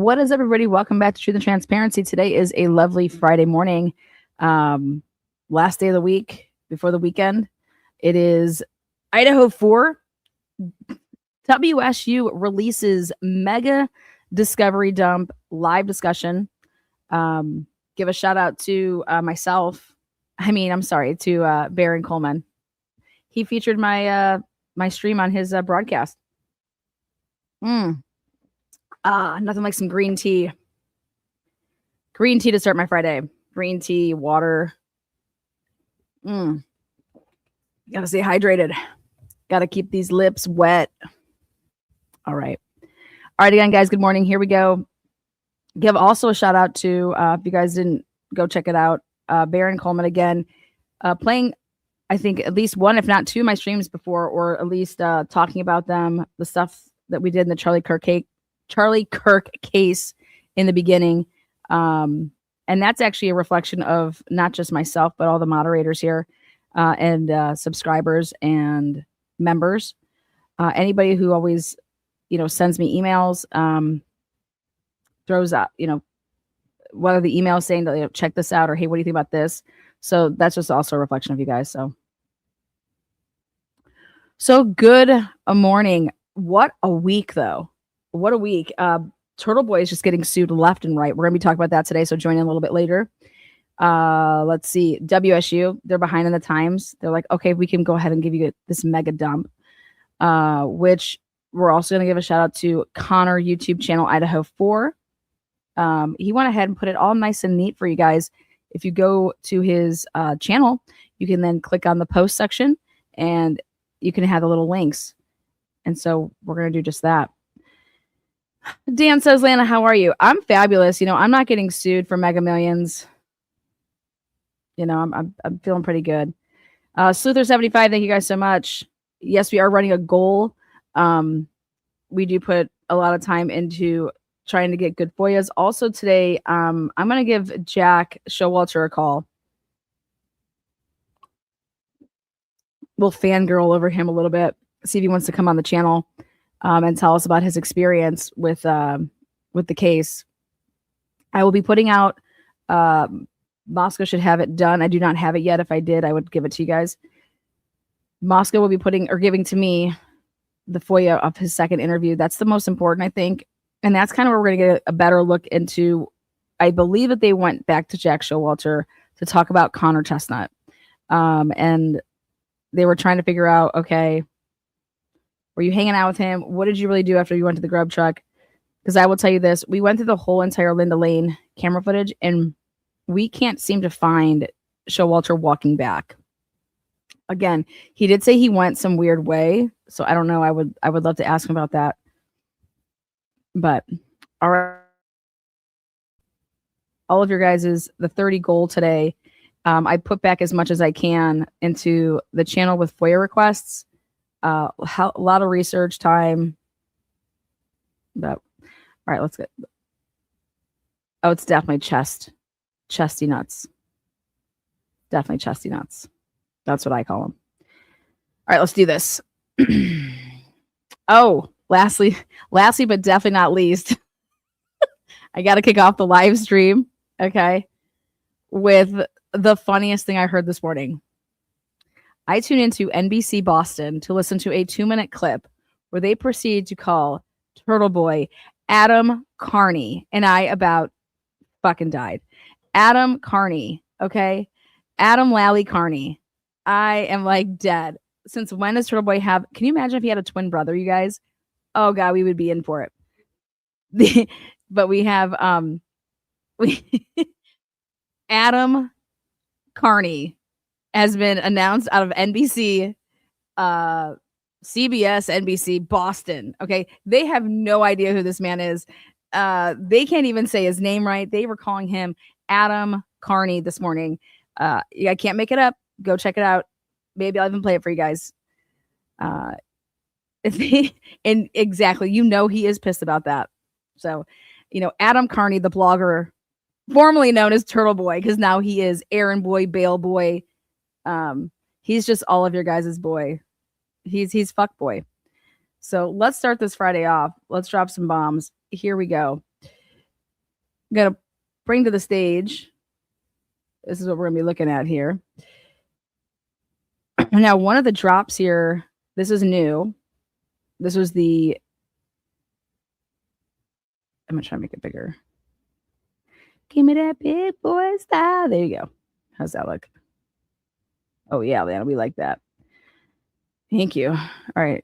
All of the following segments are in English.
What is everybody? Welcome back to Truth and Transparency. Today is a lovely Friday morning. Last day of the week before the weekend. It is Idaho4. WSU releases mega discovery dump live discussion. Give a shout out to to Baron Coleman. He featured my stream on his broadcast. Nothing like some green tea. Green tea to start my Friday. Green tea, water. Gotta stay hydrated. Gotta keep these lips wet. All right, again, guys, good morning. Here we go. Give also a shout out to, if you guys didn't go check it out, Baron Coleman again, playing, I think, at least one, if not two of my streams before, or at least talking about them, the stuff that we did in the Charlie Kirk case in the beginning. And that's actually a reflection of not just myself, but all the moderators here and subscribers and members. Anybody who always, sends me emails, throws up, whether the email saying that, check this out, or hey, what do you think about this? So that's just also a reflection of you guys. So good morning. What a week, though. What a week. Turtle Boy is just getting sued left and right. We're going to be talking about that today, so join in a little bit later. Let's see. WSU, they're behind in the times. They're like, okay, we can go ahead and give you this mega dump, which we're also going to give a shout out to Connor YouTube channel, Idaho4. He went ahead and put it all nice and neat for you guys. If you go to his channel, you can then click on the post section and you can have the little links. And so we're going to do just that. Dan says, Lana, how are you? I'm fabulous. I'm not getting sued for Mega Millions. I'm feeling pretty good. Sluther75, thank you guys so much. Yes, we are running a goal. We do put a lot of time into trying to get good FOYAs. Also today, I'm going to give Jack Showalter a call. We'll fangirl over him a little bit, see if he wants to come on the channel and tell us about his experience with the case. I will be putting out, Moscow should have it done. I do not have it yet. If I did, I would give it to you guys. Moscow will be giving to me the FOIA of his second interview. That's the most important, I think. And that's kind of where we're going to get a better look into. I believe that they went back to Jack Showalter to talk about Connor Chestnut. And they were trying to figure out, okay, were you hanging out with him? What did you really do after you went to the grub truck? Because I will tell you this, we went through the whole entire Linda Lane camera footage and we can't seem to find Showalter walking back. Again, he did say he went some weird way. So I don't know. I would love to ask him about that. But all right. All of your guys' the 30 goal today. I put back as much as I can into the channel with FOIA requests. A lot of research time. But all right, let's get. Oh, it's definitely chesty nuts. Definitely chesty nuts. That's what I call them. All right, let's do this. Oh, lastly, but definitely not least, I got to kick off the live stream, okay, with the funniest thing I heard this morning. I tuned into NBC Boston to listen to a 2-minute clip where they proceed to call Turtle Boy Adam Carney, and I about fucking died. Adam Carney, okay? Adam Lally Carney. I am like dead. Since when does Turtle Boy have... Can you imagine if he had a twin brother, you guys? Oh, God, we would be in for it. But we have... Adam Carney has been announced out of NBC, CBS, NBC, Boston. Okay, they have no idea who this man is. They can't even say his name right. They were calling him Adam Carney this morning. I can't make it up. Go check it out. Maybe I'll even play it for you guys. And exactly, he is pissed about that. So, Adam Carney, the blogger, formerly known as Turtle Boy, because now he is Aaron Boy, Bale Boy. He's just all of your guys' boy. He's fuck boy. So let's start this Friday off. Let's drop some bombs. Here we go. going to bring to the stage. This is what we're going to be looking at here. Now, one of the drops here, this is new. This was the, I'm going to try to make it bigger. Give me that big boy style. There you go. How's that look? Oh, yeah, Lana, we like that. Thank you. All right.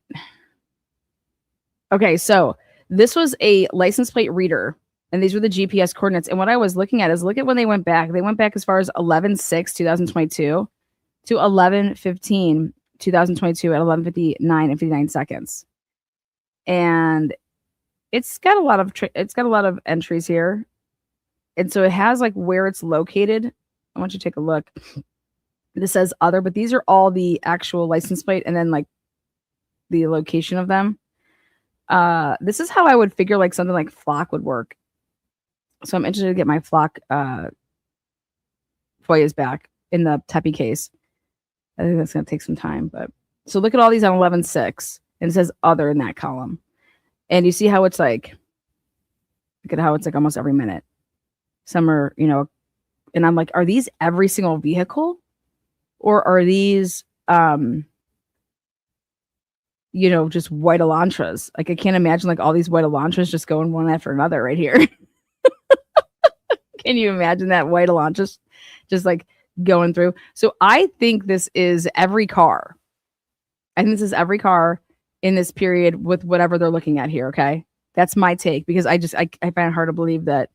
Okay, so this was a license plate reader, and these were the GPS coordinates. And what I was looking at is look at when they went back. They went back as far as 11/6/2022 to 11/15/2022 at 11:59 and 59 seconds. And it's got a lot of entries here. And so it has like where it's located. I want you to take a look. This says other, but these are all the actual license plate and then like the location of them. This is how I would figure like something like Flock would work. So I'm interested to get my Flock FOIAs back in the Teppy case. I think that's going to take some time. But so look at all these on 11/6, and it says other in that column. And you see how it's like, look at how it's like almost every minute. Some are, you know, and I'm like, are these every single vehicle? Or are these, you know, just white Elantras? Like, I can't imagine like all these white Elantras just going one after another right here. Can you imagine that white Elantras just like going through? So I think this is every car. I think this is every car in this period with whatever they're looking at here. Okay. That's my take because I find it hard to believe that.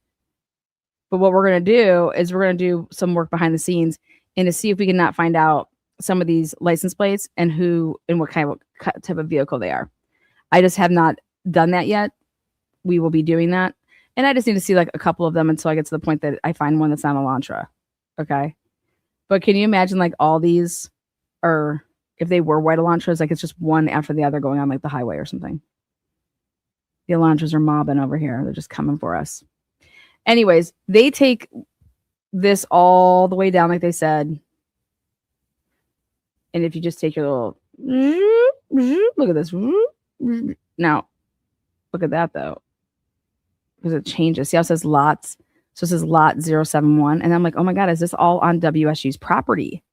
But what we're going to do is we're going to do some work behind the scenes and to see if we can not find out some of these license plates and who and what type of vehicle they are. I just have not done that yet. We will be doing that. And I just need to see like a couple of them until I get to the point that I find one that's not Elantra. Okay. But can you imagine like all these are, if they were white Elantras, like it's just one after the other going on like the highway or something. The Elantras are mobbing over here. They're just coming for us. Anyways, they take this all the way down, like they said. And if you just take your little, look at this. Now, look at that though. Because it changes. See how it says lots? So it says lot 071. And I'm like, oh my God, is this all on WSU's property?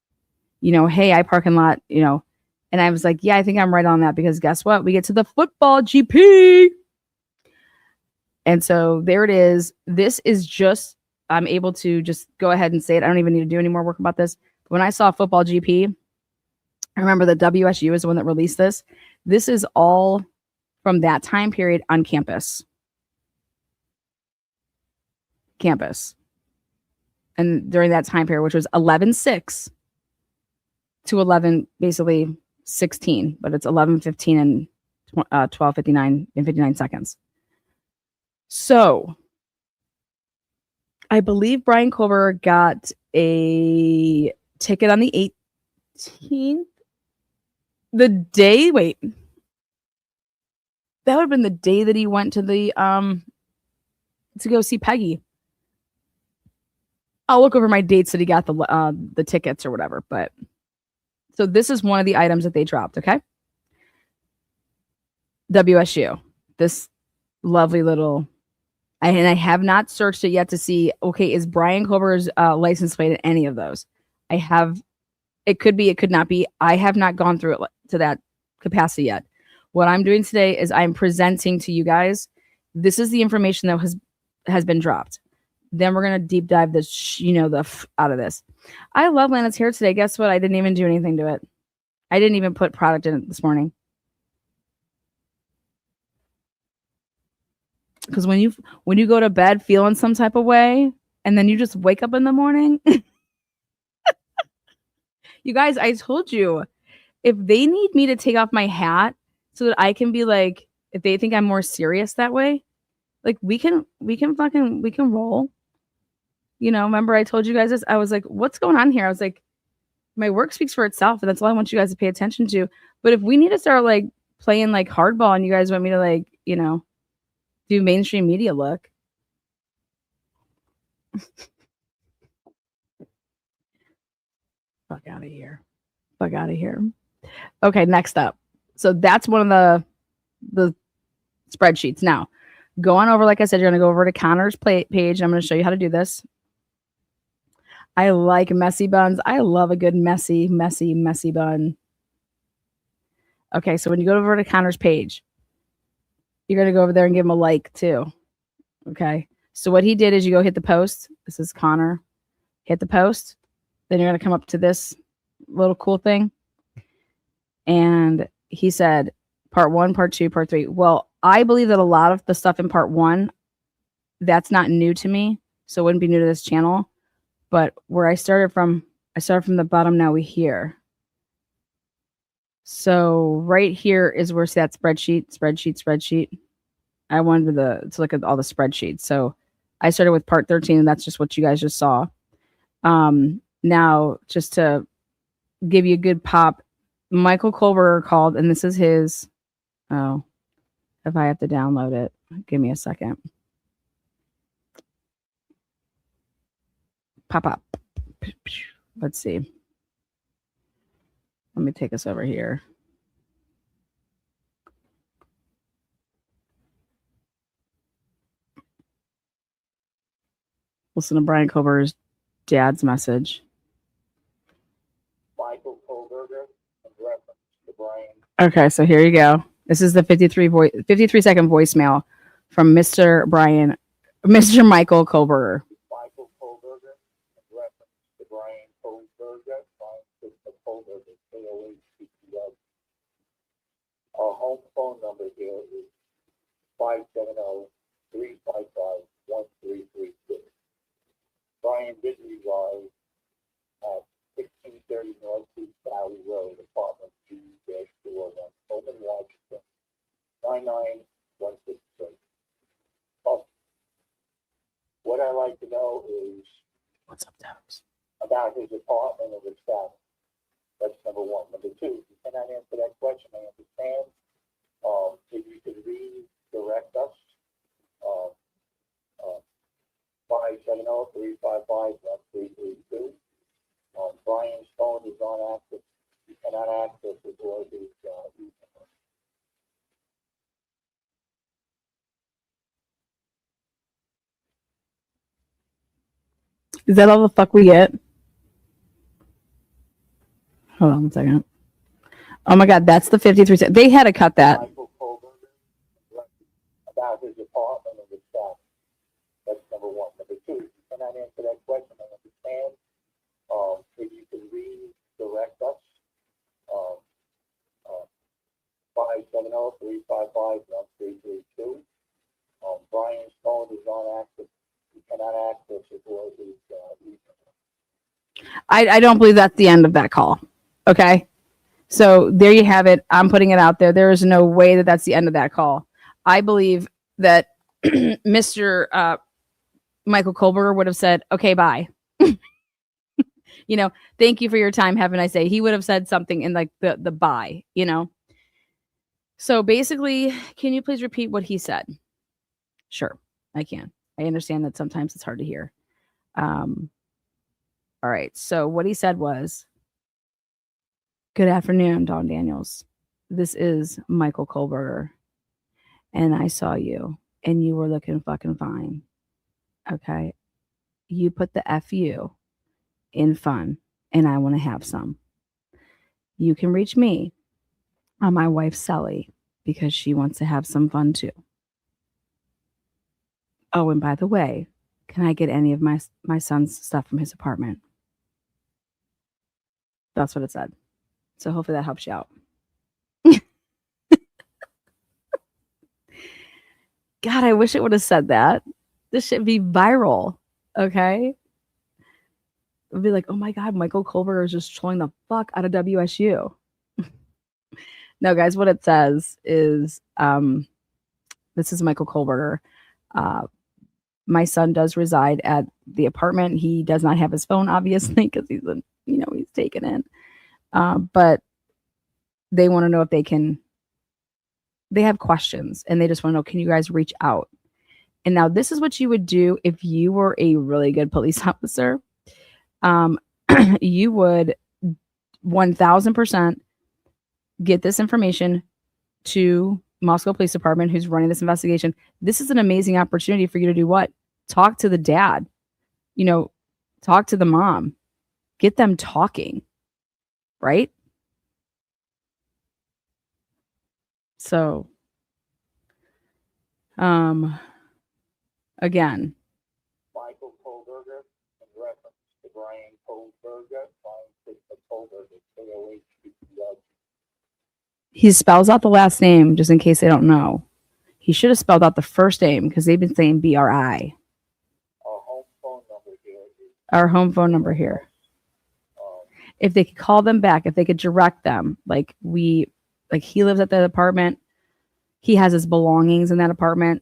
You know, hey, I park in lot, you know. And I was like, yeah, I think I'm right on that because guess what? We get to the football GP. And so there it is. This is just, I'm able to just go ahead and say it. I don't even need to do any more work about this. But when I saw football GP, I remember that WSU is the one that released this. This is all from that time period on campus. And during that time period, which was 11/6 to 11, basically 16, but it's 11:15 and 12:59 and 59 seconds. So I believe Brian Kohberger got a ticket on the 18th. The day, wait. That would have been the day that he went to the to go see Peggy. I'll look over my dates that he got the tickets or whatever, but so this is one of the items that they dropped, okay? WSU. This lovely little, and I have not searched it yet to see, okay, is Brian Kohberger's license plate in any of those? I have, it could be, it could not be. I have not gone through it to that capacity yet. What I'm doing today is I'm presenting to you guys, this is the information that has been dropped. Then we're going to deep dive this, out of this. I love Lana's hair today. Guess what? I didn't even do anything to it. I didn't even put product in it this morning. Because when you go to bed feeling some type of way, and then you just wake up in the morning. You guys, I told you, if they need me to take off my hat so that I can be like, if they think I'm more serious that way, like we can roll. Remember I told you guys this? I was like, what's going on here? I was like, my work speaks for itself, and that's all I want you guys to pay attention to. But if we need to start like playing like hardball and you guys want me to like, do mainstream media look. Fuck out of here. Okay, next up. So that's one of the spreadsheets. Now, Go on over, like I said, you're going to go over to Connor's page. I'm going to show you how to do this. I like messy buns. I love a good messy bun. Okay, so when you go over to Connor's page, you're going to go over there and give him a like too. Okay, so what he did is you go hit the post. This is Connor. Hit the post. Then you're going to come up to this little cool thing. And he said, part 1, part 2, part 3. Well, I believe that a lot of the stuff in part 1, that's not new to me. So it wouldn't be new to this channel. But where I started from the bottom. Now we here. So right here is where that spreadsheet. I wanted to look at all the spreadsheets. So I started with part 13, and that's just what you guys just saw. Now, just to give you a good pop, Michael Kohberger called, and this is his. Oh, if I have to download it, give me a second. Pop up. Let's see. Let me take us over here. Listen to Brian Kohberger's dad's message. Michael Kohberger in reference to Brian. Okay, so here you go. This is the 53-second voicemail from Mr. Michael Kohberger. Michael Kohberger in reference to Brian Kohberger, Kohberger, Kohberger. Our home phone number here is 570-355-1332. Brian did reside at 1630 Northeast Valley Road, apartment G-201, Coleman, Washington, 99163. What I'd like to know is What's up, Debs? about his apartment and his status. That's number one. Number two, you cannot answer that question. I understand. If you could redirect us, 570-355-1332. Brian's phone is on active. You cannot access it or his email. Is that all the fuck we get? Hold on 1 second. Oh my God, that's the 53 seconds. They had to cut that. Michael Kohberger, about his apartment and his status. That's number one. Number two, you cannot answer that question. I understand. If you can redirect us, 570-355-1332. Brian's phone is on active. You cannot access it or his email. I don't believe that's the end of that call. Okay. So there you have it. I'm putting it out there. There is no way that that's the end of that call. I believe that Mr. Michael Kohberger would have said, okay, bye. Thank you for your time. Have a nice day. He would have said something in like the bye, So basically, can you please repeat what he said? Sure, I can. I understand that sometimes it's hard to hear. All right. So what he said was, good afternoon, Dawn Daniels. This is Michael Kohberger. And I saw you and you were looking fucking fine. Okay. You put the FU in fun and I want to have some. You can reach me on my wife, Sally, because she wants to have some fun too. Oh, and by the way, can I get any of my son's stuff from his apartment? That's what it said. So hopefully that helps you out. God, I wish it would have said that. This should be viral. Okay. It would be like, oh my God, Michael Kohberger is just trolling the fuck out of WSU. No, guys, what it says is, this is Michael Kohberger. My son does reside at the apartment. He does not have his phone, obviously, because he's taken in. But they want to know if they have questions and they just want to know, can you guys reach out? And now this is what you would do if you were a really good police officer. You would 1000% get this information to Moscow Police Department, who's running this investigation, this is an amazing opportunity for you to do what? Talk to the dad, talk to the mom, get them talking, right? So, again, Michael Kohberger, in reference to Brian Kohberger, Kohberger, Kohberger. he spells out the last name just in case they don't know. He should have spelled out the first name because they've been saying BRI. Our home phone number here. If they could call them back, if they could direct them, like he lives at that apartment. He has his belongings in that apartment.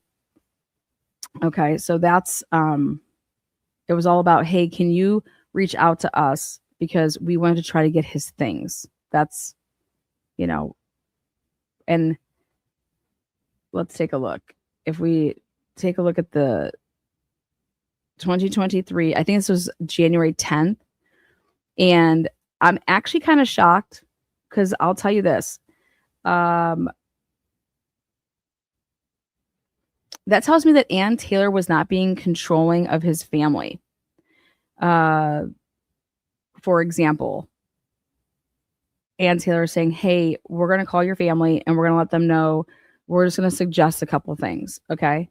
Okay, so that's it was all about, hey, can you reach out to us because we wanted to try to get his things. That's, and let's take a look. If we take a look at the 2023, I think this was January 10th. And I'm actually kind of shocked because I'll tell you this. That tells me that Ann Taylor was not being controlling of his family. For example, Ann Taylor saying, hey, we're going to call your family and we're going to let them know. We're just going to suggest a couple things. Okay.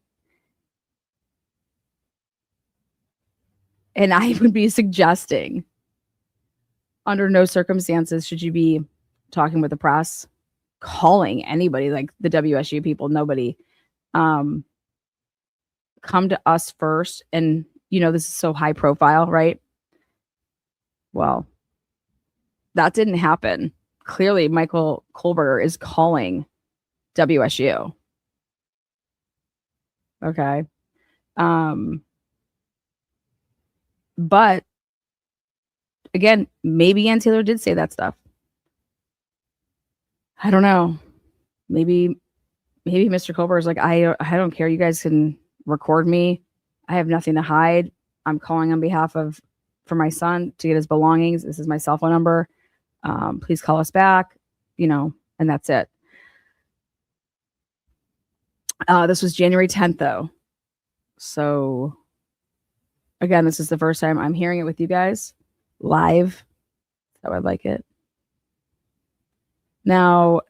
And I would be suggesting, under no circumstances should you be talking with the press, calling anybody, like the WSU people, nobody. Come to us first. And, this is so high profile, right? Well, that didn't happen. Clearly, Michael Kohberger is calling WSU. Okay. But again, maybe Ann Taylor did say that stuff. I don't know. Maybe Mr. Kohberger is like, I don't care. You guys can record me. I have nothing to hide. I'm calling on behalf for my son to get his belongings. This is my cell phone number. Please call us back, and that's it. This was January 10th though. So again, this is the first time I'm hearing it with you guys live. How I'd like it. Now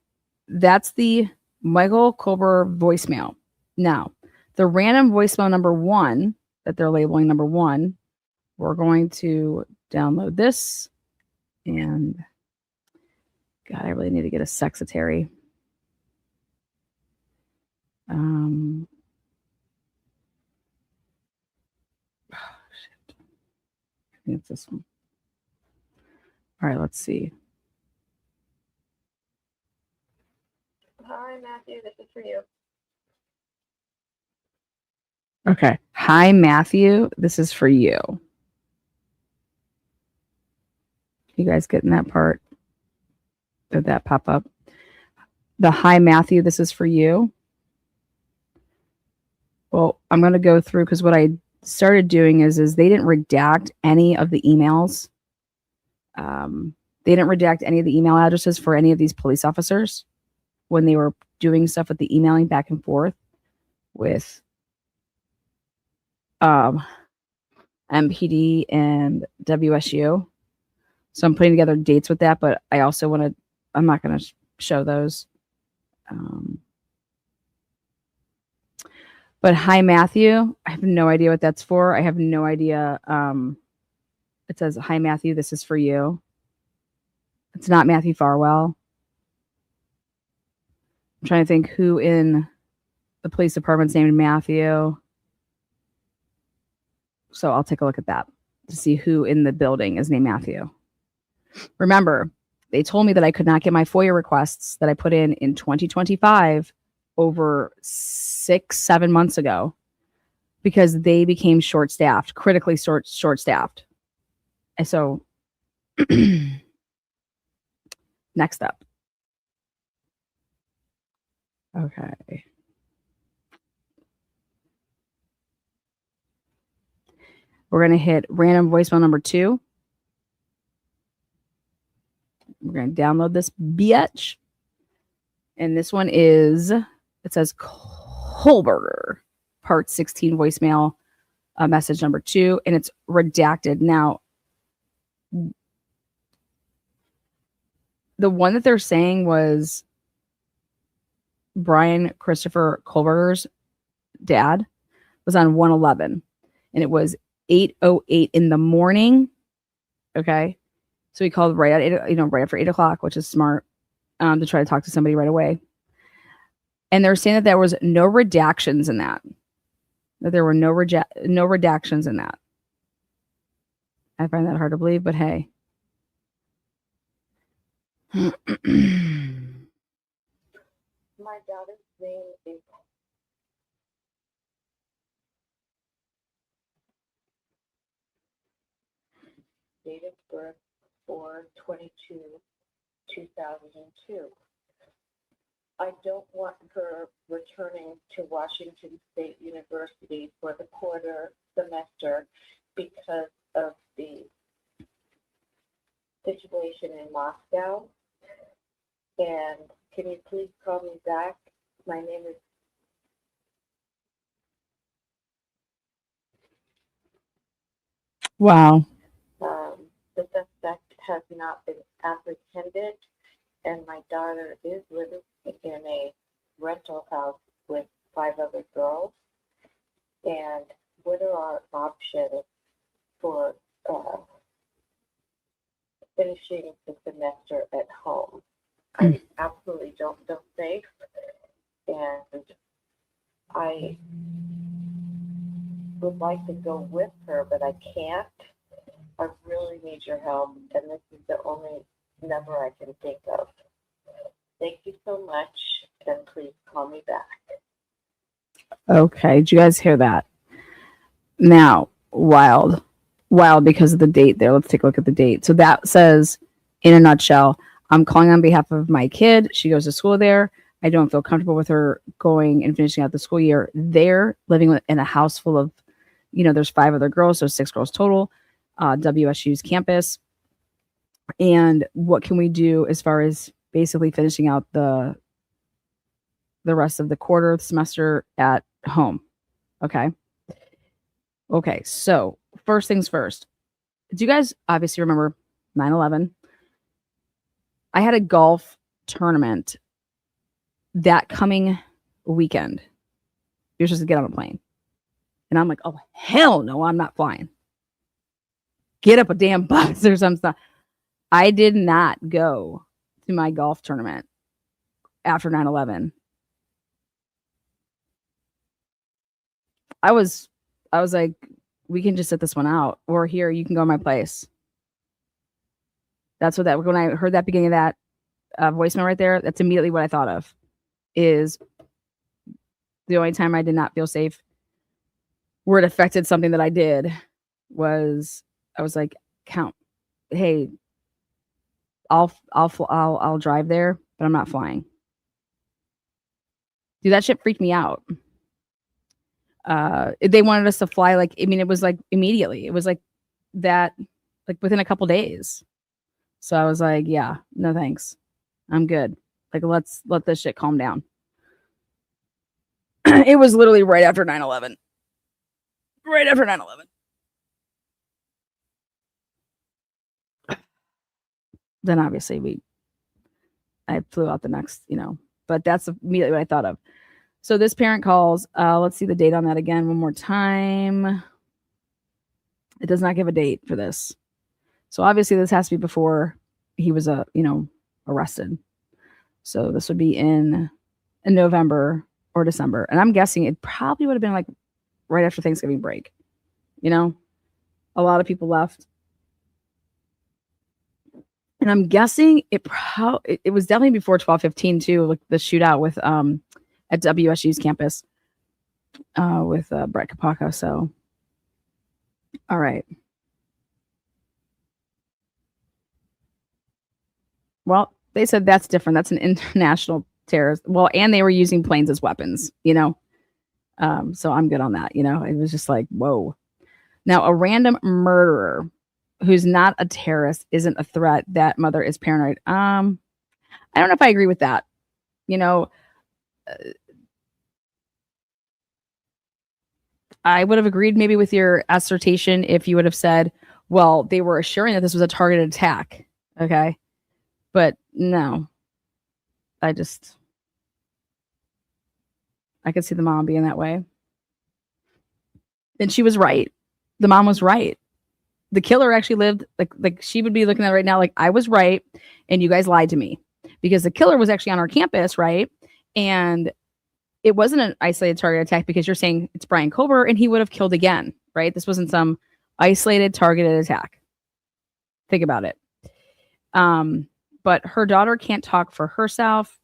that's the Michael Kohberger voicemail. Now, the random voicemail number 1 that they're labeling number 1, we're going to download this. And God, I really need to get a secretary. Oh, shit. I think it's this one. All right, let's see. Hi, Matthew. This is for you. Okay. Hi, Matthew. This is for you. You guys getting that part? Did that pop up? The hi, Matthew. This is for you. Well, I'm going to go through because what I started doing is they didn't redact any of the emails. They didn't redact any of the email addresses for any of these police officers when they were doing stuff with the emailing back and forth with MPD and WSU. So I'm putting together dates with that, but I also I'm not going to show those. But hi, Matthew. I have no idea what that's for. I have no idea. It says, hi, Matthew. This is for you. It's not Matthew Farwell. I'm trying to think who in the police department's named Matthew. So I'll take a look at that to see who in the building is named Matthew. Remember, they told me that I could not get my FOIA requests that I put in 2025 over 6-7 months ago because they became short-staffed, critically short-staffed. And so next up. Okay. We're going to hit random voicemail number 2. We're going to download this bitch. And this one is It says Kohberger, part 16 voicemail, message number 2, and it's redacted. Now, the one that they're saying was Brian Christopher Kohberger's dad was on 111, and it was 8:08 in the morning. Okay, so he called right at 8, right after 8 o'clock, which is smart, to try to talk to somebody right away. And they're saying that there was no redactions in that. That there were no redactions in that. I find that hard to believe, but hey. My daughter's name is date of birth 4/22/2002. I don't want her returning to Washington State University for the quarter semester because of the situation in Moscow. And can you please call me back? My name is Wow. the suspect has not been apprehended, and my daughter is living in a rental house with 5 other girls. And what are our options for finishing the semester at home? I absolutely don't feel safe, and I would like to go with her, but I can't. I really need your help, and this is the only number I can think of. Thank you so much, and please call me back. Okay, did you guys hear that? Now, wild because of the date there. Let's take a look at the date. So that says, in a nutshell, I'm calling on behalf of my kid. She goes to school there. I don't feel comfortable with her going and finishing out the school year there, living in a house full of, there's 5 other girls, so 6 girls total, WSU's campus. And what can we do as far as basically finishing out the rest of the quarter semester at home? Okay, so first things first. Do you guys obviously remember 9/11? I had a golf tournament that coming weekend. You're supposed to get on a plane. And I'm like, oh, hell no, I'm not flying. Get up a damn bus or some stuff. I did not go to my golf tournament after 9/11. I was like, we can just sit this one out, or here, you can go to my place. That's what when I heard that beginning of that voicemail right there, that's immediately what I thought of. Is the only time I did not feel safe where it affected something that I did was I was like, hey, I'll drive there, but I'm not flying. Dude, that shit freaked me out. They wanted us to fly it was like immediately. It was like that, like within a couple days. So I was like, yeah, no thanks. I'm good. Like, let's let this shit calm down. It was literally right after 9/11. Right after 9/11. Then obviously I flew out the next, but that's immediately what I thought of. So this parent calls, let's see the date on that again one more time. It does not give a date for this. So obviously this has to be before he was, arrested. So this would be in November or December. And I'm guessing it probably would have been like right after Thanksgiving break. A lot of people left. And I'm guessing it was definitely before 12/15 too, like the shootout with at WSU's campus with Brett Kapaka. So, all right. Well, they said that's different. That's an international terrorist. Well, and they were using planes as weapons, So I'm good on that. It was just like, whoa. Now, a random murderer who's not a terrorist isn't a threat. That mother is paranoid. I don't know if I agree with that. I would have agreed maybe with your assertion if you would have said, well, they were assuring that this was a targeted attack. Okay. But no, I could see the mom being that way. And she was right. The mom was right. The killer actually lived like she would be looking at it right now, like I was right and you guys lied to me, because the killer was actually on our campus, right? And it wasn't an isolated target attack, because you're saying it's Brian Kohberger and he would have killed again, right? This wasn't some isolated targeted attack. Think about it. But her daughter can't talk for herself.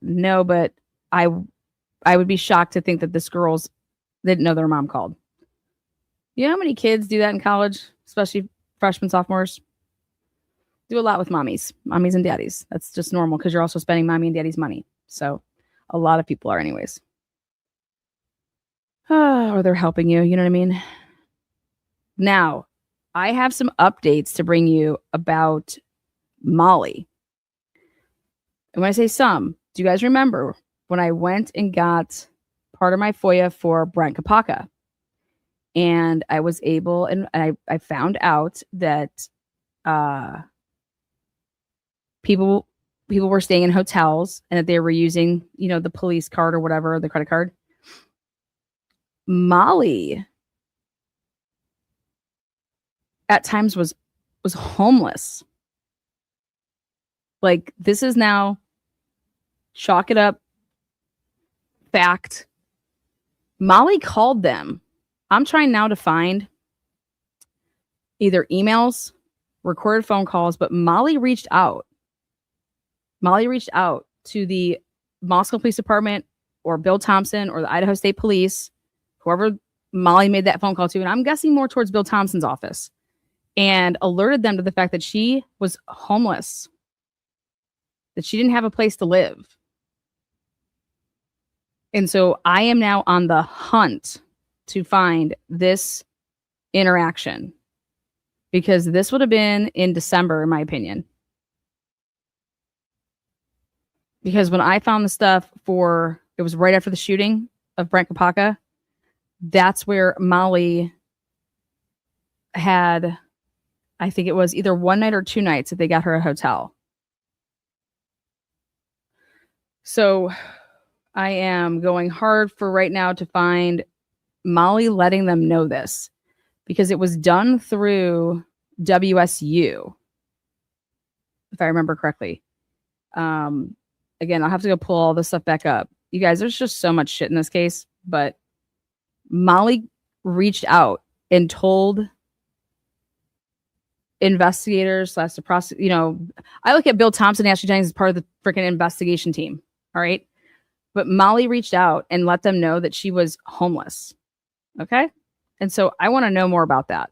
No, but I would be shocked to think that this girl's didn't know their mom called. You know how many kids do that in college, especially freshmen, sophomores? Do a lot with mommies and daddies. That's just normal, because you're also spending mommy and daddy's money. So a lot of people are anyways. Or they're helping you. You know what I mean? Now, I have some updates to bring you about Molly. And when I say some, do you guys remember when I went and got part of my FOYA for Brent Kapaka? And I was able, and I found out that people were staying in hotels and that they were using, the police card or whatever, the credit card. Molly at times was homeless. Like, this is now, chalk it up, fact. Molly called them. I'm trying now to find either emails, recorded phone calls, but Molly reached out. Molly reached out to the Moscow Police Department or Bill Thompson or the Idaho State Police, whoever Molly made that phone call to, and I'm guessing more towards Bill Thompson's office, and alerted them to the fact that she was homeless, that she didn't have a place to live. And so I am now on the hunt to find this interaction, because this would have been in December, in my opinion. Because when I found the stuff it was right after the shooting of Brent Kapaka, that's where Molly had, I think it was either one night or 2 nights that they got her a hotel. So I am going hard for right now to find Molly letting them know this, because it was done through WSU, if I remember correctly. Again, I'll have to go pull all this stuff back up. You guys, there's just so much shit in this case, but Molly reached out and told investigators / the prosecutor, I look at Bill Thompson and Ashley Jenkins as part of the freaking investigation team. All right. But Molly reached out and let them know that she was homeless. Okay. And so I want to know more about that.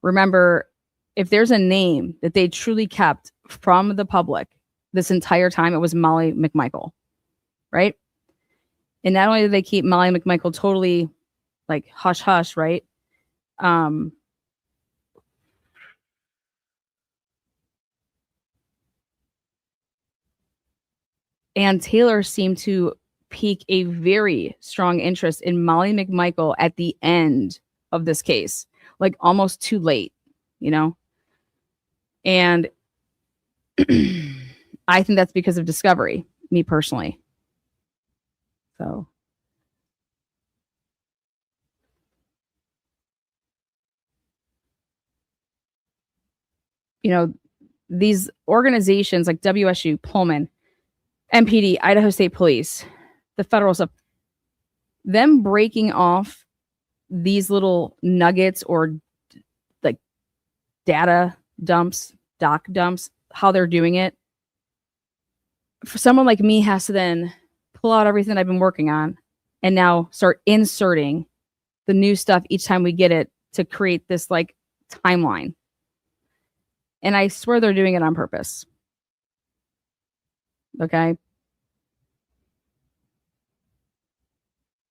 Remember, if there's a name that they truly kept from the public this entire time, it was Molly McMichael. Right. And not only did they keep Molly McMichael totally like hush hush, right? And Taylor seemed to pique a very strong interest in Molly McMichael at the end of this case, like almost too late, And I think that's because of discovery, me personally. So. These organizations like WSU, Pullman, MPD, Idaho State Police, the federal stuff, them breaking off these little nuggets or like data dumps, doc dumps, how they're doing it. For someone like me has to then pull out everything I've been working on and now start inserting the new stuff each time we get it to create this like timeline. And I swear they're doing it on purpose. Okay.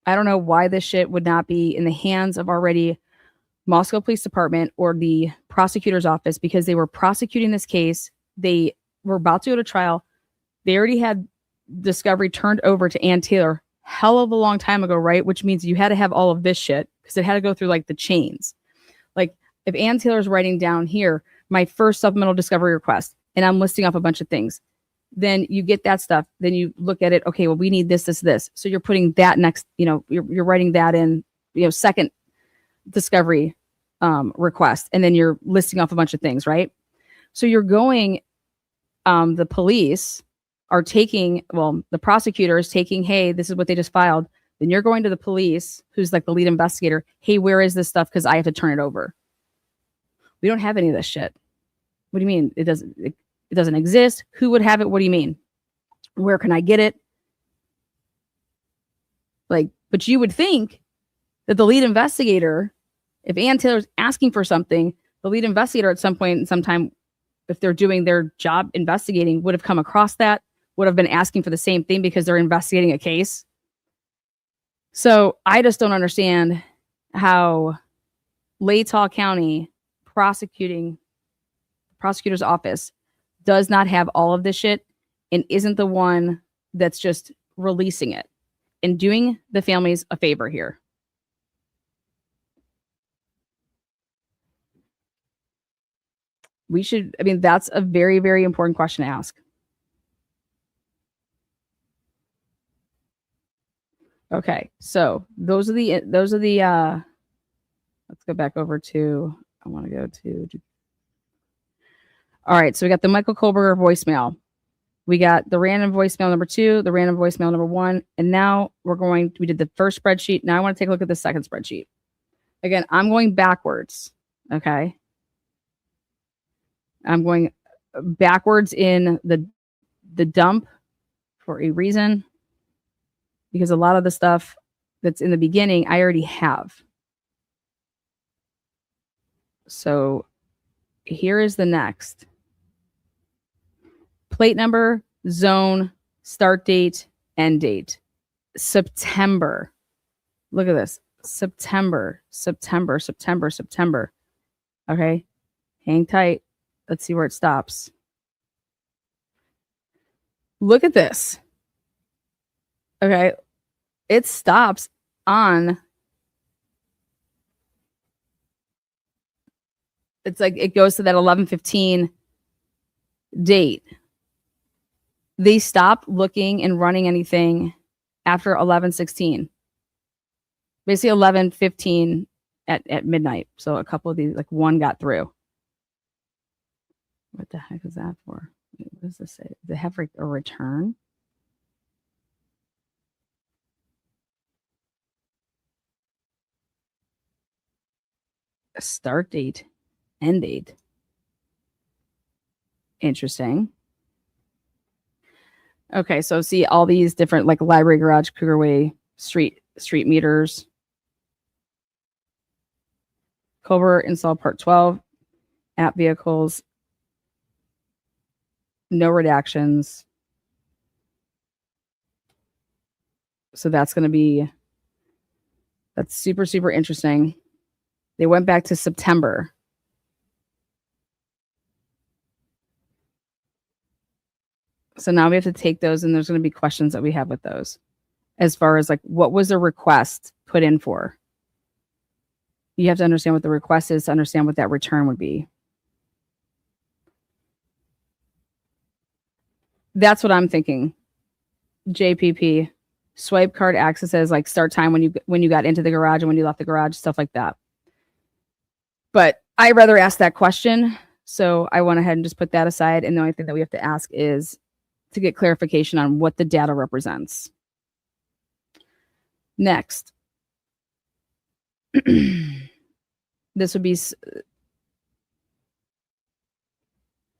I don't know why this shit would not be in the hands of already Moscow Police Department or the prosecutor's office, because they were prosecuting this case. They were about to go to trial. They already had discovery turned over to Ann Taylor hell of a long time ago, right? Which means you had to have all of this shit because it had to go through like the chains. Like if Ann Taylor's writing down here, my first supplemental discovery request, and I'm listing off a bunch of things, then you get that stuff. Then you look at it. Okay, well, we need this, this, this. So you're putting that next, you're writing that in, second discovery request. And then you're listing off a bunch of things, right? So you're going, the police are taking, the prosecutor is taking, hey, this is what they just filed. Then you're going to the police, who's like the lead investigator. Hey, where is this stuff? Because I have to turn it over. We don't have any of this shit. What do you mean? It doesn't exist. Who would have it? What do you mean? Where can I get it? But you would think that the lead investigator, if Ann Taylor's asking for something, the lead investigator at some point in some time, if they're doing their job investigating, would have come across that, would have been asking for the same thing because they're investigating a case. So I just don't understand how Latah County prosecutor's office does not have all of this shit and isn't the one that's just releasing it and doing the families a favor here. That's a very, very important question to ask. Okay, so those are the let's go back over to, all right, so we got the Michael Kohberger voicemail. We got the random voicemail number 2, the random voicemail number 1, and now we did the first spreadsheet. Now I want to take a look at the second spreadsheet. Again, I'm going backwards, okay? I'm going backwards in the dump for a reason, because a lot of the stuff that's in the beginning, I already have. So here is the next. Plate number, zone, start date, end date. September. Look at this. September. Okay. Hang tight. Let's see where it stops. Look at this. Okay. It stops on, it's like it goes to that 11/15 date. They stop looking and running anything after 11/16. Basically 11/15 at midnight. So a couple of these, like one got through. What the heck is that for? What does this say? Does it have a return? A start date, end date. Interesting. Okay, so see all these different like library, garage, Cougar Way, street meters. Kohberger install part 12. App vehicles. No redactions. So that's super, super interesting. They went back to September. So now we have to take those, and there's going to be questions that we have with those as far as like, what was the request put in for? You have to understand what the request is to understand what that return would be. That's what I'm thinking. JPP, swipe card accesses, like start time when you got into the garage and when you left the garage, stuff like that. But I rather ask that question, so I went ahead and just put that aside. And the only thing that we have to ask is to get clarification on what the data represents. Next. This would be,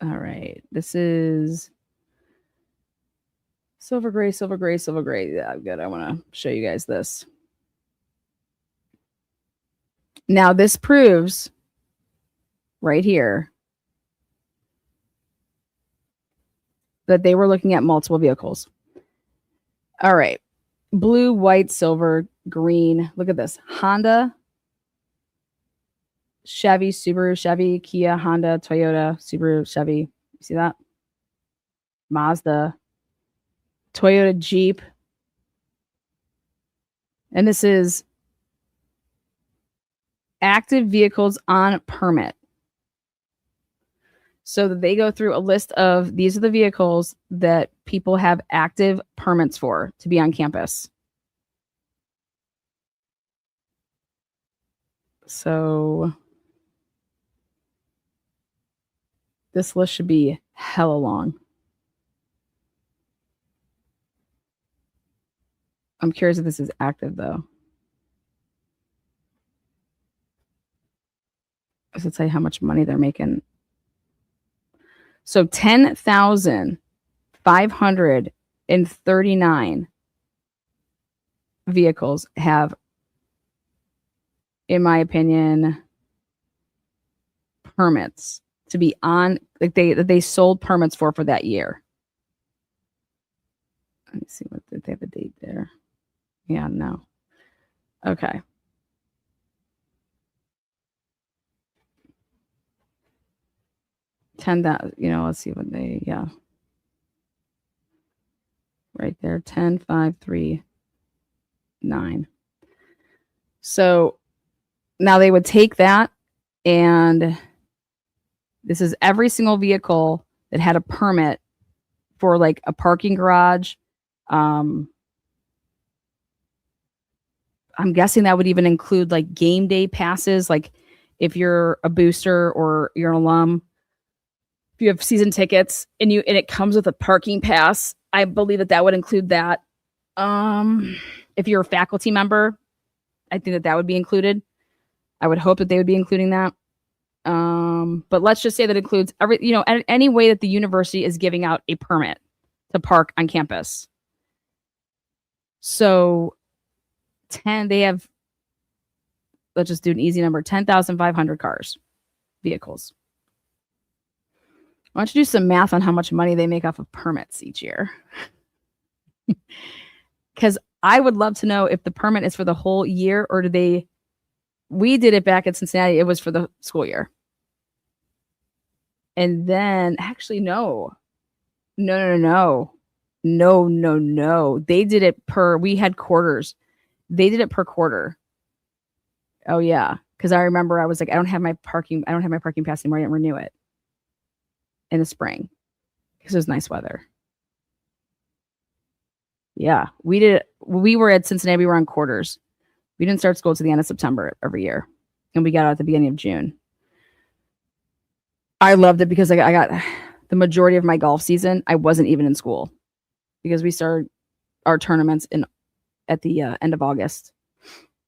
all right, this is silver gray. Yeah, good. I want to show you guys this. Now this proves right here that they were looking at multiple vehicles. All right. Blue, white, silver, green. Look at this. Honda, Chevy, Subaru, Chevy, Kia, Honda, Toyota, Subaru, Chevy. You see that? Mazda, Toyota Jeep. And this is active vehicles on permit. So that they go through a list of these are the vehicles that people have active permits for to be on campus. So this list should be hella long. I'm curious if this is active though. Does it say how much money they're making? So 10,539 vehicles have, in my opinion, permits to be on, like they sold permits for that year. Let me see what did they have a date there. Yeah, no. Okay. Let's see what they, yeah. Right there, 10,539. So now they would take that, and this is every single vehicle that had a permit for like a parking garage. I'm guessing that would even include like game day passes. Like if you're a booster or you're an alum, if you have season tickets and it comes with a parking pass, I believe that would include that. If you're a faculty member, I think that would be included. I would hope that they would be including that. But let's just say that includes any way that the university is giving out a permit to park on campus. So they have, let's just do an easy number, 10,500 vehicles. Why don't you do some math on how much money they make off of permits each year? Because I would love to know if the permit is for the whole year, or we did it back at Cincinnati. It was for the school year. And then actually, no. They did it we had quarters. They did it per quarter. Oh yeah. Cause I remember I was like, I don't have my parking pass anymore. I didn't renew it in the spring because it was nice weather. Yeah. We were at Cincinnati. We were on quarters. We didn't start school to the end of September every year. And we got out at the beginning of June. I loved it because I got the majority of my golf season. I wasn't even in school because we started our tournaments at the end of August.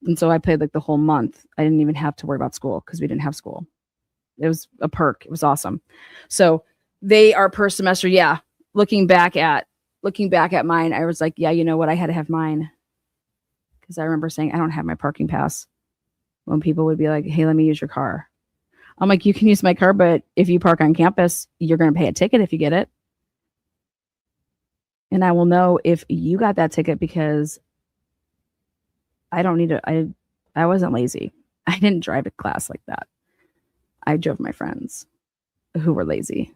And so I played like the whole month. I didn't even have to worry about school because we didn't have school. It was a perk. It was awesome. So they are per semester. Yeah. Looking back at mine, I was like, yeah, you know what? I had to have mine. Because I remember saying, I don't have my parking pass. When people would be like, hey, let me use your car. I'm like, you can use my car, but if you park on campus, you're going to pay a ticket if you get it. And I will know if you got that ticket because I don't need to. I wasn't lazy. I didn't drive a class like that. I drove my friends who were lazy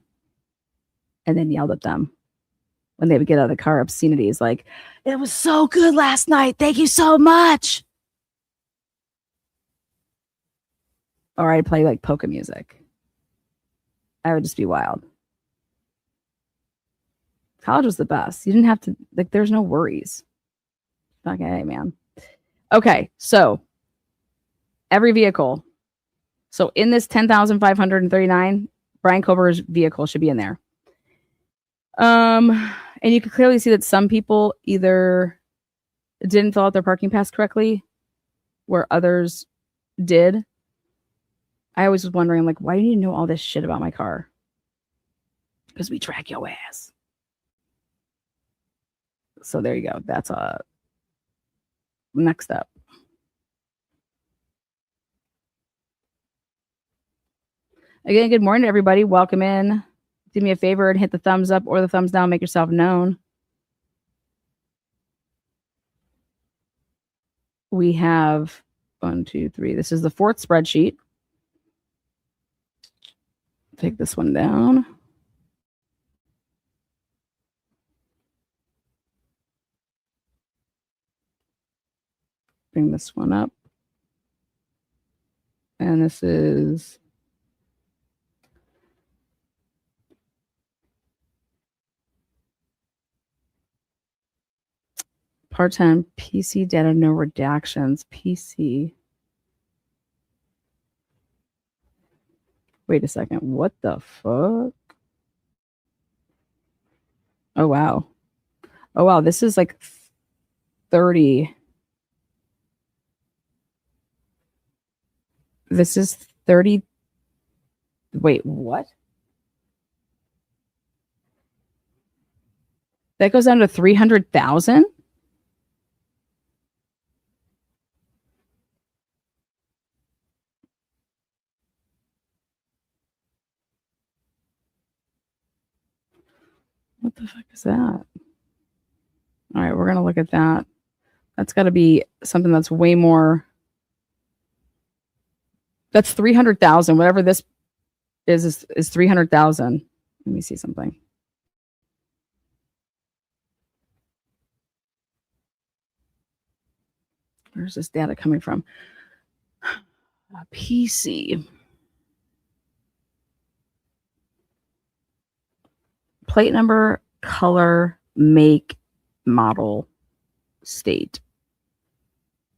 and then yelled at them when they would get out of the car, obscenities like, it was so good last night. Thank you so much. Or I'd play like polka music. I would just be wild. College was the best. You didn't have to, like, there's no worries. Okay, man. Okay, so every vehicle. So in this 10,539, Brian Kohberger's vehicle should be in there. And you can clearly see that some people either didn't fill out their parking pass correctly, where others did. I always was wondering, like, why do you need to know all this shit about my car? Because we track your ass. So there you go. That's next up. Again, good morning, everybody. Welcome in. Do me a favor and hit the thumbs up or the thumbs down. Make yourself known. We have 1, 2, 3. This is the fourth spreadsheet. Take this one down. bring this one up. And this is part-time PC data, no redactions. PC. Wait a second. What the fuck? Oh, wow. Oh, wow. This is like 30. This is 30. Wait, what? That goes down to 300,000? What the fuck is that? All right, we're going to look at that. That's got to be something that's way more. That's 300,000. Whatever this is 300,000. Let me see something. Where's this data coming from? PC. Plate number, color, make, model, state.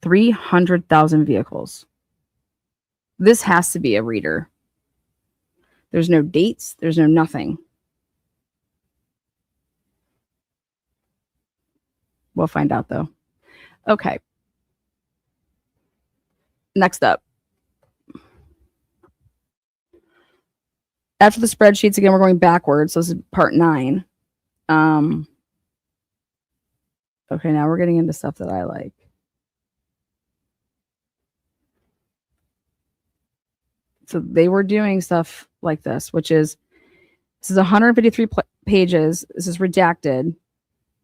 300,000 vehicles. This has to be a reader. There's no dates. There's no nothing. We'll find out though. Okay. Next up. After the spreadsheets, again, we're going backwards. So this is part 9. Okay, now we're getting into stuff that I like. So they were doing stuff like this, which is, this is 153 pages. This is redacted.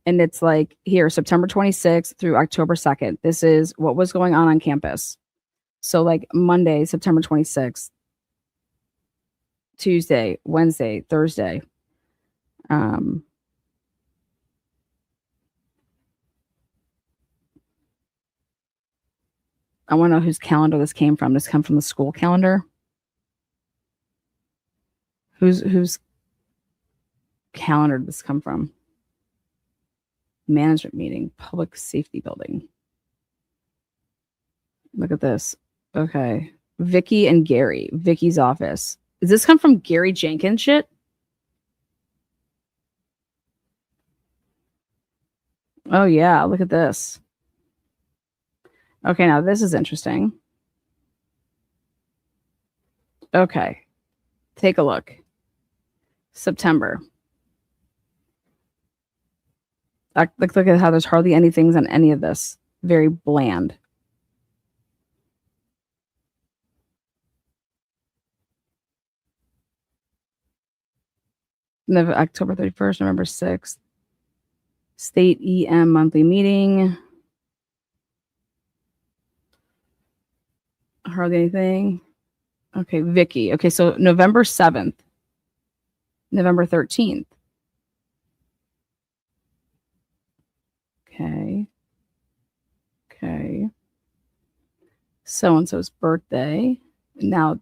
And it's like, here, September 26th through October 2nd. This is what was going on campus. So like Monday, September 26th, Tuesday, Wednesday, Thursday. I want to know whose calendar this came from. This come from the school calendar. Whose calendar did this come from? Management meeting, public safety building. Look at this. Okay. Vicky and Gary. Vicky's office. Does this come from Gary Jenkins shit? Oh, yeah. Look at this. Okay, now this is interesting. Okay. Take a look. September. Look at how there's hardly any things on any of this. Very bland. October 31st, November 6th. State EM monthly meeting. Hardly anything. Okay, Vicky. Okay, so November 7th. November 13th. Okay. Okay. So-and-so's birthday. Now,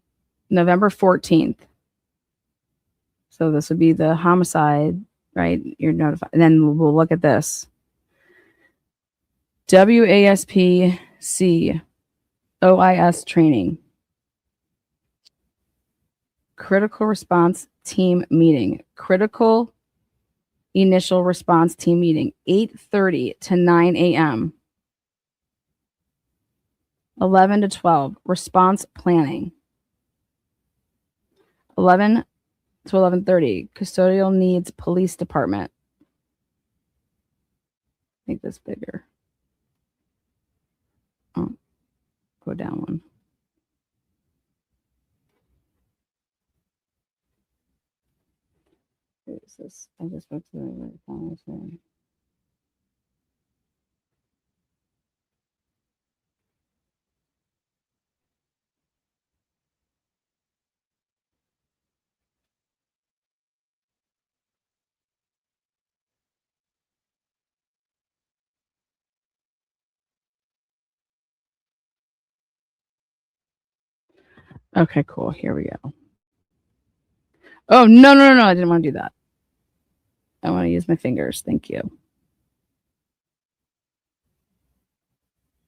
November 14th. So this would be the homicide, right? You're notified. And then we'll look at this. WASPC OIS training. Critical response team meeting. Critical initial response team meeting. 8:30 to 9 a.m. 11 to 12. Response planning. 11 to 11:30. Custodial needs police department. Make this bigger. Oh, go down one. Who is this? I just went to the right one. Okay, cool. Here we go. Oh, no. I didn't want to do that. I want to use my fingers. Thank you.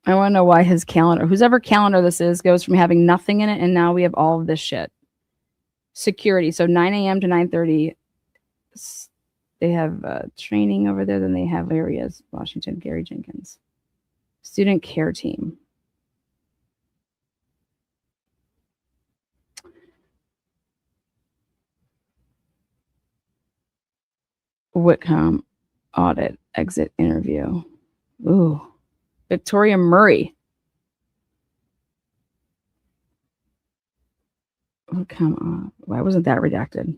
I want to know why his calendar, whoever calendar this is, goes from having nothing in it, and now we have all of this shit. Security. So 9 a.m. to 9:30. They have training over there. Then they have areas. Washington, Gary Jenkins. Student care team. Whitcomb audit exit interview. Ooh. Victoria Murray. Whitcomb. Why wasn't that redacted?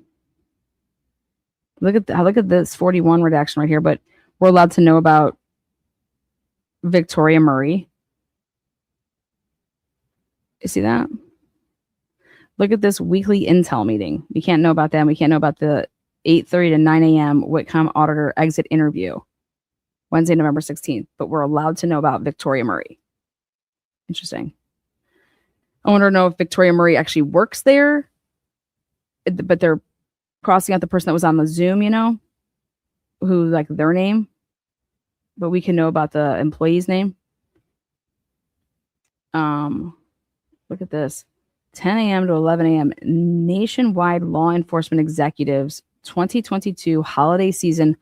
Look at this 41 redaction right here, but we're allowed to know about Victoria Murray. You see that? Look at this weekly intel meeting. We can't know about that. We can't know about the 8:30 to 9 a.m. Whitcomb auditor exit interview, Wednesday, November 16th. But we're allowed to know about Victoria Murray. Interesting. I want to know if Victoria Murray actually works there, but they're crossing out the person that was on the Zoom, you know, who like their name, but we can know about the employee's name. Look at this. 10 a.m. to 11 a.m. Nationwide Law Enforcement Executives 2022 Holiday Season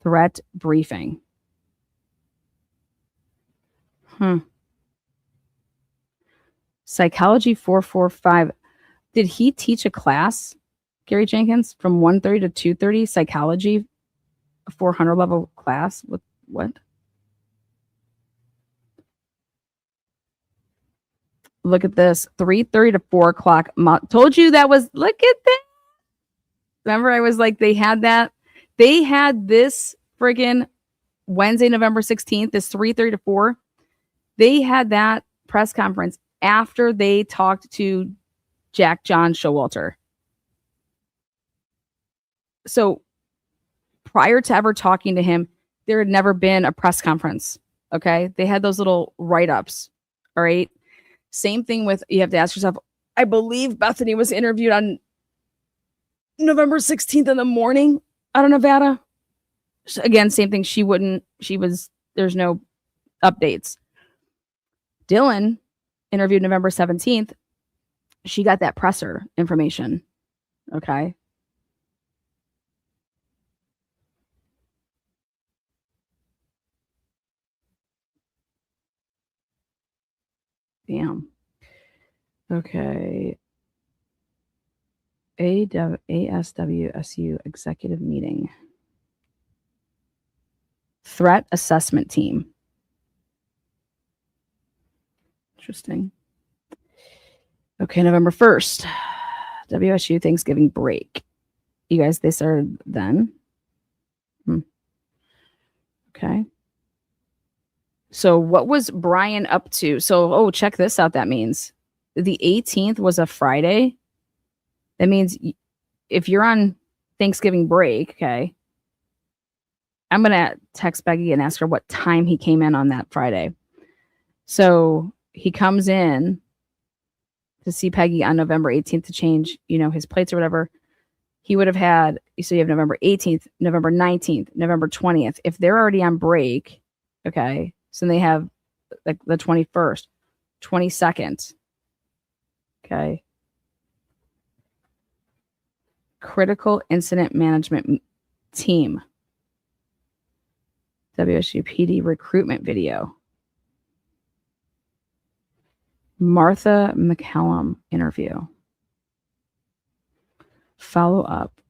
Threat Briefing. Psychology 445. Did he teach a class, Gary Jenkins, from 1:30 to 2:30? Psychology, a 400 level class? What? Look at this. 3:30 to 4 o'clock. Told you that was, look at that. Remember, I was like, they had that. They had this friggin' Wednesday, November 16th, this 3:30 to 4. They had that press conference after they talked to Jack John Showalter. So prior to ever talking to him, there had never been a press conference. Okay. They had those little write-ups. All right. Same thing with, you have to ask yourself, I believe Bethany was interviewed on November 16th in the morning out of Nevada. Again, same thing. There's no updates. Dylan interviewed November 17th. She got that presser information. Okay. Damn. Okay. ASWSU executive meeting. Threat assessment team. Interesting. Okay, November 1st. WSU Thanksgiving break. You guys, they started then. Okay. So what was Brian up to? So, check this out. That means the 18th was a Friday. That means if you're on Thanksgiving break, okay, I'm going to text Becky and ask her what time he came in on that Friday. So he comes in to see Peggy on November 18th to change, his plates or whatever. He would have had, so you have November 18th, November 19th, November 20th. If they're already on break, okay, so they have like the 21st, 22nd, okay. Critical Incident Management Team. WSU PD recruitment video. Martha McCallum interview. Follow up.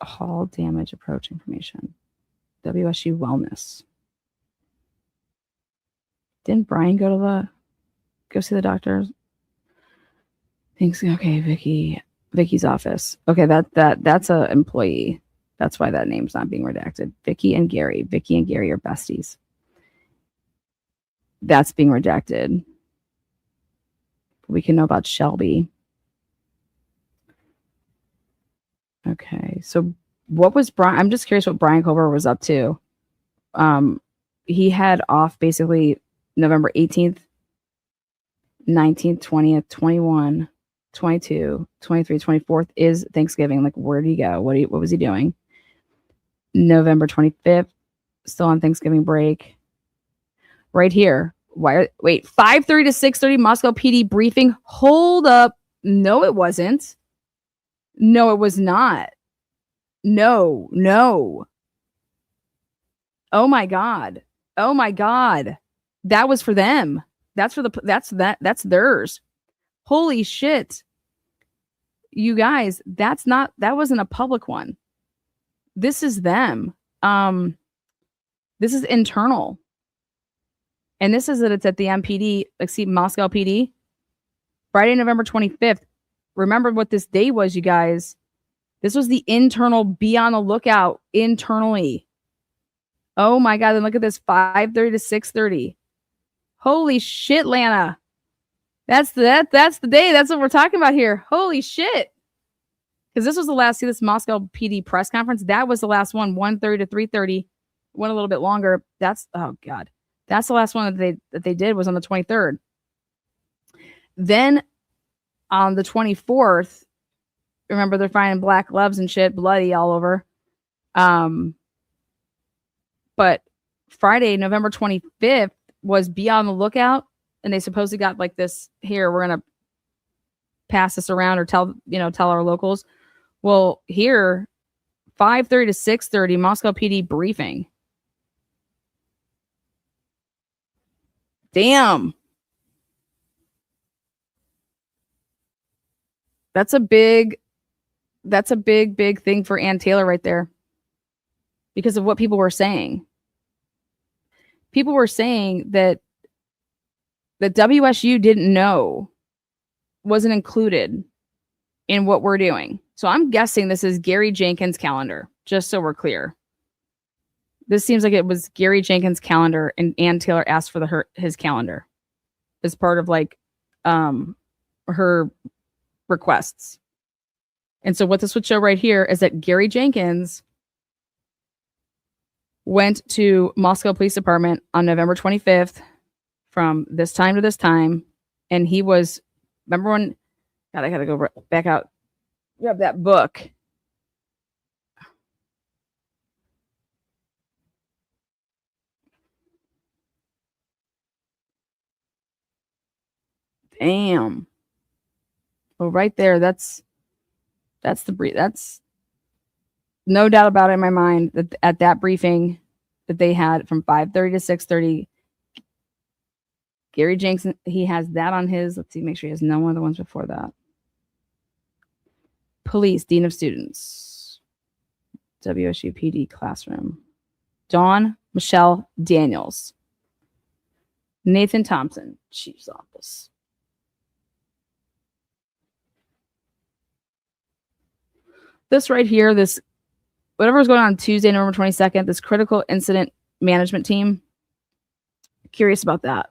Hall damage approach information. WSU wellness. Didn't Brian go see the doctor? Thanks. Okay, Vicky's office. Okay, that's a employee. That's why that name's not being redacted. Vicky and Gary. Vicky and Gary are besties. That's being redacted. We can know about Shelby. Okay, so what was Brian? I'm just curious what Brian Kohberger was up to. He had off basically November 18th, 19th, 20th, 21, 22, 23, 24th is Thanksgiving. Like, where did he go? What was he doing? November 25th, still on Thanksgiving break. Right here. Wait, 5:30 to 6:30 Moscow PD briefing. Hold up. No, it wasn't. No, it was not. No. Oh my God. That was for them. That's theirs. Holy shit. You guys, that wasn't a public one. This is them. This is internal. And this is that it's at the MPD, like, see, Moscow PD, Friday, November 25th. Remember what this day was, you guys. This was the internal, be on the lookout internally. Oh my God. Then look at this, 5:30 to 6:30. Holy shit, Lana. That's the day. That's what we're talking about here. Holy shit. Because this was the last, see this Moscow PD press conference. That was the last one, 1:30 to 3:30. Went a little bit longer. Oh God. That's the last one that they did was on the 23rd. Then on the 24th, remember they're finding black gloves and shit, bloody all over. But Friday, November 25th was be on the lookout, and they supposedly got like this, here, we're going to pass this around or tell our locals. Well, here, 5:30 to 6:30 Moscow PD briefing. Damn. That's a big thing for Ann Taylor right there. Because of what people were saying. People were saying that WSU didn't know, wasn't included in what we're doing. So I'm guessing this is Gary Jenkins' calendar, just so we're clear. This seems like it was Gary Jenkins' calendar, and Ann Taylor asked for his calendar as part of like her requests. And so what this would show right here is that Gary Jenkins went to Moscow Police Department on November 25th from this time to this time. And he was, remember when, God, I got to go back out, grab that book. Damn. Well, right there, that's no doubt about it in my mind that at that briefing that they had from 5:30 to 6:30, Gary Jenkins, he has that on his, let's see, make sure he has no one of the ones before that. Police, Dean of Students, WSU PD classroom, Dawn Michelle Daniels, Nathan Thompson, Chief's office. This right here, this, whatever was going on Tuesday, November 22nd, this critical incident management team, curious about that.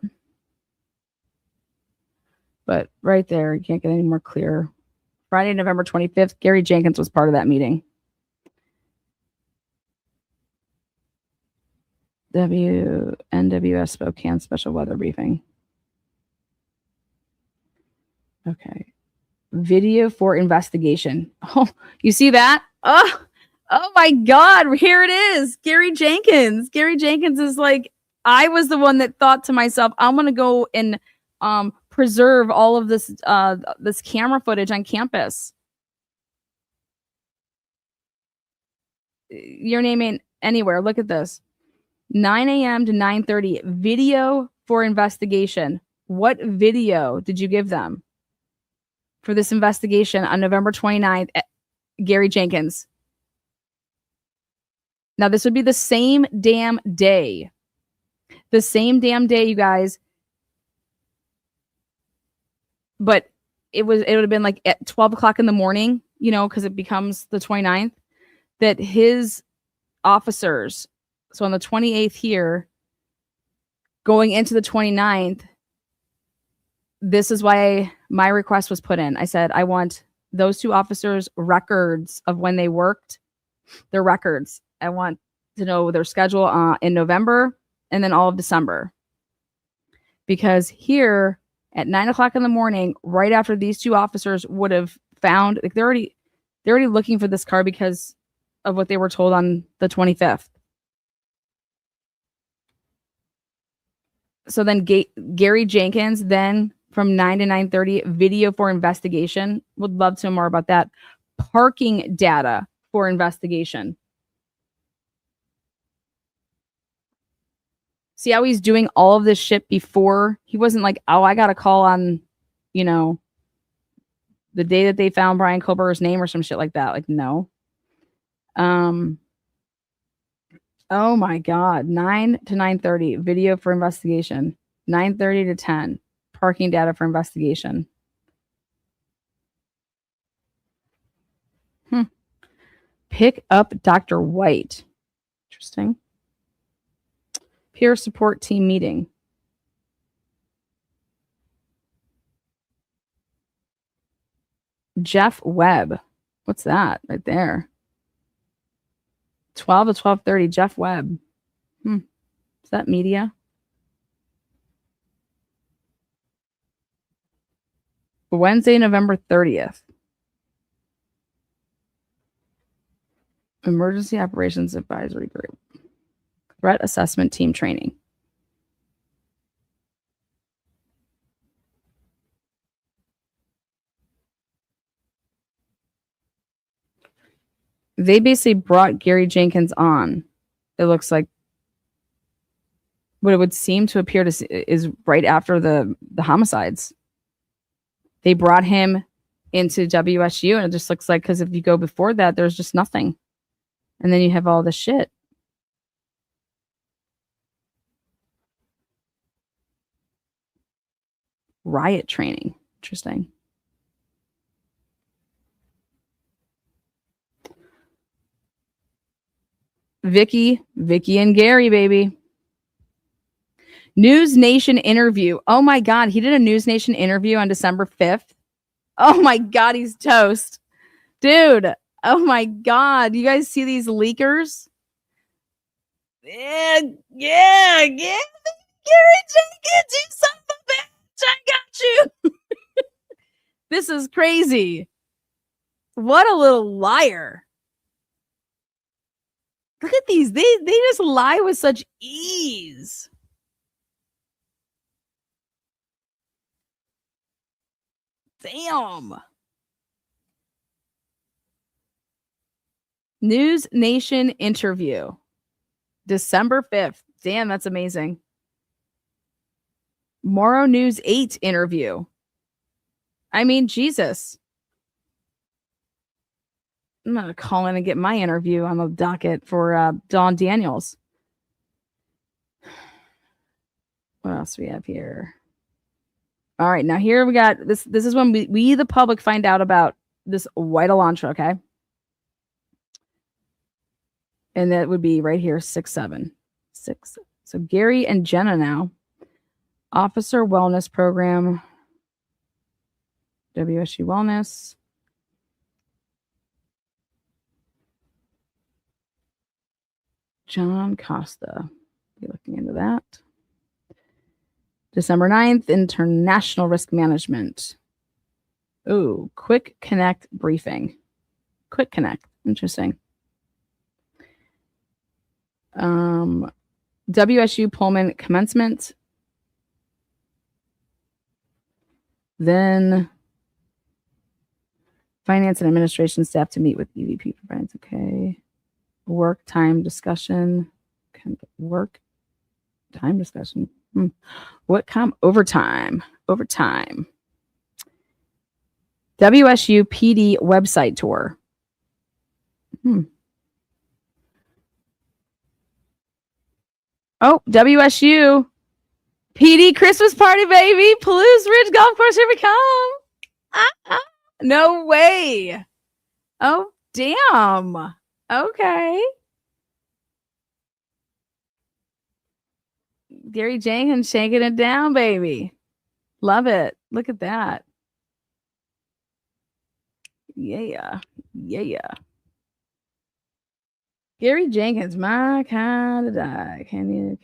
But right there, you can't get any more clear. Friday, November 25th, Gary Jenkins was part of that meeting. NWS Spokane special weather briefing. Okay. Video for investigation. Oh, you see that? Oh my God. Here it is. Gary Jenkins. Gary Jenkins is like, I was the one that thought to myself, I'm going to go and preserve all of this this camera footage on campus. Your name ain't anywhere. Look at this. 9 a.m. to 9:30. Video for investigation. What video did you give them for this investigation on November 29th? Gary Jenkins. Now, this would be the same damn day. The same damn day, you guys. But it would have been like at 12 o'clock in the morning, you know, because it becomes the 29th, that his officers, so on the 28th here, going into the 29th, this is why my request was put in. I said, I want those two officers' records of when they worked, their records. I want to know their schedule in November and then all of December. Because here, at 9:00 in the morning, right after these two officers would have found, like they're already looking for this car because of what they were told on the 25th. So then Gary Jenkins, then from 9 to 9:30, video for investigation. Would love to know more about that. Parking data for investigation. See how he's doing all of this shit before? He wasn't like, oh, I got a call on, the day that they found Brian Kohberger's name or some shit like that. Like, no. Oh my God. 9 to 9:30, video for investigation. 9:30 to 10, parking data for investigation. Pick up Dr. White. Interesting. Peer support team meeting. Jeff Webb. What's that right there? 12 to 12:30, Jeff Webb. Is that media? Wednesday, November 30th. Emergency Operations Advisory Group. Threat Assessment Team Training. They basically brought Gary Jenkins on. It looks like what it would seem to appear to is right after the homicides. They brought him into WSU, and it just looks like, because if you go before that, there's just nothing. And then you have all this shit. Riot training. Interesting. Vicky and Gary, baby. News Nation interview. Oh my God, he did a News Nation interview on December 5th. Oh my God, he's toast. Dude, oh my God. You guys see these leakers? Yeah. Gary Jenkins, you son of a bitch, I got you. This is crazy. What a little liar. Look at these. They just lie with such ease. Damn. News Nation interview. December 5th. Damn, that's amazing. Morrow News 8 interview. I mean, Jesus. I'm going to call in and get my interview on the docket for Dawn Daniels. What else do we have here? All right, now here we got this. This is when we the public find out about this white Elantra, okay? And that would be right here, 6-7. 6. So Gary and Jenna now. Officer Wellness Program. WSU Wellness. John Costa. Be looking into that. December 9th, International Risk Management. Ooh, Quick Connect briefing. Quick Connect. Interesting. WSU Pullman commencement. Then finance and administration staff to meet with EVP for finance. Okay. Work time discussion. Work time discussion. What overtime? Overtime. WSU PD website tour. Oh, WSU PD Christmas party, baby. Palouse Ridge Golf Course, here we come. No way. Oh, damn. Okay. Gary Jenkins shaking it down, baby. Love it. Look at that. Yeah. Gary Jenkins, my kind of guy. Can you?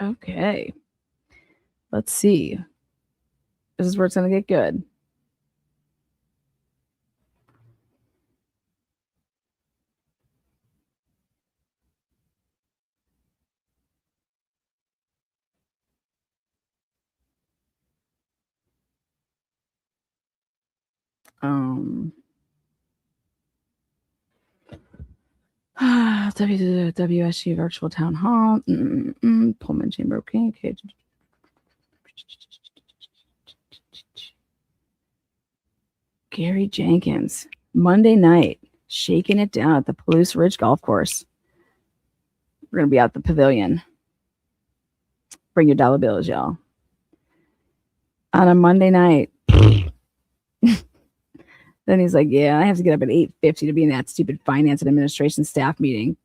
Okay. Let's see. This is where it's going to get good. WSU virtual town hall. Pullman chamber. Okay. Gary Jenkins, Monday night, shaking it down at the Palouse Ridge Golf Course. We're going to be at the pavilion. Bring your dollar bills, y'all. On a Monday night. Then he's like, yeah, I have to get up at 8:50 to be in that stupid finance and administration staff meeting.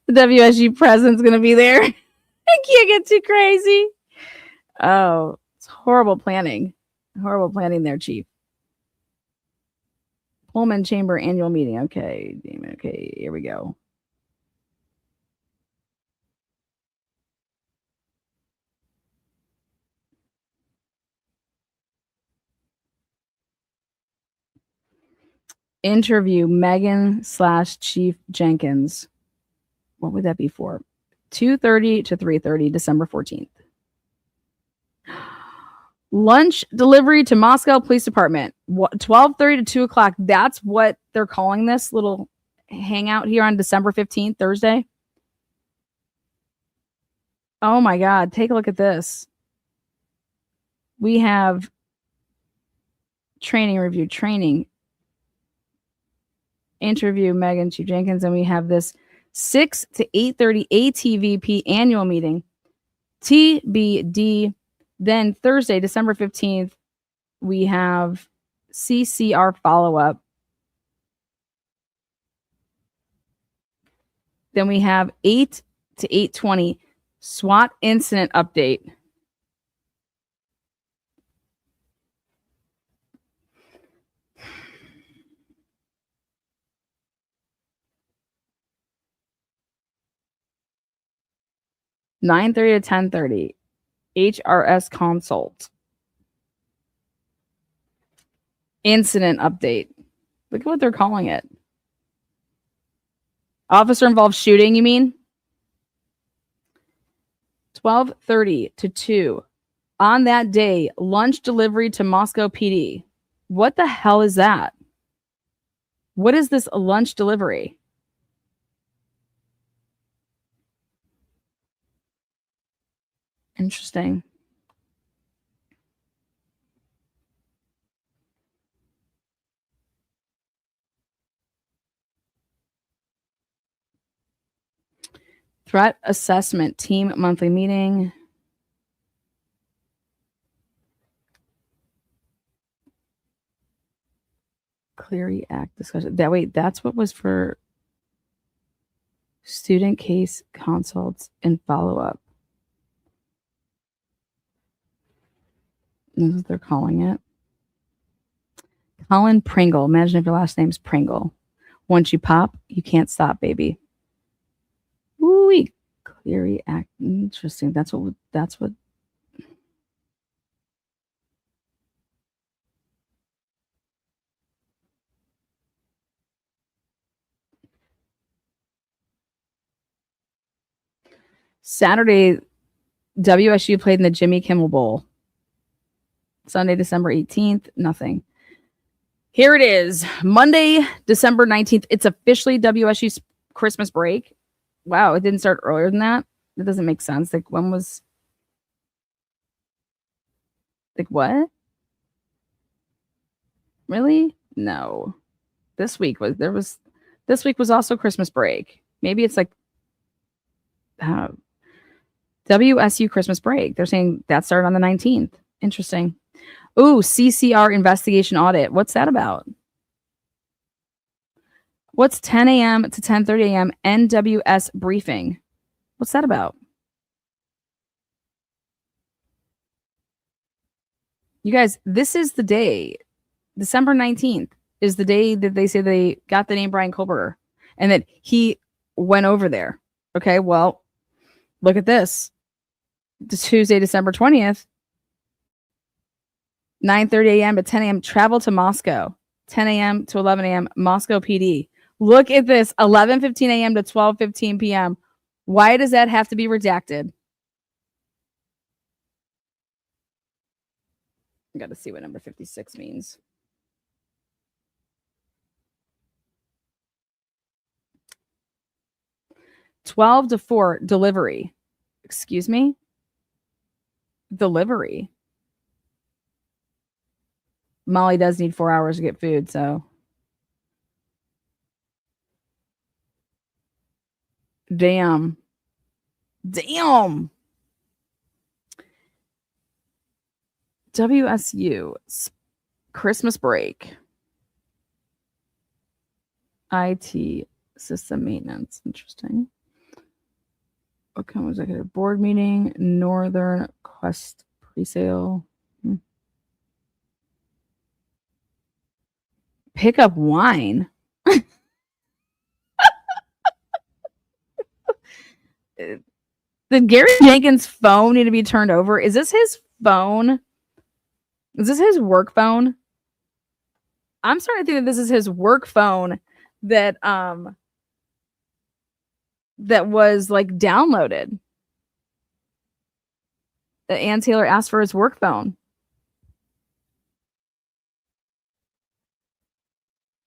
The WSU president's going to be there. I can't get too crazy. Oh, it's horrible planning. Horrible planning there, Chief. Pullman Chamber annual meeting. Okay, okay, here we go. Interview Megan/Chief Jenkins. What would that be for? 2:30 to 3:30, December 14th. Lunch delivery to Moscow Police Department. 12:30 to 2 o'clock. That's what they're calling this little hangout here on December 15th, Thursday. Oh my God. Take a look at this. We have training review, training, interview Megan Chief Jenkins, and we have this 6 to 8:30 ATVP annual meeting. TBD. Then Thursday, December 15th, we have CCR follow-up. Then we have 8 to 8:20 SWAT incident update. (9:30 to 10:30) HRS consult. Incident update. Look at what they're calling it. Officer involved shooting, you mean? 12:30 to 2. On that day, lunch delivery to Moscow PD. What the hell is that? What is this lunch delivery? Interesting. Threat assessment team monthly meeting. Clery Act discussion. That's what was for student case consults and follow-up. This is what they're calling it. Colin Pringle. Imagine if your last name's Pringle. Once you pop, you can't stop, baby. Woo-wee. Clery Act. Interesting. That's what. Saturday, WSU played in the Jimmy Kimmel Bowl. Sunday, December 18th, nothing. Here it is. Monday, December 19th. It's officially WSU's Christmas break. Wow, it didn't start earlier than that. That doesn't make sense. Like, when was... Like, what? Really? No. This week was also Christmas break. Maybe it's like WSU Christmas break. They're saying that started on the 19th. Interesting. Ooh, CCR investigation audit. What's that about? What's 10 a.m. to 10:30 a.m. NWS briefing? What's that about? You guys, this is the day. December 19th is the day that they say they got the name Brian Kohberger and that he went over there. Okay, well, look at this. Tuesday, December 20th, 9:30 a.m. to 10 a.m. Travel to Moscow. 10 a.m. to 11 a.m. Moscow PD. Look at this. 11:15 a.m. to 12:15 p.m. Why does that have to be redacted? I got to see what number 56 means. $12 to $4 delivery. Excuse me? Delivery. Molly does need 4 hours to get food, so. Damn. WSU Christmas break. IT system maintenance. Interesting. Okay, executive board meeting. Northern Quest presale. Pick up wine. Did Gary Jenkins' phone need to be turned over? Is this his phone? Is this his work phone? I'm starting to think that this is his work phone that that was like downloaded. That Ann Taylor asked for his work phone.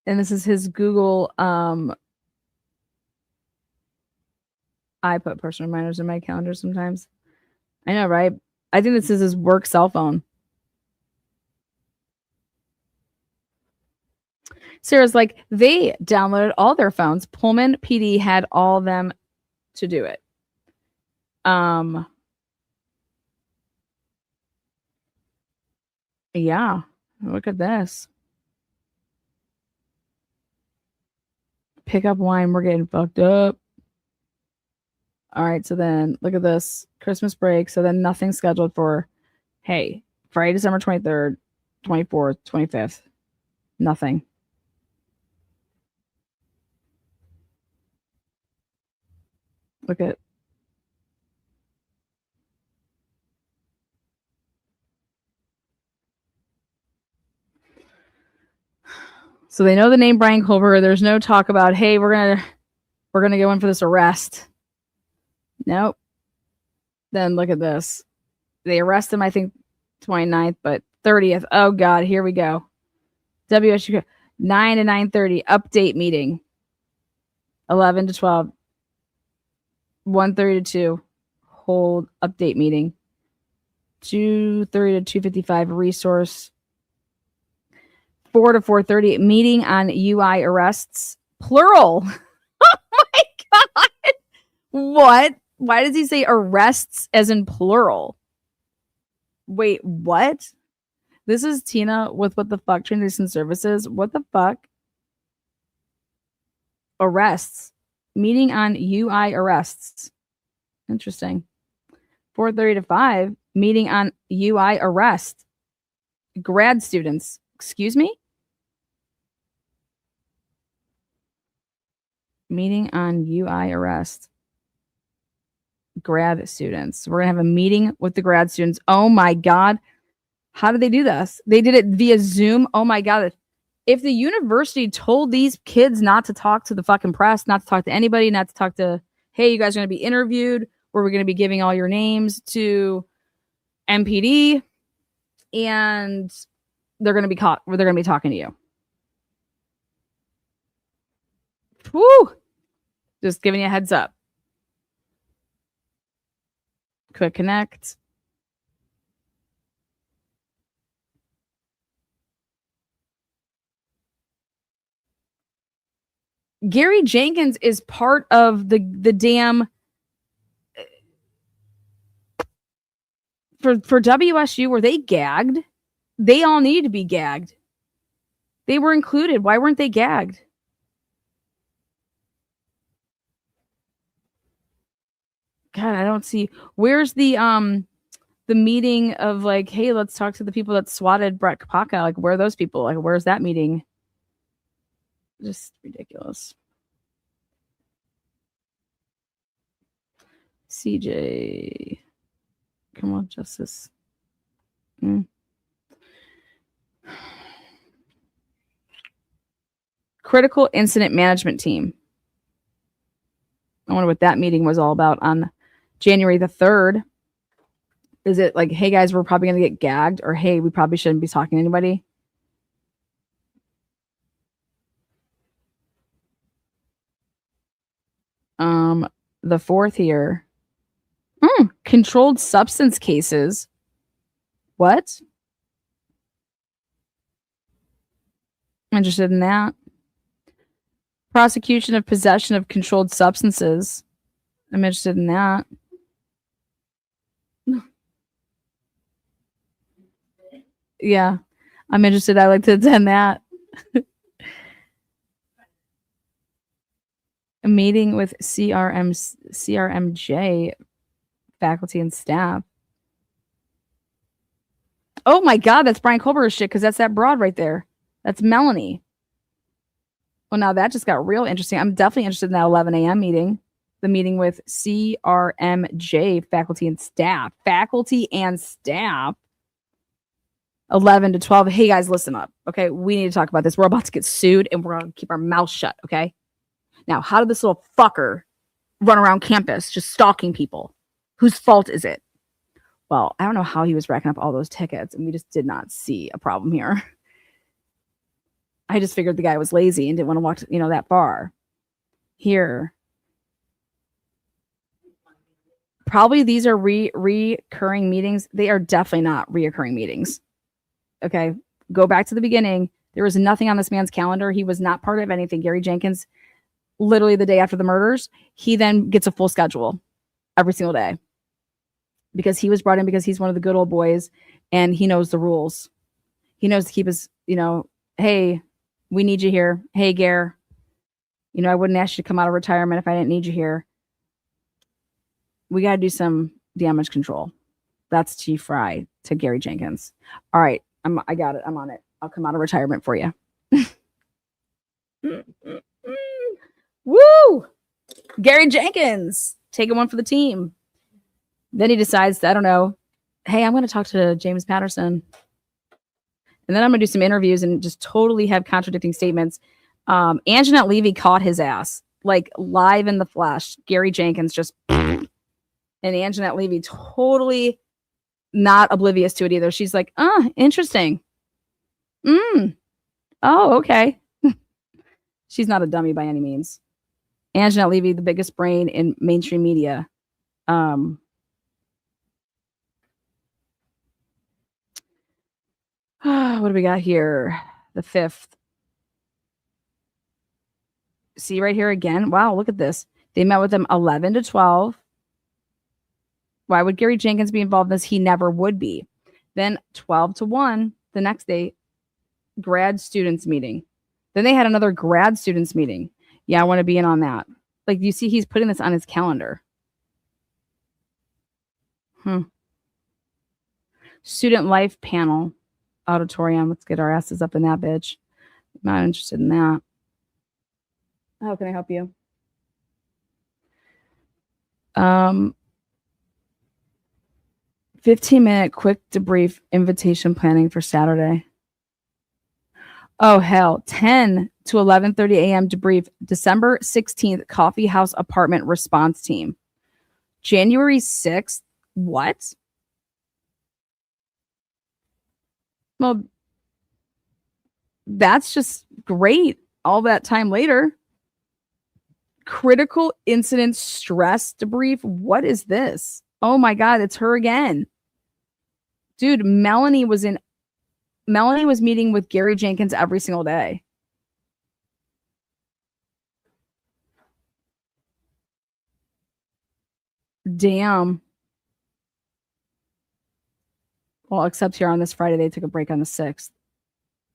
And this is his Google I put personal reminders in my calendar sometimes. I know, right? I think this is his work cell phone. Sarah's like, they downloaded all their phones. Pullman PD had all them to do it. Yeah, look at this. Pick up wine. We're getting fucked up. All right, so then look at this. Christmas break. So then nothing scheduled for, hey, Friday, December 23rd, 24th, 25th. Nothing. Look at. So they know the name Brian Kohberger. There's no talk about, hey, we're gonna go in for this arrest. Nope. Then look at this. They arrest him, I think, 29th, but 30th. Oh God, here we go. WSU 9 to 9:30 update meeting. 11 to 12. 1:30 to 2 hold update meeting. 2:30 to 2:55 resource. 4 to 4:30 meeting on UI arrests. Plural. Oh my God. What? Why does he say arrests as in plural? Wait, what? This is Tina with What the Fuck Transition Services. What the fuck? Arrests. Meeting on UI arrests. Interesting. 4:30 to 5. Meeting on UI arrest. Grad students. Excuse me? Meeting on UI arrest. Grad students. We're going to have a meeting with the grad students. Oh my God. How did they do this? They did it via Zoom. Oh my God. If the university told these kids not to talk to the fucking press, not to talk to anybody, not to talk to, hey, you guys are going to be interviewed, or we're going to be giving all your names to MPD, and they're going to be caught, or they're going to be talking to you. Woo! Just giving you a heads up. Quick connect. Gary Jenkins is part of the damn for WSU. Were they gagged? They all needed to be gagged. They were included. Why weren't they gagged? God, I don't see. Where's the meeting of like, hey, let's talk to the people that swatted Brett Kopaka. Like, where are those people? Like, where's that meeting? Just ridiculous. CJ. Criminal justice. Critical incident management team. I wonder what that meeting was all about on January the 3rd. Is it like, hey guys, we're probably going to get gagged, or hey, we probably shouldn't be talking to anybody? The 4th here. Controlled substance cases. What? I'm interested in that. Prosecution of possession of controlled substances. I'm interested in that. Yeah, I'm interested. I'd like to attend that. A meeting with CRMJ faculty and staff. Oh my God, that's Brian Kohberger's shit, because that's that broad right there. That's Melanie. Well, now that just got real interesting. I'm definitely interested in that 11 a.m. meeting. The meeting with CRMJ faculty and staff. Faculty and staff. 11 to 12. Hey guys, listen up. Okay, we need to talk about this. We're about to get sued and we're going to keep our mouth shut. Okay. Now, how did this little fucker run around campus just stalking people? Whose fault is it? Well, I don't know how he was racking up all those tickets, and we just did not see a problem here. I just figured the guy was lazy and didn't want to walk, that far. Here. Probably these are recurring meetings. They are definitely not reoccurring meetings. Okay. Go back to the beginning. There was nothing on this man's calendar. He was not part of anything. Gary Jenkins, literally the day after the murders, he then gets a full schedule every single day because he was brought in because he's one of the good old boys and he knows the rules. He knows to keep his, hey, we need you here. Hey, Gare, I wouldn't ask you to come out of retirement if I didn't need you here. We got to do some damage control. That's Chief Fry to Gary Jenkins. All right. I got it. I'm on it. I'll come out of retirement for you. Woo! Gary Jenkins taking one for the team. Then he decides, I don't know, hey, I'm going to talk to James Patterson. And then I'm going to do some interviews and just totally have contradicting statements. Anjanette Levy caught his ass, like live in the flesh. Gary Jenkins just, and Anjanette Levy totally not oblivious to it either. She's like, interesting. Oh, okay. She's not a dummy by any means. Anjanette Levy, the biggest brain in mainstream media. What do we got here? The 5th. See right here again. Wow, look at this. They met with him 11 to 12. Why would Gary Jenkins be involved in this? He never would be. Then 12 to 1, the next day, grad students meeting. Then they had another grad students meeting. Yeah, I want to be in on that. Like, you see, he's putting this on his calendar. Student life panel auditorium. Let's get our asses up in that bitch. Not interested in that. How can I help you? 15-minute quick debrief invitation planning for Saturday. Oh, hell. 10 to 11:30 a.m. debrief. December 16th, Coffee House Apartment Response Team. January 6th. What? Well, that's just great. All that time later. Critical incident stress debrief. What is this? Oh my God, it's her again. Dude, Melanie was meeting with Gary Jenkins every single day. Damn. Well, except here on this Friday, they took a break on the 6th.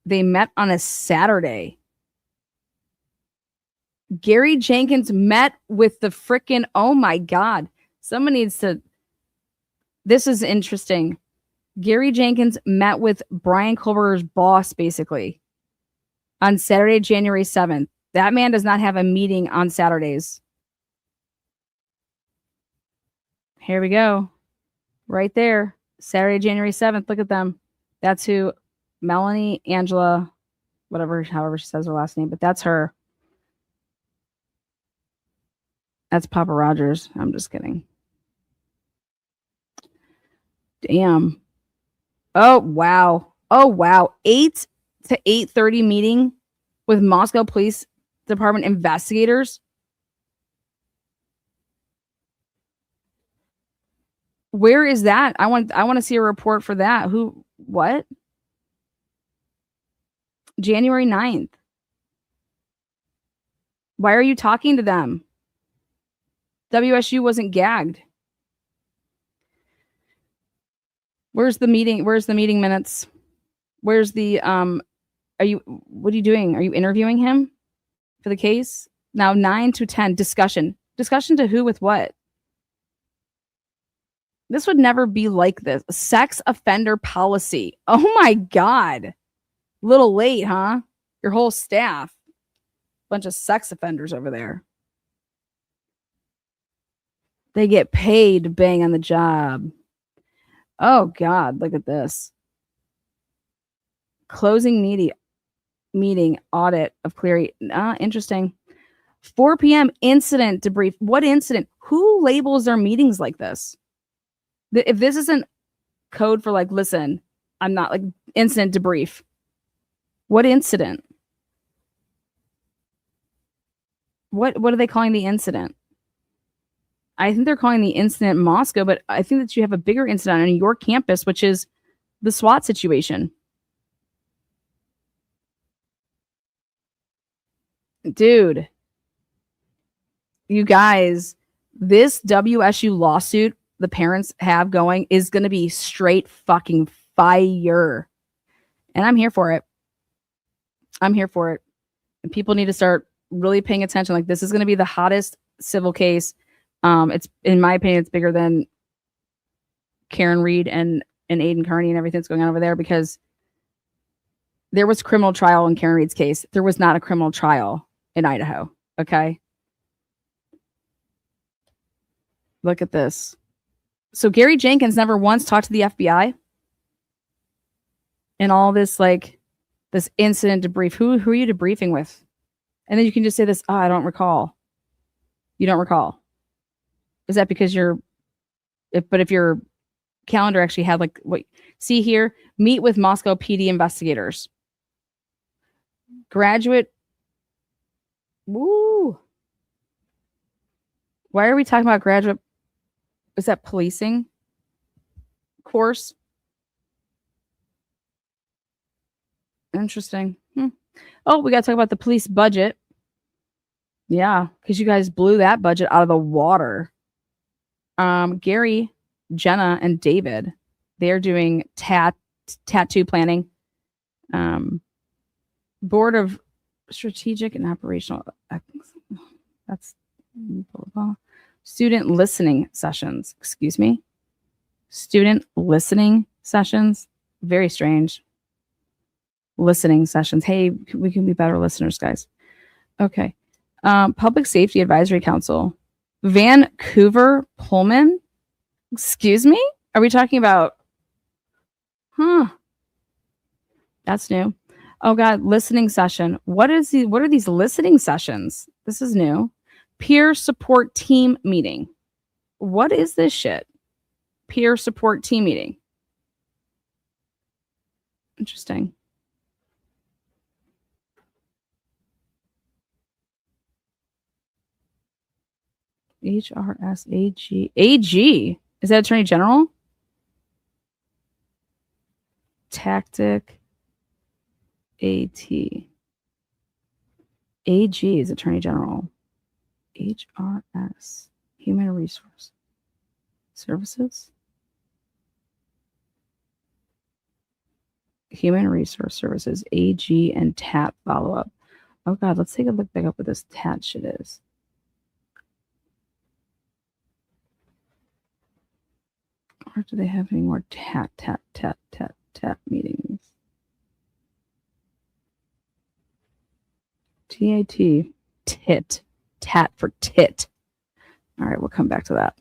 They met on a Saturday. Gary Jenkins met with the frickin', oh my God. Someone needs to, this is interesting. Gary Jenkins met with Brian Kohberger's boss, basically, on Saturday, January 7th. That man does not have a meeting on Saturdays. Here we go. Right there. Saturday, January 7th. Look at them. That's who Melanie, Angela, whatever, however she says her last name, but that's her. That's Papa Rogers. I'm just kidding. Damn. Oh, wow. Oh, wow. 8 to 8:30 meeting with Moscow Police Department investigators. Where is that? I want to see a report for that. Who, what? January 9th. Why are you talking to them? WSU wasn't gagged. Where's the meeting? Where's the meeting minutes? Where's the what are you doing? Are you interviewing him for the case? Now 9 to 10 discussion. Discussion to who with what? This would never be like this. Sex offender policy. Oh my God. Little late, huh? Your whole staff. Bunch of sex offenders over there. They get paid to bang on the job. Oh God, look at this. Closing meeting audit of Cleary. Interesting. 4 p.m. incident debrief. What incident? Who labels their meetings like this? If this isn't code for like, listen, I'm not like incident debrief. What incident? What are they calling the incident? I think they're calling the incident Moscow, but I think that you have a bigger incident on your campus, which is the SWAT situation. Dude, you guys, this WSU lawsuit the parents have going is going to be straight fucking fire. And I'm here for it. I'm here for it. And people need to start really paying attention. Like, this is going to be the hottest civil case. It's, in my opinion, it's bigger than Karen Reed and Aiden Carney and everything that's going on over there, because there was criminal trial in Karen Reed's case. There was not a criminal trial in Idaho. Okay. Look at this. So Gary Jenkins never once talked to the FBI and all this, like, this incident debrief. Who are you debriefing with? And then you can just say this, I don't recall. You don't recall. Is that because but if your calendar actually had, like, what, see here, meet with Moscow PD investigators. Graduate. Woo. Why are we talking about graduate? Is that policing course? Interesting. Oh, we got to talk about the police budget. Yeah, because you guys blew that budget out of the water. Gary, Jenna, and David, they're doing tattoo planning. Board of Strategic and Operational. That's student listening sessions. Excuse me. Student listening sessions. Very strange. Listening sessions. Hey, we can be better listeners, guys. Okay. Public Safety Advisory Council. Vancouver Pullman. Excuse me? Are we talking about? That's new. Oh God, listening session. What are these listening sessions? This is new. Peer support team meeting. What is this shit? Peer support team meeting. Interesting. HRSAG. AG. Is that Attorney General? Tactic. AT. AG is Attorney General. HRS. Human Resource Services. Human Resource Services. AG and TAT follow-up. Oh God, let's take a look back up what this TAT shit is. Or do they have any more TAT meetings? TAT. TAT for tit. All right, we'll come back to that.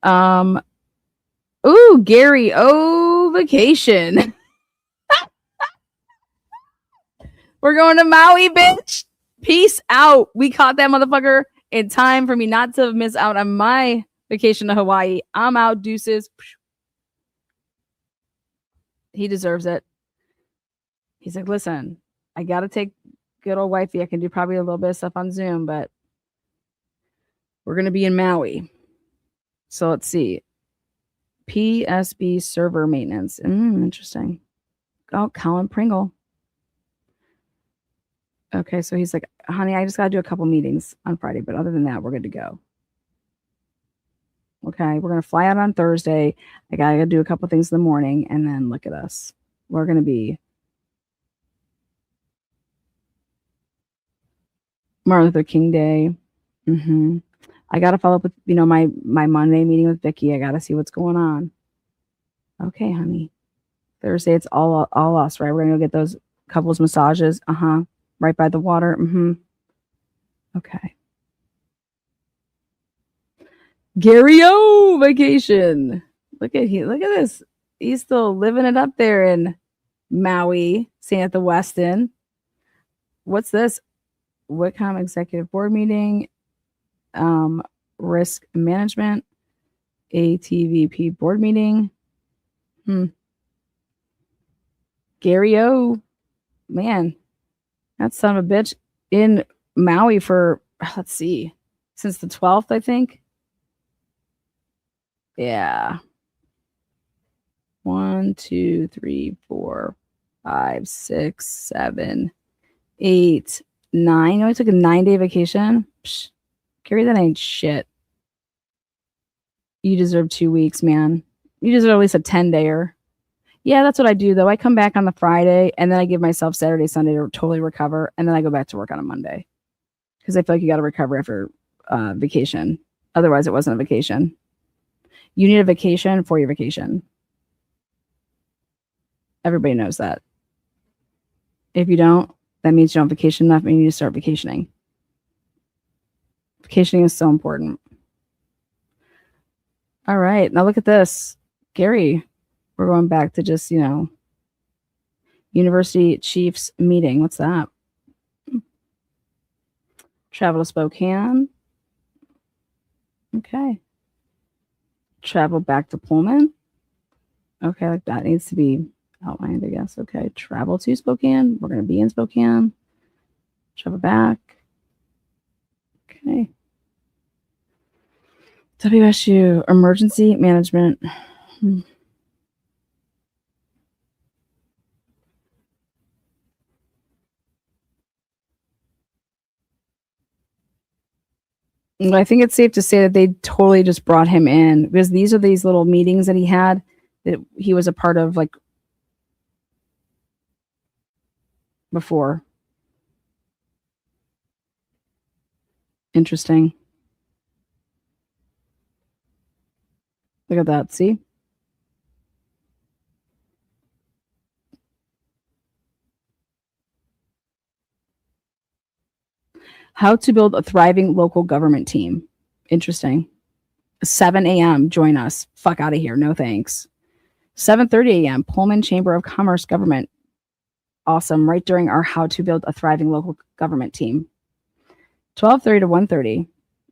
Ooh, Gary, oh, vacation. We're going to Maui, bitch. Peace out. We caught that motherfucker in time for me not to miss out on my vacation to Hawaii. I'm out, deuces. He deserves it. He's like, listen, I got to take good old wifey. I can do probably a little bit of stuff on Zoom, but we're going to be in Maui. So let's see. PSB server maintenance. Interesting. Oh, Colin Pringle. Okay, so he's like, honey, I just got to do a couple meetings on Friday, but other than that, we're good to go. Okay, we're going to fly out on Thursday. I got to do a couple things in the morning, and then look at us. We're going to be Martin Luther King Day. I got to follow up with, my Monday meeting with Vicky. I got to see what's going on. Okay, honey. Thursday, it's all us, right? We're going to go get those couples massages. Right by the water. Okay. Gary O vacation. Look at this. He's still living it up there in Maui, staying at the Westin. What's this? Whitcomb Executive Board meeting. Risk management. ATVP board meeting. Gary O. Man, that son of a bitch in Maui for, let's see, since the 12th, I think. Yeah. 1, 2, 3, 4, 5, 6, 7, 8, 9. I only took a 9-day vacation. Psh, Gary, that ain't shit. You deserve 2 weeks, man. You deserve at least a 10-dayer. Yeah, that's what I do, though. I come back on the Friday, and then I give myself Saturday, Sunday to totally recover, and then I go back to work on a Monday. Because I feel like you got to recover after vacation. Otherwise, it wasn't a vacation. You need a vacation for your vacation. Everybody knows that. If you don't, that means you don't vacation enough, and you need to start vacationing. Vacationing is so important. All right, now look at this. Gary, we're going back to just, University Chiefs meeting. What's that? Travel to Spokane. Okay. Travel back to Pullman. Okay, like that needs to be outlined, I guess. Okay, travel to Spokane. We're going to be in Spokane. Travel back. Okay. WSU, emergency management. I think it's safe to say that they totally just brought him in because these are these little meetings that he had that he was a part of, like, before. Interesting. Look at that. See? How to build a thriving local government team. Interesting. 7 a.m. Join us. Fuck out of here. No thanks. 7:30 a.m. Pullman Chamber of Commerce Government. Awesome. Right during our how to build a thriving local government team. 12:30 to 1:30.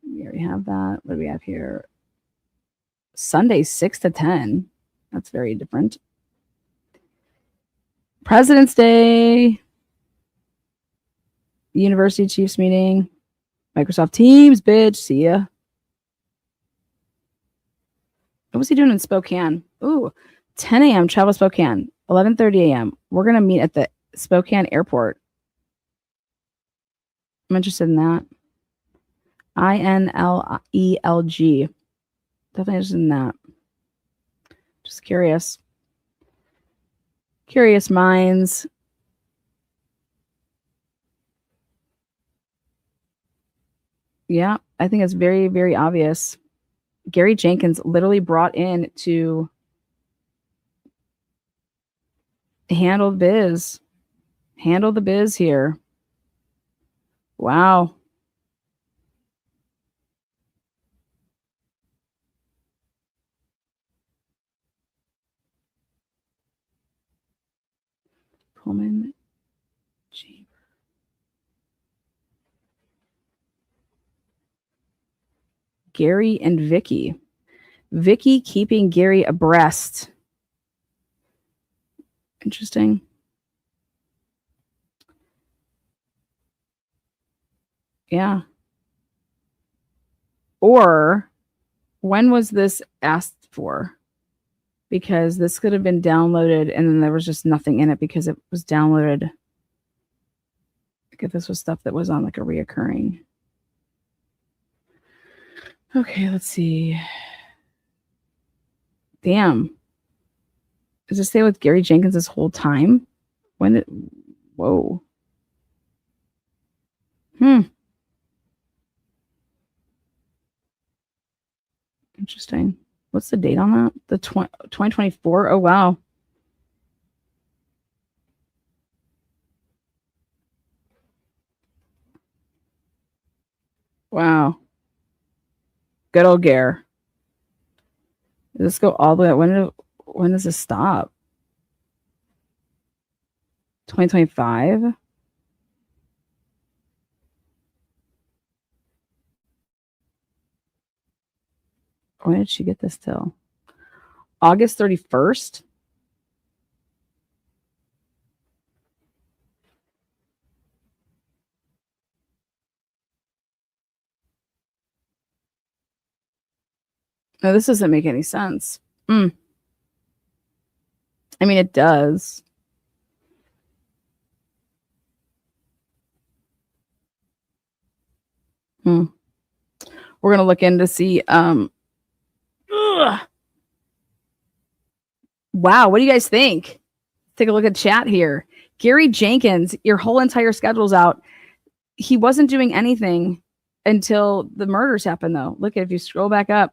We already have that. What do we have here? Sunday, 6 to 10. That's very different. President's Day. University Chiefs meeting. Microsoft Teams, bitch. See ya. What was he doing in Spokane? Ooh, 10 a.m. Travel Spokane. 11:30 a.m. We're going to meet at the Spokane airport. I'm interested in that. INLELG. Definitely interested in that. Just curious. Curious minds. Yeah, I think it's very, very obvious. Gary Jenkins literally brought in to handle the biz here. Wow. Pullman Chamber. Gary and Vicky. Vicky keeping Gary abreast. Interesting. Yeah. Or when was this asked for? Because this could have been downloaded and then there was just nothing in it because it was downloaded. Like if this was stuff that was on like a reoccurring. Okay, let's see. Damn. Does it stay with Gary Jenkins this whole time? When it, whoa. Interesting. What's the date on that? The 2024? Oh, wow. Wow. Good old Gare. Does this go all the way? When does this stop? 2025? When did she get this till? August 31st? No, this doesn't make any sense. I mean, it does. We're going to look in to see. Wow, what do you guys think? Take a look at chat here. Gary Jenkins, your whole entire schedule's out. He wasn't doing anything until the murders happened, though. Look, if you scroll back up,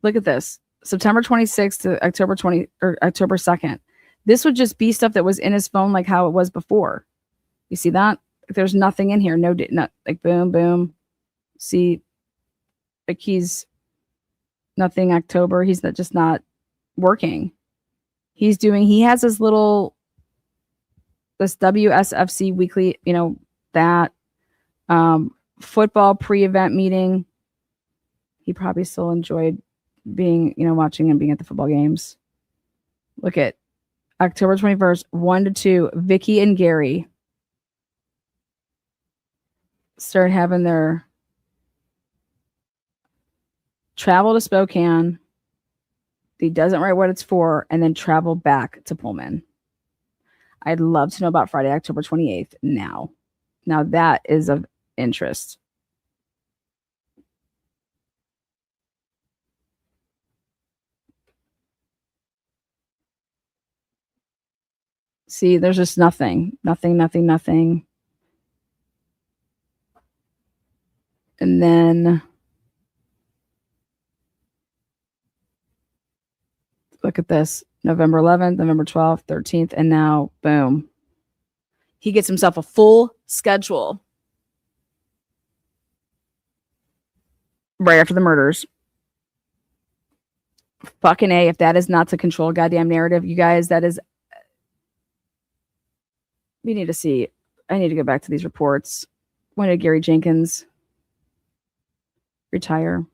look at this. September 26th to October 2nd. This would just be stuff that was in his phone like how it was before. You see that? There's nothing in here. No, like boom, boom. See, like he's nothing October. He's just not working. He has this WSFC weekly, that football pre-event meeting. He probably still enjoyed being, watching and being at the football games. Look at October 21st, 1 to 2, Vicky and Gary start having their travel to Spokane. He doesn't write what it's for, and then travel back to Pullman. I'd love to know about Friday, October 28th now. Now that is of interest. See, there's just nothing. And then look at this. November 11th, November 12th, 13th, and now, boom. He gets himself a full schedule right after the murders. Fucking A, if that is not to control a goddamn narrative, you guys, that is... We need to see. I need to go back to these reports. When did Gary Jenkins retire?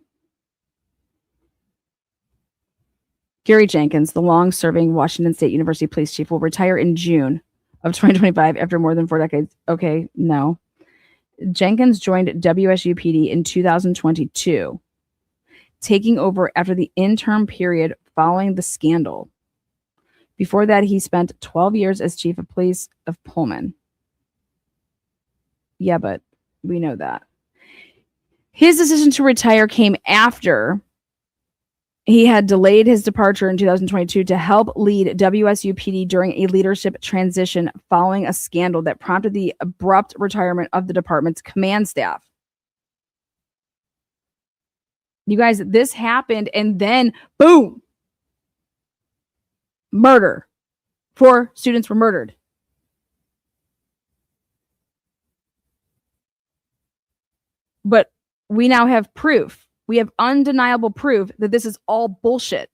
Gary Jenkins, the long-serving Washington State University police chief, will retire in June of 2025 after more than 4 decades. Okay, no. Jenkins joined WSU PD in 2022, taking over after the interim period following the scandal. Before that, he spent 12 years as chief of police of Pullman. Yeah, but we know that. His decision to retire came after he had delayed his departure in 2022 to help lead WSU PD during a leadership transition following a scandal that prompted the abrupt retirement of the department's command staff. You guys, this happened and then boom, murder. 4 students were murdered. But we now have proof. We have undeniable proof that this is all bullshit.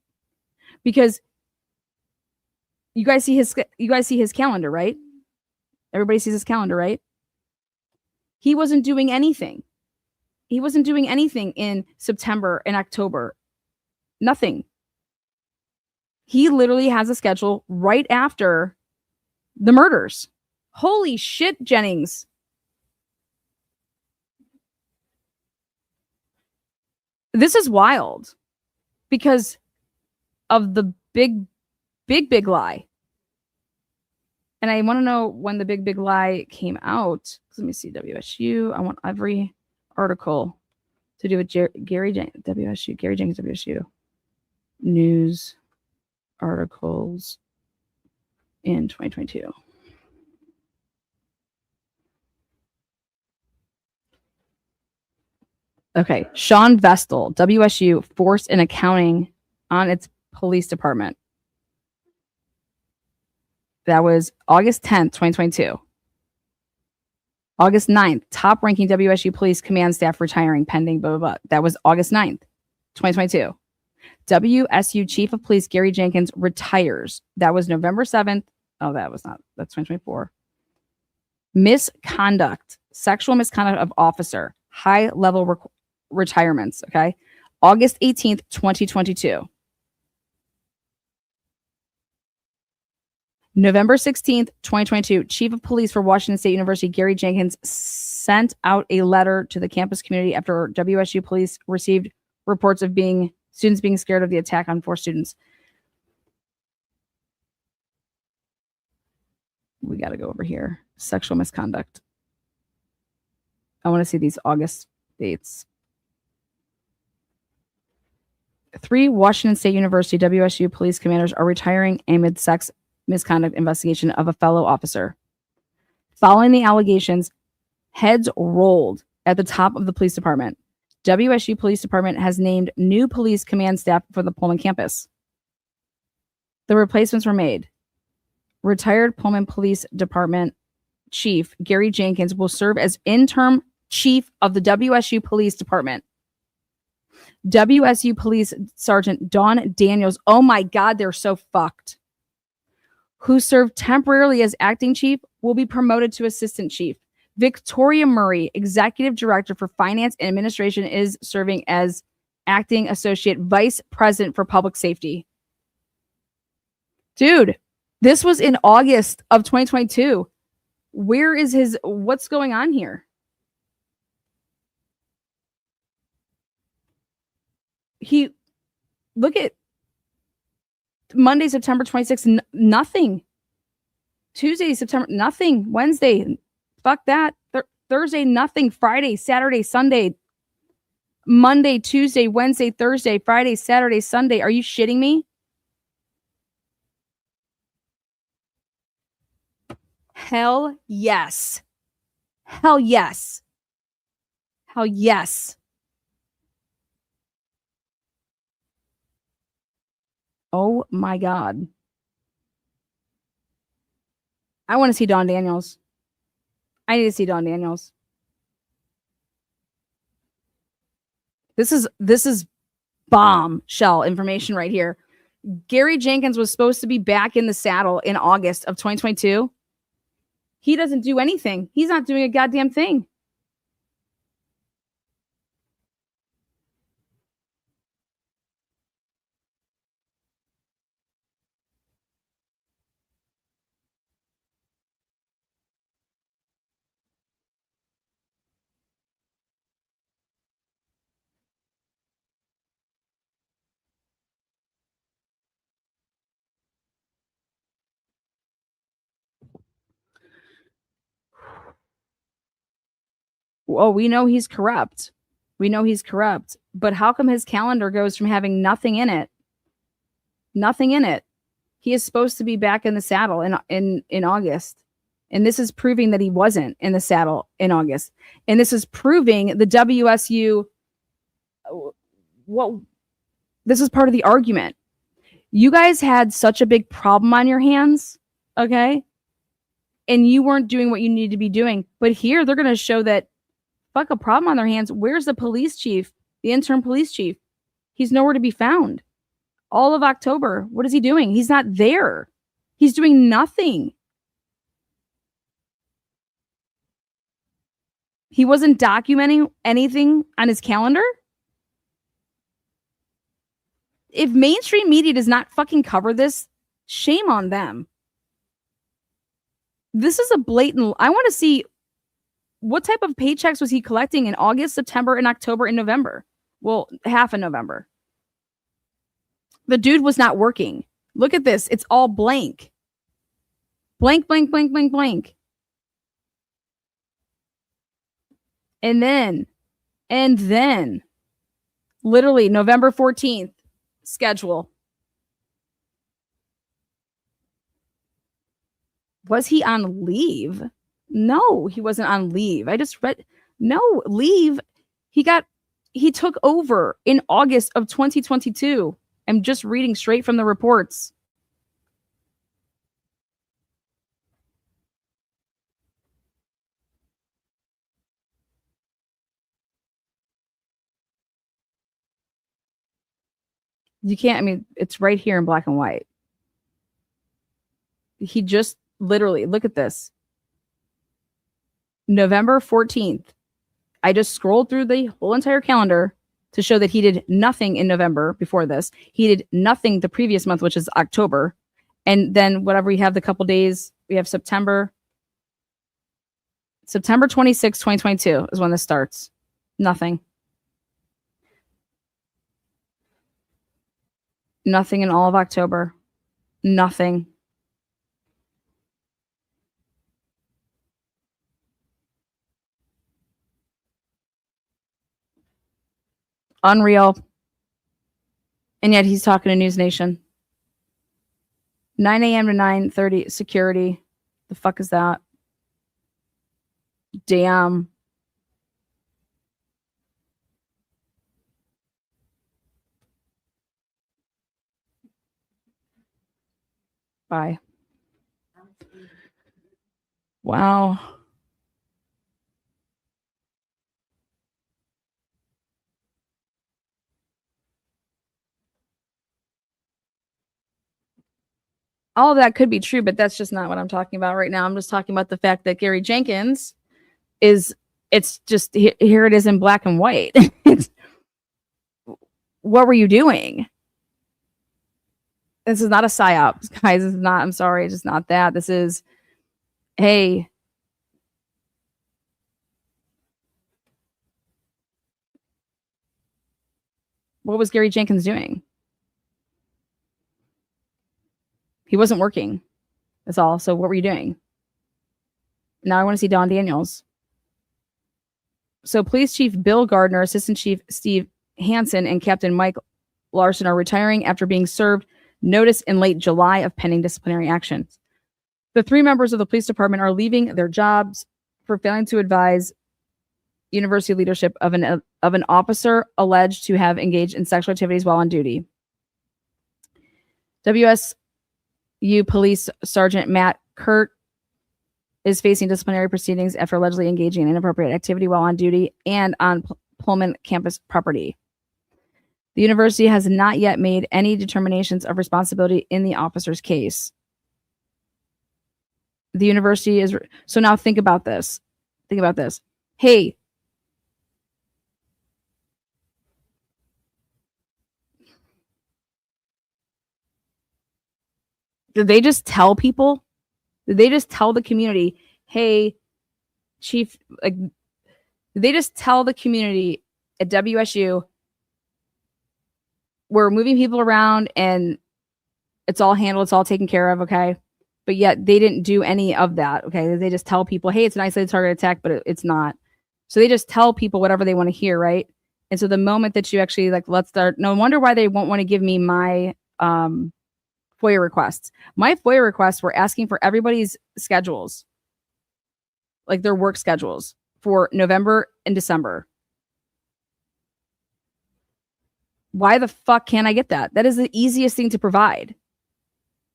Because you guys see his calendar, right? Everybody sees his calendar, right? He wasn't doing anything. He wasn't doing anything in September and October. Nothing. He literally has a schedule right after the murders. Holy shit, Jennings. This is wild because of the big lie. And I want to know when the big lie came out. Let me see, WSU. I want every article to do with Gary Jenkins, WSU, Gary Jenkins, WSU. News articles in 2022. Okay, Sean Vestal, WSU, forced an accounting on its police department. That was August 10th, 2022. August 9th, top-ranking WSU police command staff retiring pending blah, blah, blah. That was August 9th, 2022. WSU Chief of Police Gary Jenkins retires. That was November 7th. Oh, that's 2024. Misconduct, sexual misconduct of officer, high-level retirements, okay? August 18th, 2022. November 16th, 2022, Chief of Police for Washington State University, Gary Jenkins, sent out a letter to the campus community after WSU police received reports of students being scared of the attack on 4 students. We got to go over here. Sexual misconduct. I want to see these August dates. 3 Washington State University WSU police commanders are retiring amid sex misconduct investigation of a fellow officer. Following the allegations, heads rolled at the top of the police department. WSU Police Department has named new police command staff for the Pullman campus. The replacements were made. Retired Pullman Police Department Chief Gary Jenkins will serve as interim chief of the WSU Police Department. WSU Police Sergeant Dawn Daniels, oh my God, they're so fucked, who served temporarily as acting chief, will be promoted to assistant chief. Victoria Murray, executive director for finance and administration, is serving as acting associate vice president for public safety. Dude, this was in August of 2022. Where is what's going on here? Look at Monday, September 26th, nothing. Tuesday, September, nothing. Wednesday, fuck that. Thursday, nothing. Friday, Saturday, Sunday. Monday, Tuesday, Wednesday, Thursday, Friday, Saturday, Sunday. Are you shitting me? Hell yes. Hell yes. Hell yes. Oh my God. I want to see Dawn Daniels. I need to see Dawn Daniels. This is bombshell information right here. Gary Jenkins was supposed to be back in the saddle in August of 2022. He doesn't do anything. He's not doing a goddamn thing. Oh, we know he's corrupt. We know he's corrupt. But how come his calendar goes from having nothing in it? Nothing in it. He is supposed to be back in the saddle in August. And this is proving that he wasn't in the saddle in August. And this is proving the WSU. This is part of the argument. You guys had such a big problem on your hands, okay? And you weren't doing what you needed to be doing. But here they're going to show that fuck a problem on their hands. Where's the police chief, the interim police chief? He's nowhere to be found. All of October, what is he doing? He's not there. He's doing nothing. He wasn't documenting anything on his calendar. If mainstream media does not fucking cover this, shame on them. This is a blatant. I want to see what type of paychecks was he collecting in August, September, and October and November. Well, half of November. The dude was not working. Look at this. It's all blank. Blank, blank, blank, blank, blank. And then, literally November 14th, schedule. Was he on leave? No, he wasn't on leave. I just read, no, leave. He took over in August of 2022. I'm just reading straight from the reports. You can't, I mean, it's right here in black and white. He just literally, look at this. November 14th. I just scrolled through the whole entire calendar to show that he did nothing in November before this. He did nothing the previous month, which is October. And then whatever we have the couple days, we have September 26, 2022 is when this starts. Nothing. Nothing in all of October. Nothing. Unreal. And yet he's talking to News Nation. 9 a.m. to 9:30 security. The fuck is that? Damn. Bye. Wow. All of that could be true, but that's just not what I'm talking about right now. I'm just talking about the fact that Gary Jenkins it's just, here it is in black and white. What were you doing? This is not a psyop, guys. This is not, I'm sorry, it's just not that. This is, hey, what was Gary Jenkins doing? He wasn't working. That's all. So what were you doing? Now I want to see Don Daniels. So Police Chief Bill Gardner, Assistant Chief Steve Hansen, and Captain Mike Larson are retiring after being served notice in late July of pending disciplinary action. The three members of the police department are leaving their jobs for failing to advise university leadership of an officer alleged to have engaged in sexual activities while on duty. WSU Police Sergeant Matt Kurt is facing disciplinary proceedings after allegedly engaging in inappropriate activity while on duty and on Pullman campus property. The university has not yet made any determinations of responsibility in the officer's case. The university is... So now think about this. Think about this. Hey, did they just tell people? Did they just tell the community, hey, chief, like, did they just tell the community at WSU, we're moving people around and it's all handled, it's all taken care of, okay? But yet they didn't do any of that, okay? They just tell people, hey, it's an isolated target attack, but it's not. So they just tell people whatever they want to hear, right? And so the moment that you actually, like, let's start, no wonder why they won't want to give me my FOIA requests. My FOIA requests were asking for everybody's schedules, like their work schedules for November and December. Why the fuck can't I get that? That is the easiest thing to provide.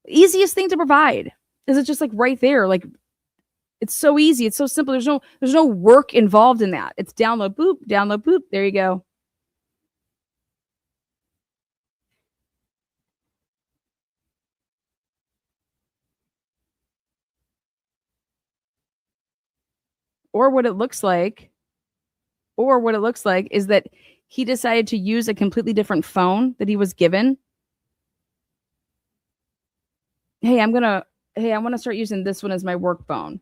Easiest thing to provide. Is it just like right there? Like, it's so easy. It's so simple. There's no work involved in that. It's download, boop. There you go. Or what it looks like Or what it looks like is that he decided to use a completely different phone that he was given. Hey, I want to start using this one as my work phone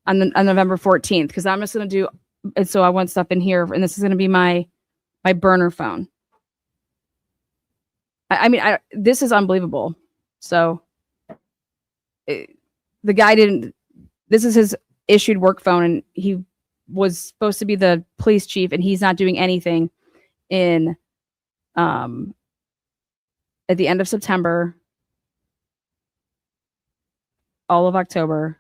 on November 14th, because I'm just going to do it. So I want stuff in here, and this is going to be my burner phone. I mean, this is unbelievable. So the guy didn't, this is his issued work phone, and he was supposed to be the police chief, and he's not doing anything in at the end of September, all of October.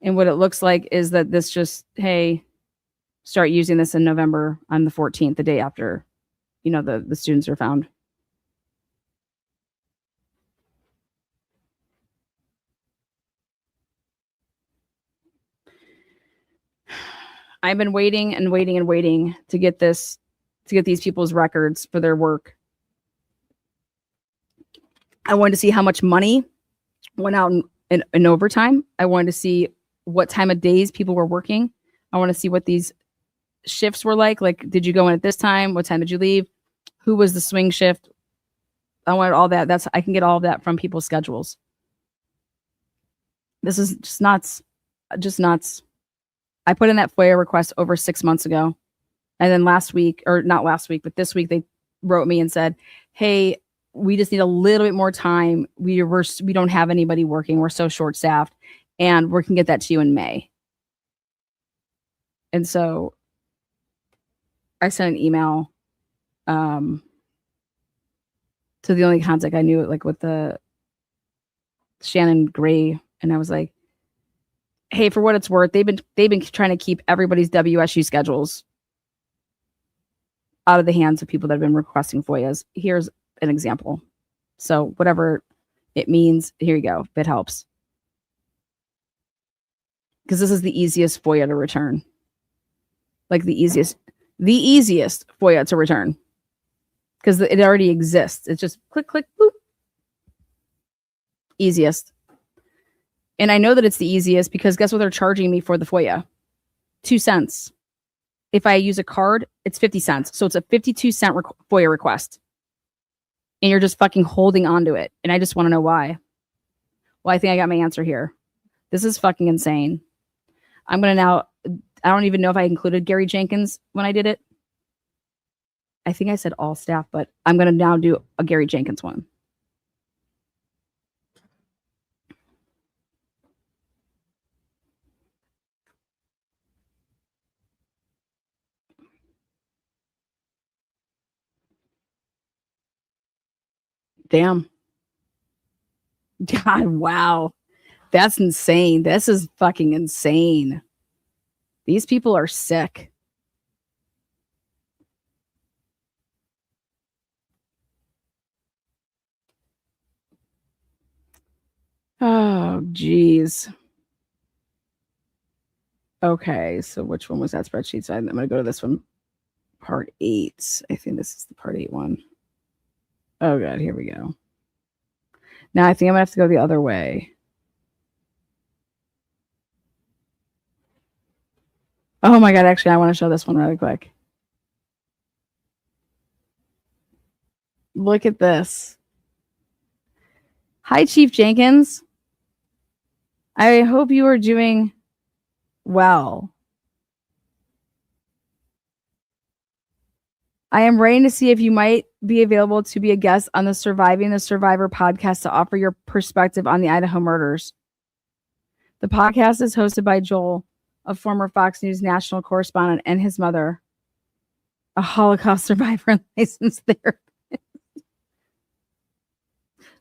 And what it looks like is that this just, hey, start using this in November on the 14th, the day after, the students are found. I've been waiting and waiting and waiting to get these people's records for their work. I wanted to see how much money went out in overtime. I wanted to see what time of days people were working. I want to see what these shifts were like. Like, did you go in at this time? What time did you leave? Who was the swing shift? I wanted all that. I can get all of that from people's schedules. This is just nuts. Just nuts. I put in that FOIA request over 6 months ago. And then last week, or not last week, but this week, they wrote me and said, hey, we just need a little bit more time. We don't have anybody working. We're so short staffed, and we can get that to you in May. And so I sent an email to the only contact I knew, like with the Shannon Gray. And I was like, hey, for what it's worth, they've been trying to keep everybody's WSU schedules out of the hands of people that have been requesting FOIAs. Here's an example. So whatever it means, here you go. If it helps. Because this is the easiest FOIA to return. Like the easiest FOIA to return. Because it already exists. It's just click, click, boop. Easiest. And I know that it's the easiest because guess what they're charging me for the FOIA? 2 cents. If I use a card, it's 50 cents. So it's a 52-cent FOIA request. And you're just fucking holding on to it. And I just want to know why. Well, I think I got my answer here. This is fucking insane. I'm going to now, I don't even know if I included Gary Jenkins when I did it. I think I said all staff, but I'm going to now do a Gary Jenkins one. Damn. God, wow. That's insane. This is fucking insane. These people are sick. Oh, geez. Okay, so which one was that spreadsheet? So I'm going to go to this one. Part 8. I think this is the part 8 one. Oh, God, here we go. Now I think I'm going to have to go the other way. Oh, my God, actually, I want to show this one really quick. Look at this. Hi, Chief Jenkins. I hope you are doing well. I am writing to see if you might be available to be a guest on the Surviving the Survivor podcast to offer your perspective on the Idaho murders. The podcast is hosted by Joel, a former Fox News national correspondent, and his mother, a Holocaust survivor and licensed therapist.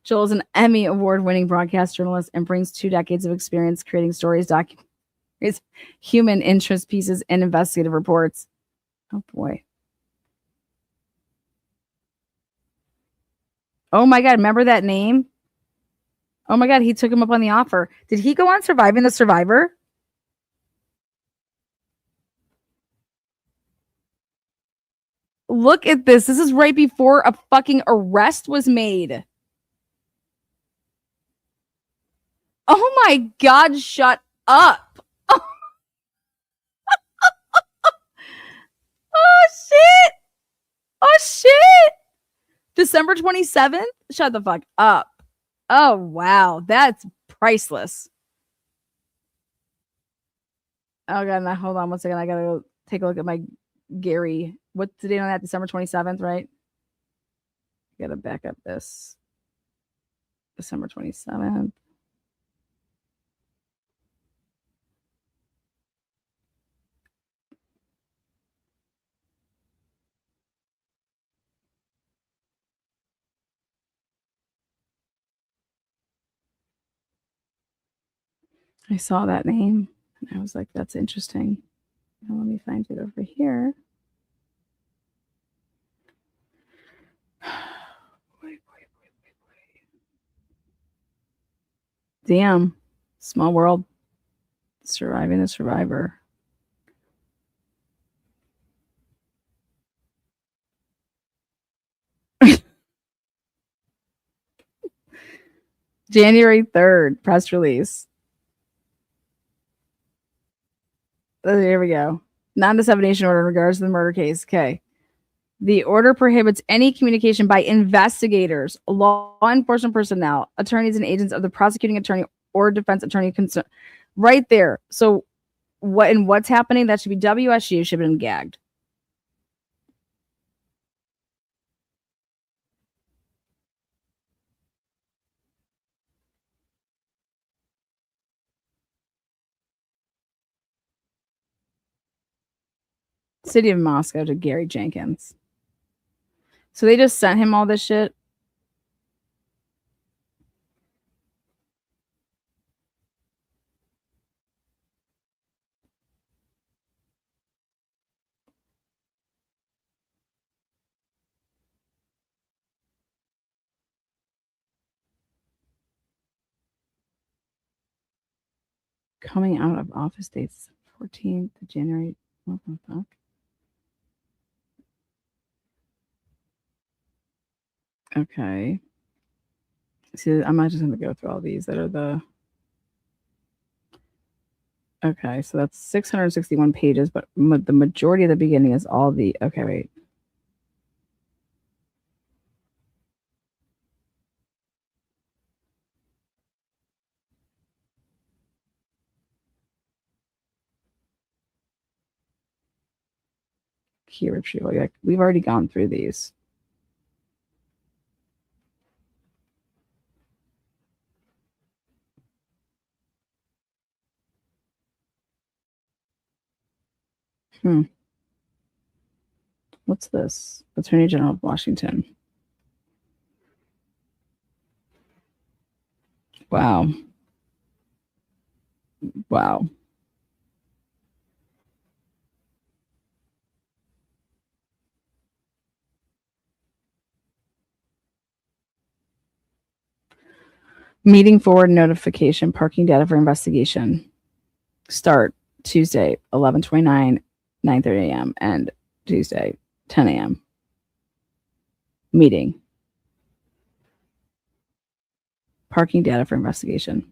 Joel is an Emmy award-winning broadcast journalist and brings 2 decades of experience creating stories, documentaries, human interest pieces, and investigative reports. Oh, boy. Oh, my God. Remember that name? Oh, my God. He took him up on the offer. Did he go on Surviving the Survivor? Look at this. This is right before a fucking arrest was made. Oh, my God. Shut up. shit. Oh shit. December 27th? Shut the fuck up. Oh wow, that's priceless. Oh god, now hold on one second. I gotta go take a look at my Gary. What's the date on that? December 27th, right? Gotta back up this. December 27th. I saw that name and I was like, that's interesting. Now let me find it over here. Damn. Small world. Surviving the survivor. January 3rd, press release. Oh, here we go. Non-dissemination order in regards to the murder case. Okay. The order prohibits any communication by investigators, law enforcement personnel, attorneys, and agents of the prosecuting attorney or defense attorney concerned. Right there. So, what's happening? That should be WSU should have been gagged. City of Moscow to Gary Jenkins. So they just sent him all this shit. Coming out of office dates 14th of January. What the fuck? Okay. See, I'm not just going to go through all these that are the. Okay, so that's 661 pages, but the majority of the beginning is all the. Okay, wait. Key retrieval. Like, we've already gone through these. What's this? Attorney General of Washington. Wow. Wow. Meeting forward notification, parking data for investigation. Start Tuesday, 11:29, 9:30 a.m. and Tuesday, 10 a.m. Meeting. Parking data for investigation.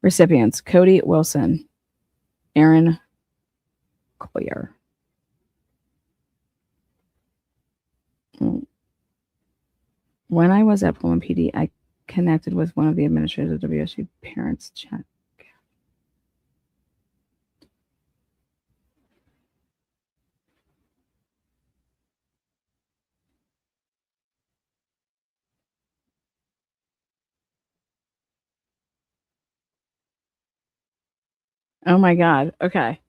Recipients, Cody Wilson, Aaron Collier. When I was at Pullman PD, I connected with one of the administrators of WSU parents chat. Oh my God. Okay.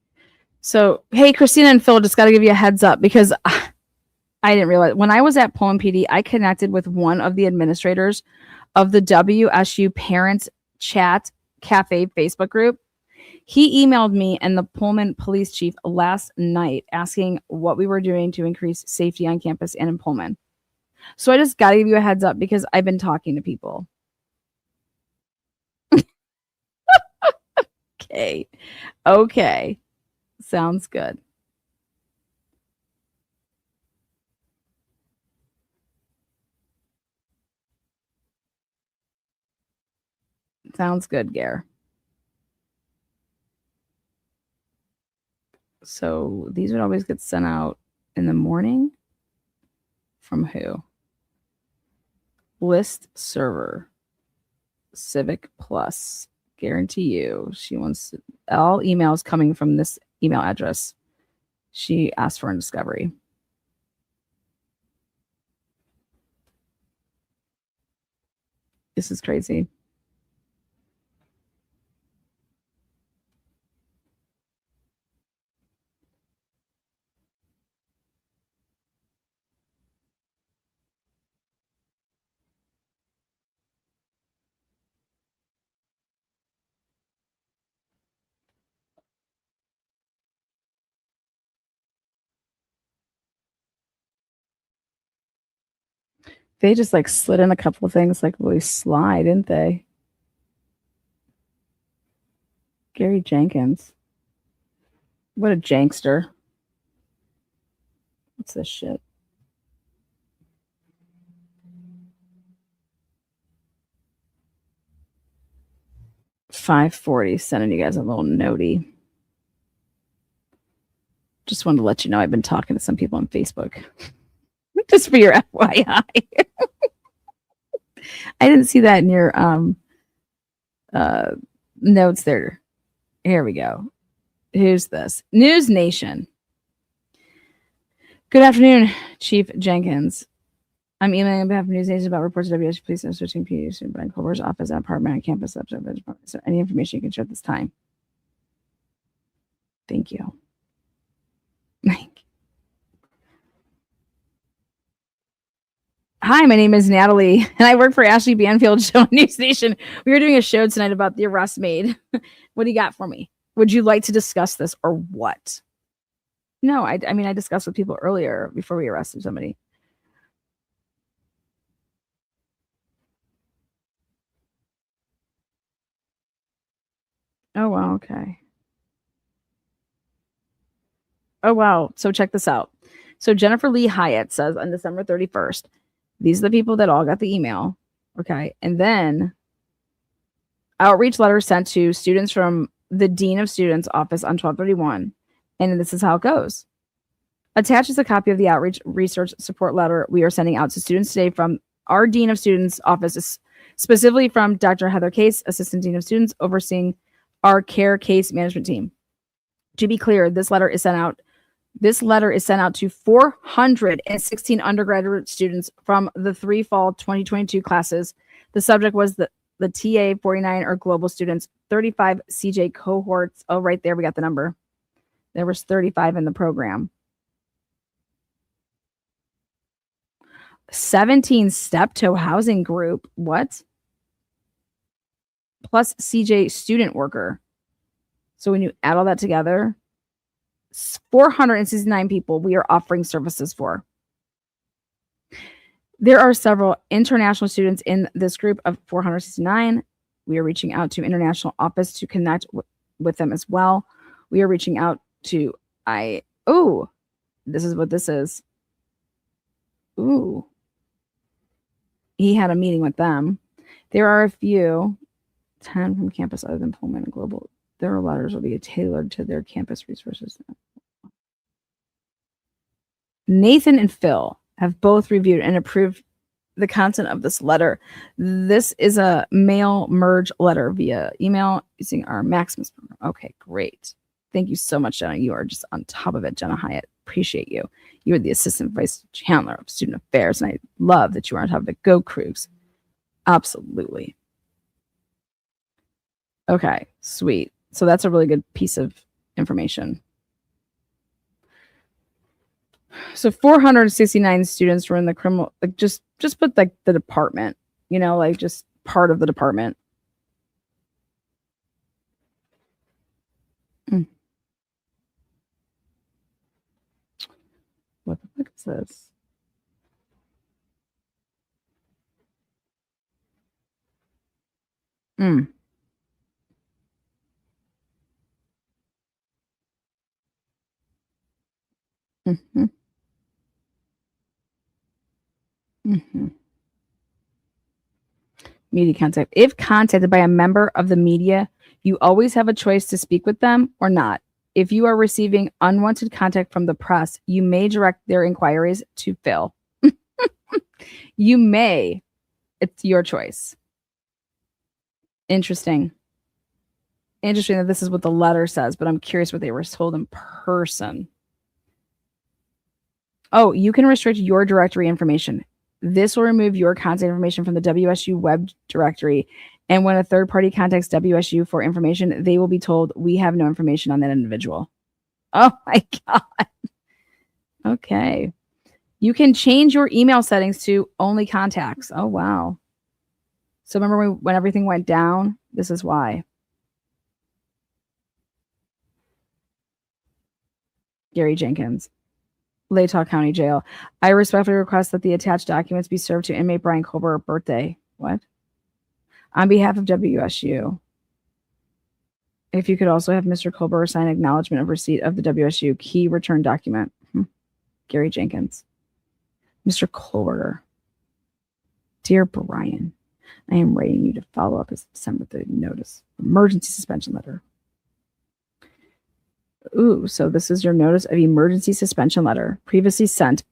So, hey, Christina and Phil, just got to give you a heads up because I didn't realize when I was at Pullman PD, I connected with one of the administrators of the WSU Parents Chat Cafe Facebook group. He emailed me and the Pullman police chief last night asking what we were doing to increase safety on campus and in Pullman. So I just got to give you a heads up because I've been talking to people. Okay. Okay. Sounds good. Sounds good, Gare. So these would always get sent out in the morning. From who? List server. Civic Plus. Guarantee you. She wants all emails coming from this email address. She asked for in discovery. This is crazy. They just like slid in a couple of things like really sly, didn't they? Gary Jenkins. What a jankster. What's this shit? $5.40, sending you guys a little notey. Just wanted to let you know I've been talking to some people on Facebook. Just for your FYI. I didn't see that in your notes there. Here we go. Who's this? News Nation. Good afternoon, Chief Jenkins. I'm emailing on behalf of News Nation about reports of WSU police and switching PDs in Brian Kohberger's office and apartment on campus. So any information you can share at this time. Thank you. Hi, my name is Natalie, and I work for Ashley Banfield Show on News Nation. We were doing a show tonight about the arrest made. What do you got for me? Would you like to discuss this or what? No, I mean, I discussed with people earlier before we arrested somebody. Oh, wow. Okay. Oh, wow. So check this out. So Jennifer Lee Hyatt says on December 31st, these are the people that all got the email. Okay. And then outreach letter sent to students from the Dean of Students office on 12/31. And this is how it goes. Attached is a copy of the outreach research support letter we are sending out to students today from our Dean of Students office, specifically from Dr. Heather Case, Assistant Dean of Students, overseeing our care case management team. To be clear, this letter is sent out to 416 undergraduate students from the 3 fall 2022 classes. The subject was the TA 49 or global students, 35 CJ cohorts. Oh, right there, we got the number. There was 35 in the program. 17 step-toe housing group. What? Plus CJ student worker. So when you add all that together, 469 people we are offering services for. There are several international students in this group of 469. We are reaching out to international office to connect with them as well. We are reaching out to this is what this is. Ooh. He had a meeting with them. There are a few, 10 from campus other than Pullman and Global. Their letters will be tailored to their campus resources. Nathan and Phil have both reviewed and approved the content of this letter. This is a mail merge letter via email using our Maximus program. Okay, great. Thank you so much, Jenna. You are just on top of it, Jenna Hyatt. Appreciate you. You are the Assistant Vice Chandler of Student Affairs, and I love that you are on top of it. Go Krugs. Absolutely. Okay, sweet. So that's a really good piece of information. So 469 students were in the criminal, like just put like the department, like just part of the department. What the fuck is this? Mm-hmm. Mm-hmm. Media contact. If contacted by a member of the media, you always have a choice to speak with them or not. If you are receiving unwanted contact from the press, you may direct their inquiries to Phil. You may. It's your choice. Interesting. Interesting that this is what the letter says, but I'm curious what they were told in person. Oh, you can restrict your directory information. This will remove your contact information from the WSU web directory. And when a third party contacts WSU for information, they will be told, we have no information on that individual. Oh my God. Okay. You can change your email settings to only contacts. Oh, wow. So remember when everything went down? This is why. Gary Jenkins, Latah County Jail. I respectfully request that the attached documents be served to inmate Brian Kohberger birthday. What? On behalf of WSU. If you could also have Mr. Kohberger sign acknowledgement of receipt of the WSU key return document. Gary Jenkins. Mr. Kohberger. Dear Brian, I am writing you to follow up his December 30 notice. Emergency suspension letter. Ooh, so this is your notice of emergency suspension letter previously sent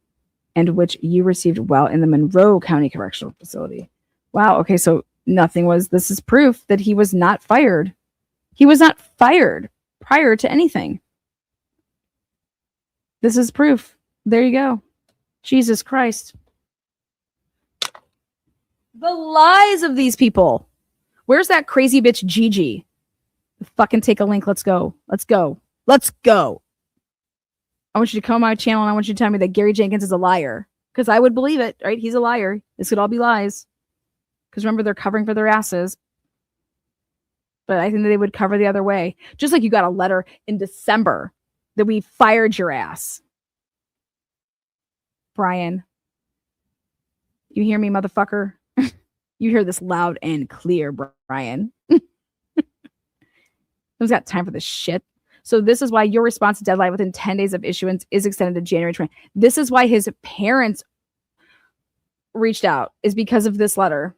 and which you received while in the Monroe County Correctional Facility. Wow, okay, so this is proof that he was not fired. He was not fired prior to anything. This is proof. There you go. Jesus Christ. The lies of these people. Where's that crazy bitch Gigi? Fucking take a link. Let's go. Let's go. Let's go. I want you to come on my channel and I want you to tell me that Gary Jenkins is a liar. Because I would believe it, right? He's a liar. This could all be lies. Because remember, they're covering for their asses. But I think that they would cover the other way. Just like you got a letter in December that we fired your ass. Brian. You hear me, motherfucker? You hear this loud and clear, Brian. Who's got time for this shit? So this is why your response deadline within 10 days of issuance is extended to January 20. This is why his parents reached out, is because of this letter.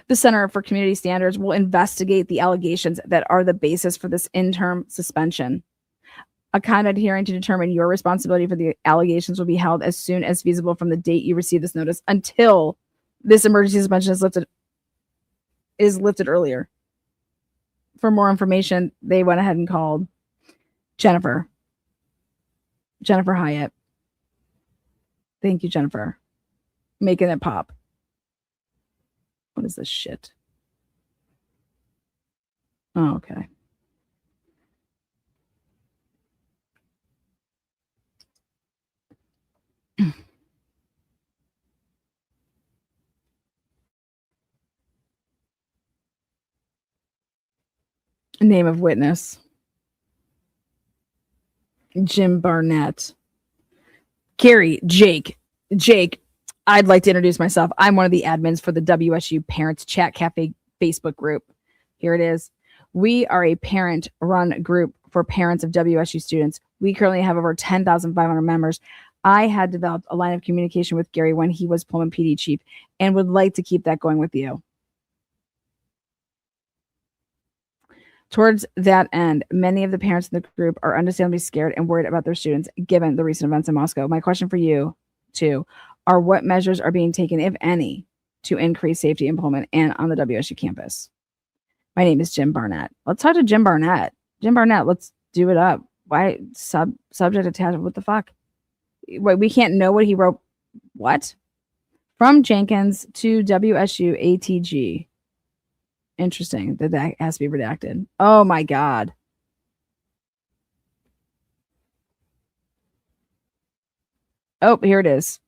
The Center for Community Standards will investigate the allegations that are the basis for this interim suspension. A conduct hearing to determine your responsibility for the allegations will be held as soon as feasible from the date you receive this notice until this emergency suspension is lifted earlier. For more information, they went ahead and called Jennifer Hyatt. Thank you, Jennifer. Making it pop. What is this shit? Oh, okay. Name of witness. Jim Barnett. Gary, Jake, I'd like to introduce myself. I'm one of the admins for the WSU Parents Chat Cafe Facebook group. Here it is. We are a parent-run group for parents of WSU students. We currently have over 10,500 members. I had developed a line of communication with Gary when he was Pullman PD chief and would like to keep that going with you. Towards that end, many of the parents in the group are understandably scared and worried about their students, given the recent events in Moscow. My question for you, too, are what measures are being taken, if any, to increase safety in Pullman and on the WSU campus? My name is Jim Barnett. Let's talk to Jim Barnett. Jim Barnett, let's do it up. Why subject attached? What the fuck? Wait, we can't know what he wrote. What? From Jenkins to WSU ATG. Interesting that has to be redacted. Oh my God. Oh, here it is.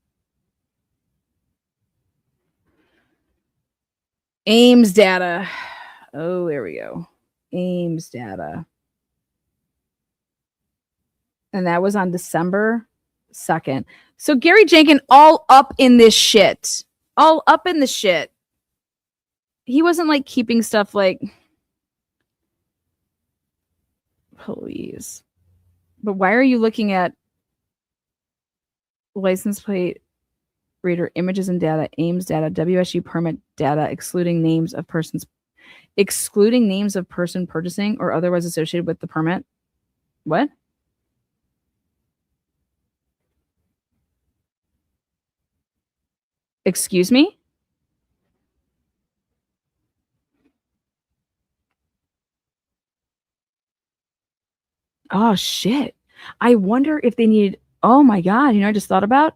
Ames data. Oh, there we go. Ames data. And that was on December 2nd. So Gary Jenkins all up in this shit. All up in the shit. He wasn't like keeping stuff like, please. But why are you looking at license plate reader images and data, Ames data, WSU permit data, excluding names of persons? excluding names of person purchasing or otherwise associated with the permit. What? Excuse me? Oh, shit. I wonder if they need, oh my God, I just thought about,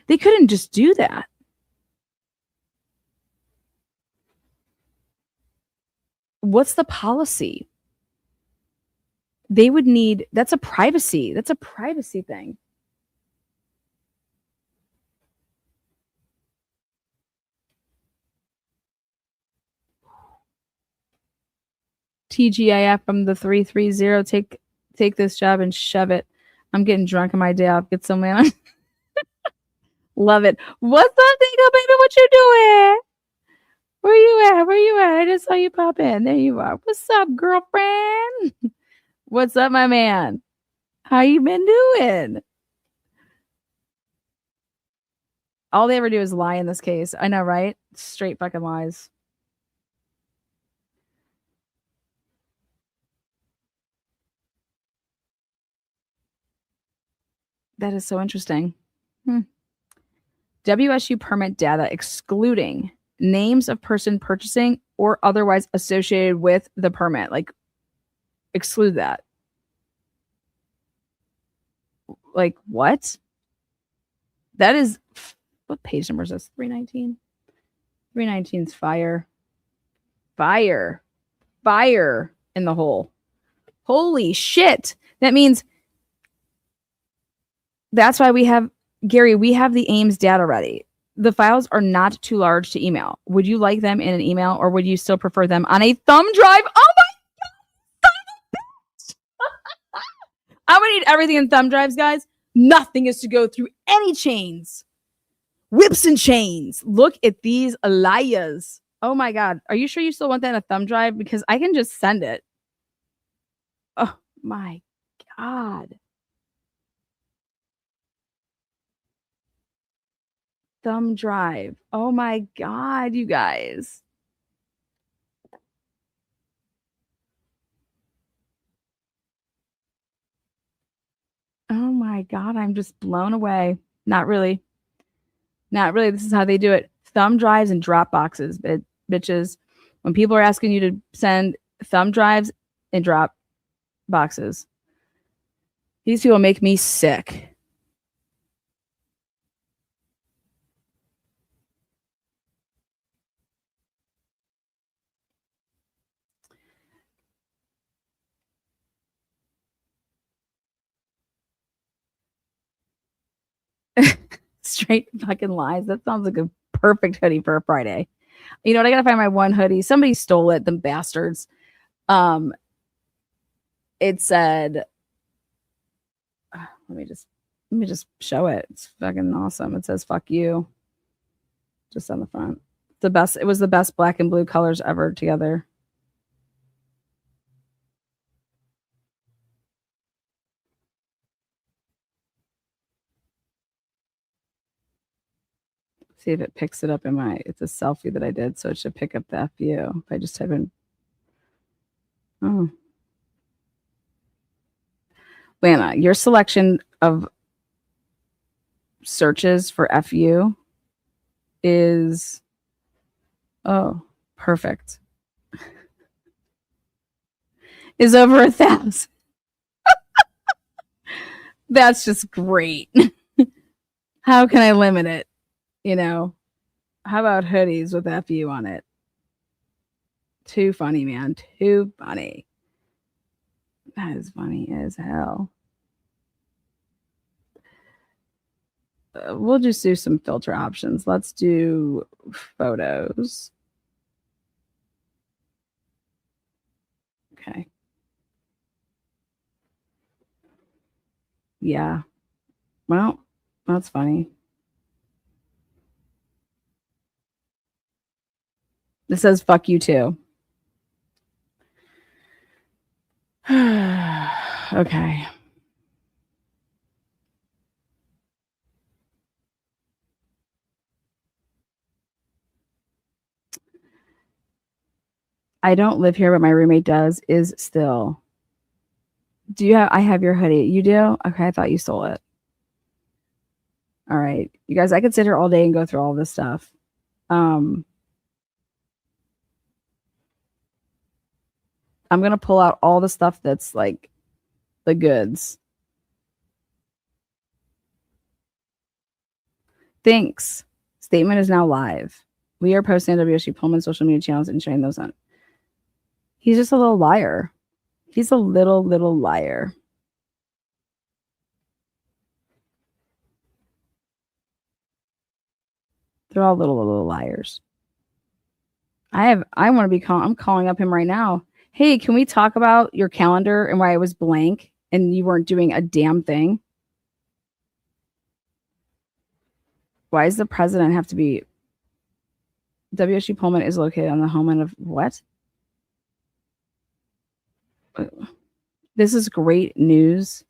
they couldn't just do that. What's the policy? They would need, that's a privacy thing. TGIF from the 330, take this job and shove it. I'm getting drunk on my day off. Get some man. Love it. What's up, Dingo baby? What you doing? Where you at? I just saw you pop in. There you are. What's up, girlfriend? What's up, my man? How you been doing? All they ever do is lie in this case. I know, right? Straight fucking lies. That is so interesting. WSU permit data excluding names of person purchasing or otherwise associated with the permit. Like, exclude that. Like, what? That is, what page number is this? 319? 319's fire. Fire in the hole. Holy shit. That means that's why we have, Gary, we have the Ames data ready. The files are not too large to email. Would you like them in an email or would you still prefer them on a thumb drive? Oh my God. I'm going to need everything in thumb drives, guys. Nothing is to go through any chains. Whips and chains. Look at these liars. Oh my God. Are you sure you still want that in a thumb drive? Because I can just send it. Oh my God. Thumb drive. Oh my God, you guys. Oh my God, I'm just blown away. Not really. This is how they do it. Thumb drives and drop boxes, bitches. When people are asking you to send thumb drives and drop boxes, these people make me sick. Straight fucking lies. That sounds like a perfect hoodie for a Friday. You know what? I gotta find my one hoodie. Somebody stole it, them bastards. It said, let me just show it. It's fucking awesome. It says "fuck you" just on the front. The best. It was the best black and blue colors ever together. See if it picks it up in my. It's a selfie that I did, so it should pick up the FU. If I just type in. Oh, Lana, your selection of searches for FU is, oh, perfect. Is over 1,000. That's just great. How can I limit it? How about hoodies with FU on it? Too funny, man. Too funny. That is funny as hell. We'll just do some filter options. Let's do photos. Okay. Yeah. Well, that's funny. This says "fuck you too." Okay. I don't live here, but my roommate does. Is still. Do you have? I have your hoodie. You do? Okay, I thought you stole it. All right, you guys. I could sit here all day and go through all this stuff. I'm gonna pull out all the stuff that's like the goods. Thanks. Statement is now live. We are posting on WSU Pullman social media channels and sharing those on. He's just a little liar. He's a little liar. They're all little liars. I'm calling up him right now. Hey, can we talk about your calendar and why it was blank and you weren't doing a damn thing? Why does the president have to be? WSU Pullman is located on the homeland of what? This is great news.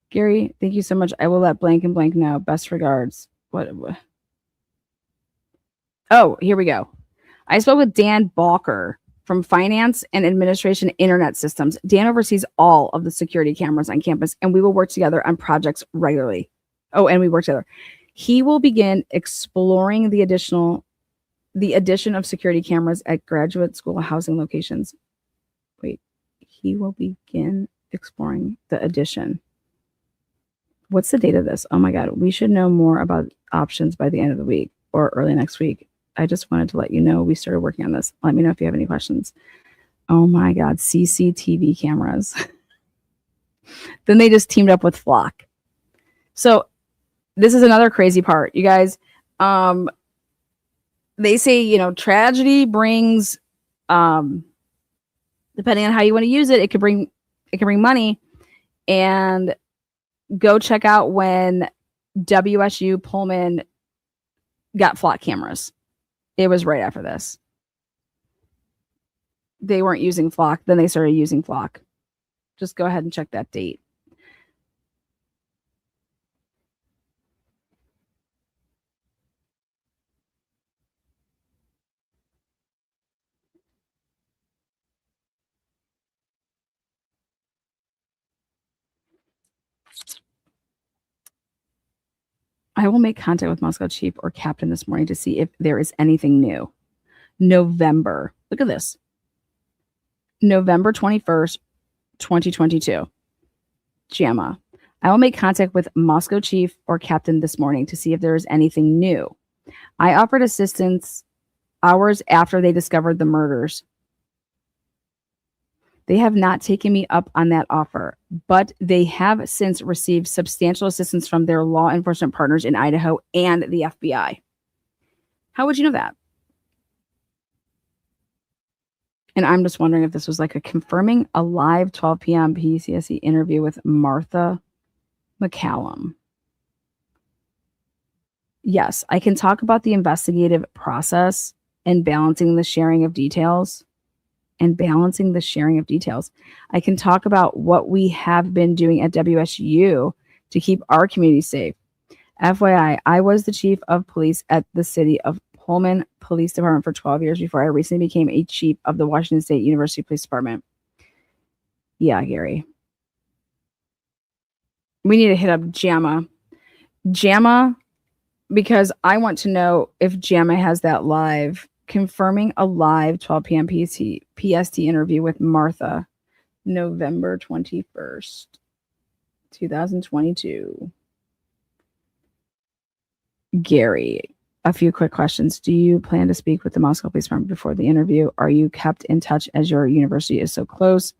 Gary, thank you so much. I will let blank and blank know. Best regards. What? Oh, here we go. I spoke with Dan Balker from Finance and Administration Internet Systems. Dan oversees all of the security cameras on campus, and we will work together on projects regularly. Oh, and we work together. He will begin exploring the addition of security cameras at graduate school housing locations. Wait, he will begin exploring the addition. What's the date of this? Oh my God, we should know more about options by the end of the week or early next week. I just wanted to let you know we started working on this. Let me know if you have any questions. Oh my God, CCTV cameras. Then they just teamed up with Flock. So this is another crazy part, you guys. They say, tragedy brings, depending on how you want to use it, it can bring money. And go check out when WSU Pullman got Flock cameras. It was right after this. They weren't using Flock. Then they started using Flock. Just go ahead and check that date. I will make contact with Moscow Chief or Captain this morning to see if there is anything new. November. Look at this. November 21st, 2022. JAMA. I will make contact with Moscow Chief or Captain this morning to see if there is anything new. I offered assistance hours after they discovered the murders. They have not taken me up on that offer, but they have since received substantial assistance from their law enforcement partners in Idaho and the FBI. How would you know that? And I'm just wondering if this was like a confirming a live 12 p.m. PCSE interview with Martha McCallum. Yes, I can talk about the investigative process and balancing the sharing of details. I can talk about what we have been doing at WSU to keep our community safe. FYI, I was the chief of police at the city of Pullman Police Department for 12 years before I recently became a chief of the Washington State University Police Department. Yeah, Gary. We need to hit up JAMA. JAMA, because I want to know if JAMA has that live. Confirming a live 12 p.m. PST interview with Martha, November 21st, 2022. Gary, a few quick questions. Do you plan to speak with the Moscow Police Department before the interview? Are you kept in touch as your university is so close?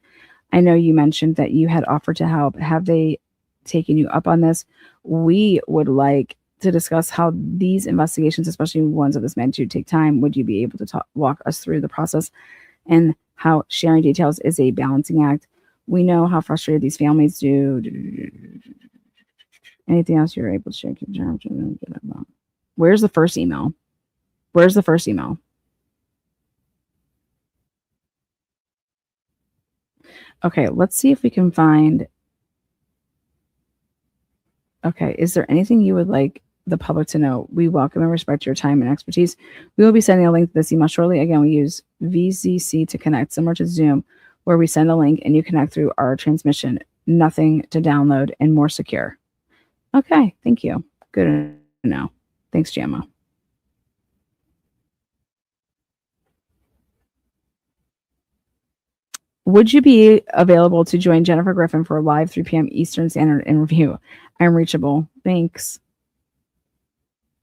I know you mentioned that you had offered to help. Have they taken you up on this? We would like to discuss how these investigations, especially ones of this magnitude, take time. Would you be able to walk us through the process and how sharing details is a balancing act? We know how frustrated these families do. Anything else you're able to share? Where's the first email? Okay, let's see if we can find. Okay, is there anything you would like the public to know. We welcome and respect your time and expertise. We will be sending a link to this email shortly. Again, we use VZC to connect, similar to Zoom, where we send a link and you connect through our transmission. Nothing to download and more secure. Okay, thank you. Good to know. Thanks, Jamma. Would you be available to join Jennifer Griffin for a live 3 p.m. Eastern Standard interview? I'm reachable. Thanks.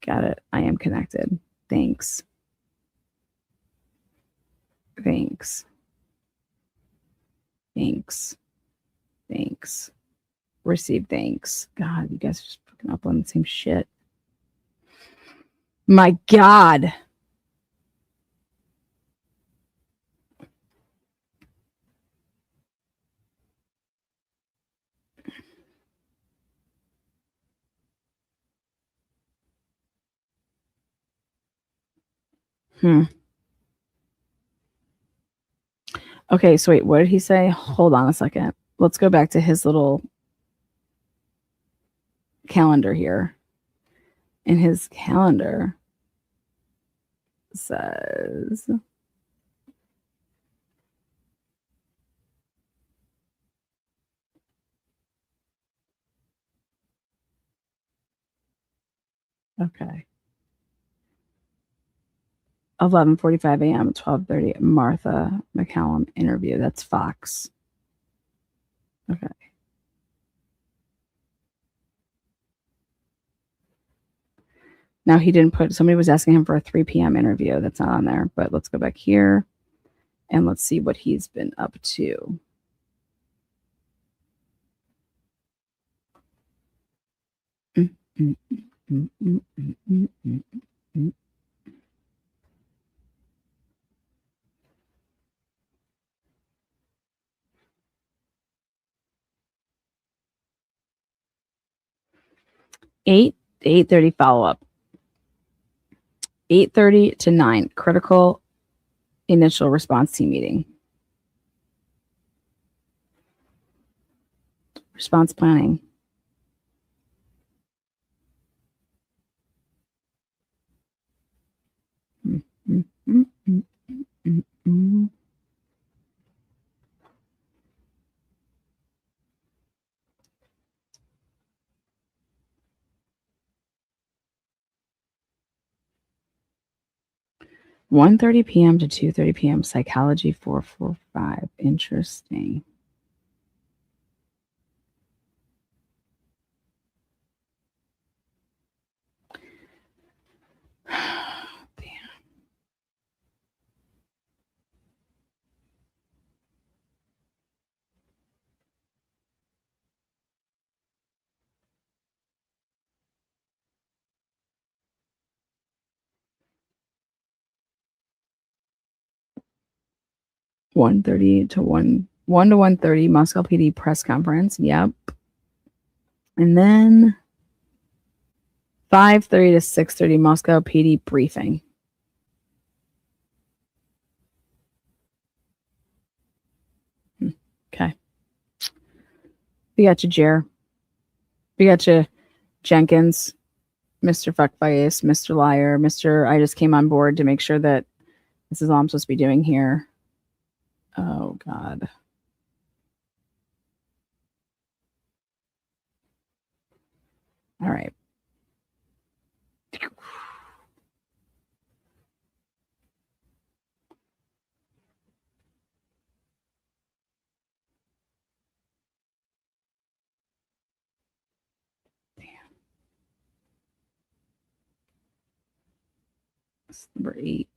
Got it. I am connected. Thanks. Thanks. Thanks. Thanks. Receive thanks. God, you guys are just fucking up on the same shit. My God. Okay, so wait, what did he say? Hold on a second. Let's go back to his little calendar here. And his calendar says okay. 11:45 a.m., 12:30, Martha McCallum interview. That's Fox. Okay. Now he didn't put, somebody was asking him for a 3 p.m. interview. That's not on there, but let's go back here and let's see what he's been up to. Eight 8:30 follow-up. 8:30 to 9, critical initial response team meeting. Response planning. $1:30 p.m. to 2:30 p.m. Psychology 445. Interesting. $1:30 to 1 to 1:30 Moscow PD press conference. Yep. And then 5:30 to 6:30 Moscow PD briefing. Okay. We got you, Jer. We got you, Jenkins, Mr. Fuckface, Mr. Liar, Mr. I just came on board to make sure that this is all I'm supposed to be doing here. Oh, God. All right. That's number 8.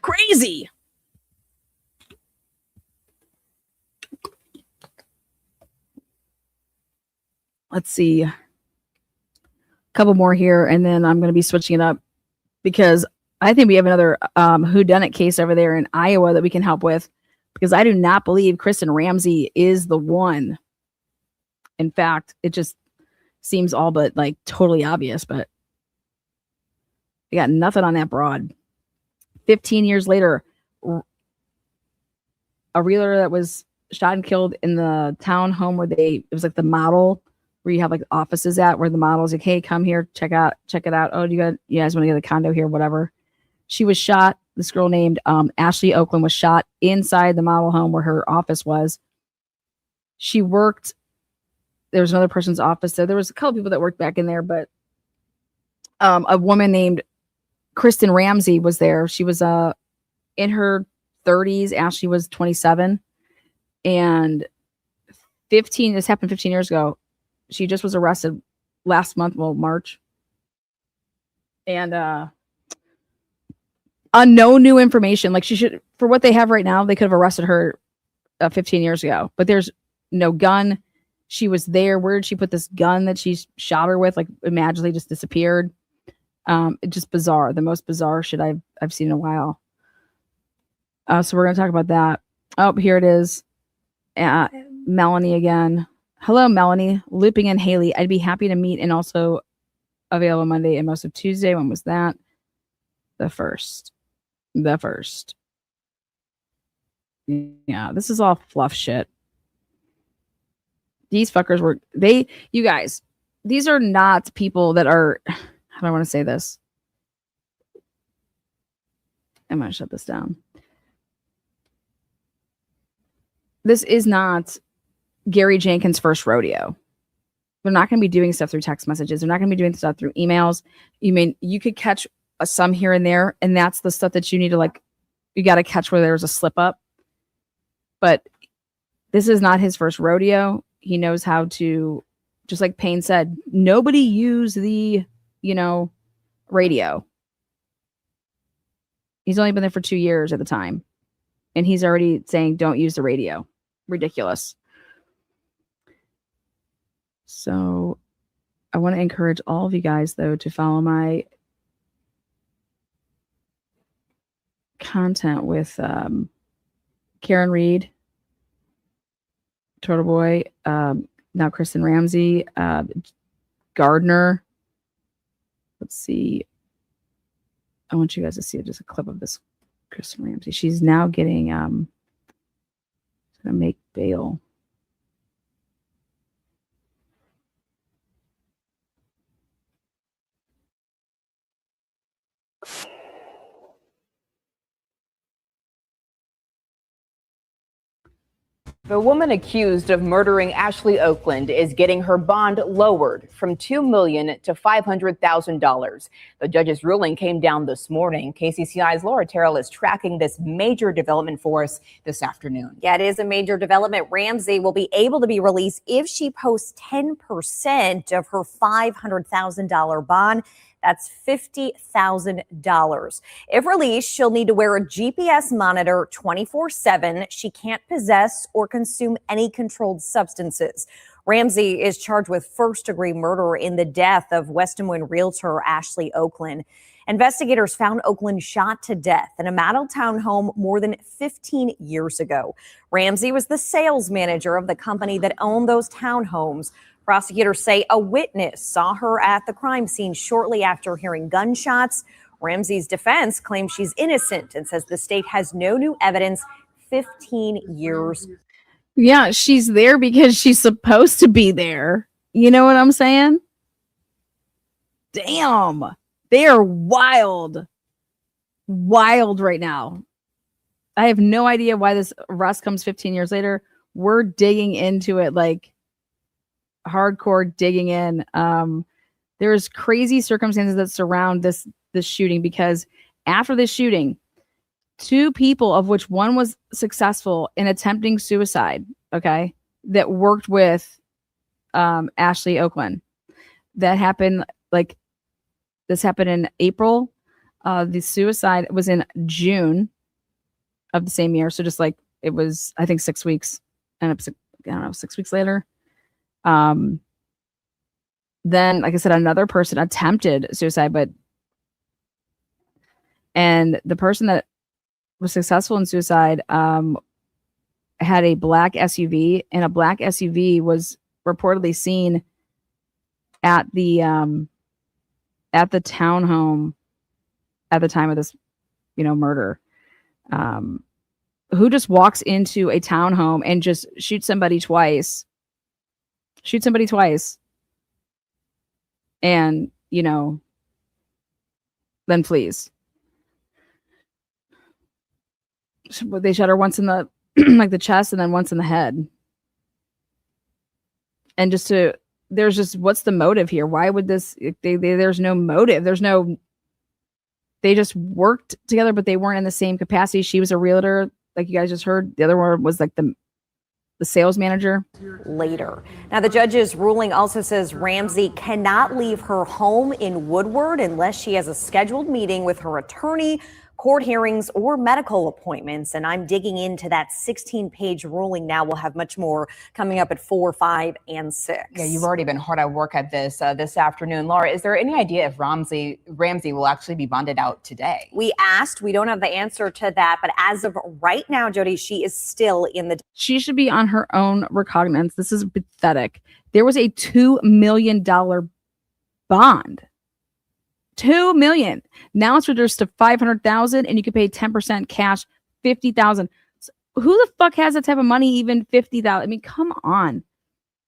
Crazy. Let's see. A couple more here, and then I'm going to be switching it up because I think we have another whodunit case over there in Iowa that we can help with, because I do not believe Kristen Ramsey is the one. In fact, it just seems all but like totally obvious, but we got nothing on that broad. 15 years later, a realtor that was shot and killed in the town home where it was like the model where you have like offices at, where the model's like, hey, come here, check it out. Oh, you guys want to get a condo here, whatever. She was shot. This girl named Ashley Oakland was shot inside the model home where her office was. She worked. There was another person's office there. There was a couple people that worked back in there, but a woman named Kristen Ramsey was there. She was in her 30s. Ashley was 27. And this happened 15 years ago. She just was arrested last month, March. And no new information. Like, she should, for what they have right now, they could have arrested her 15 years ago. But there's no gun. She was there. Where did she put this gun that she shot her with? Like, it magically just disappeared. It's just bizarre. The most bizarre shit I've seen in a while. So we're going to talk about that. Oh, here it is. Melanie again. Hello, Melanie. Looping in Haley. I'd be happy to meet and also available Monday and most of Tuesday. When was that? The first. Yeah, this is all fluff shit. These fuckers were, you guys, these are not people that are, how do I want to say this? I'm going to shut this down. This is not Gary Jenkins' first rodeo. They're not going to be doing stuff through text messages. They're not going to be doing stuff through emails. You could catch some here and there, and that's the stuff that you need to, you got to catch where there's a slip up. But this is not his first rodeo. He knows how to, just like Payne said, nobody used the, radio. He's only been there for 2 years at the time. And he's already saying, don't use the radio. Ridiculous. So I want to encourage all of you guys, though, to follow my content with Karen Reed, Turtle Boy, now Kristen Ramsey, Gardner. Let's see. I want you guys to see just a clip of this Kristen Ramsey. She's now getting gonna make bail. The woman accused of murdering Ashley Oakland is getting her bond lowered from $2 million to $500,000. The judge's ruling came down this morning. KCCI's Laura Terrell is tracking this major development for us this afternoon. Yeah, it is a major development. Ramsey will be able to be released if she posts 10% of her $500,000 bond. That's $50,000. If released, she'll need to wear a GPS monitor 24/7. She can't possess or consume any controlled substances. Ramsey is charged with first-degree murder in the death of West Des Moines realtor Ashley Oakland. Investigators found Oakland shot to death in a model townhome more than 15 years ago. Ramsey was the sales manager of the company that owned those townhomes. Prosecutors say a witness saw her at the crime scene shortly after hearing gunshots. Ramsey's defense claims she's innocent and says the state has no new evidence 15 years. Yeah, she's there because she's supposed to be there. You know what I'm saying? Damn. They are wild. Wild right now. I have no idea why this arrest comes 15 years later. We're digging into it like hardcore digging in. There's crazy circumstances that surround this shooting, because after this shooting, 2 people, of which one was successful in attempting suicide, okay, that worked with Ashley Oakland. That happened, this happened in April. The suicide was in June of the same year. So just it was, I think, 6 weeks, and 6 weeks later. Then, like I said, another person attempted suicide, and the person that was successful in suicide had a black SUV, and a black SUV was reportedly seen at the townhome at the time of this murder. Who just walks into a townhome and just shoots somebody twice, and then flees. They shot her once in the like the chest and then once in the head. And there's just, what's the motive here? Why would this, there's no motive. They just worked together, but they weren't in the same capacity. She was a realtor, like you guys just heard. The other one was like the sales manager. Later. Now, the judge's ruling also says Ramsey cannot leave her home in Woodward unless she has a scheduled meeting with her attorney, court hearings, or medical appointments. And I'm digging into that 16-page ruling now. We'll have much more coming up at 4, 5, and 6. Yeah, you've already been hard at work at this afternoon. Laura, is there any idea if Ramsey will actually be bonded out today? We asked. We don't have the answer to that. But as of right now, Jody, she is still in the... She should be on her own recognizance. This is pathetic. There was a $2 million bond. $2 million. Now it's reduced to $500,000, and you can pay 10% cash, $50,000. So who the fuck has that type of money? Even $50,000. I mean, come on.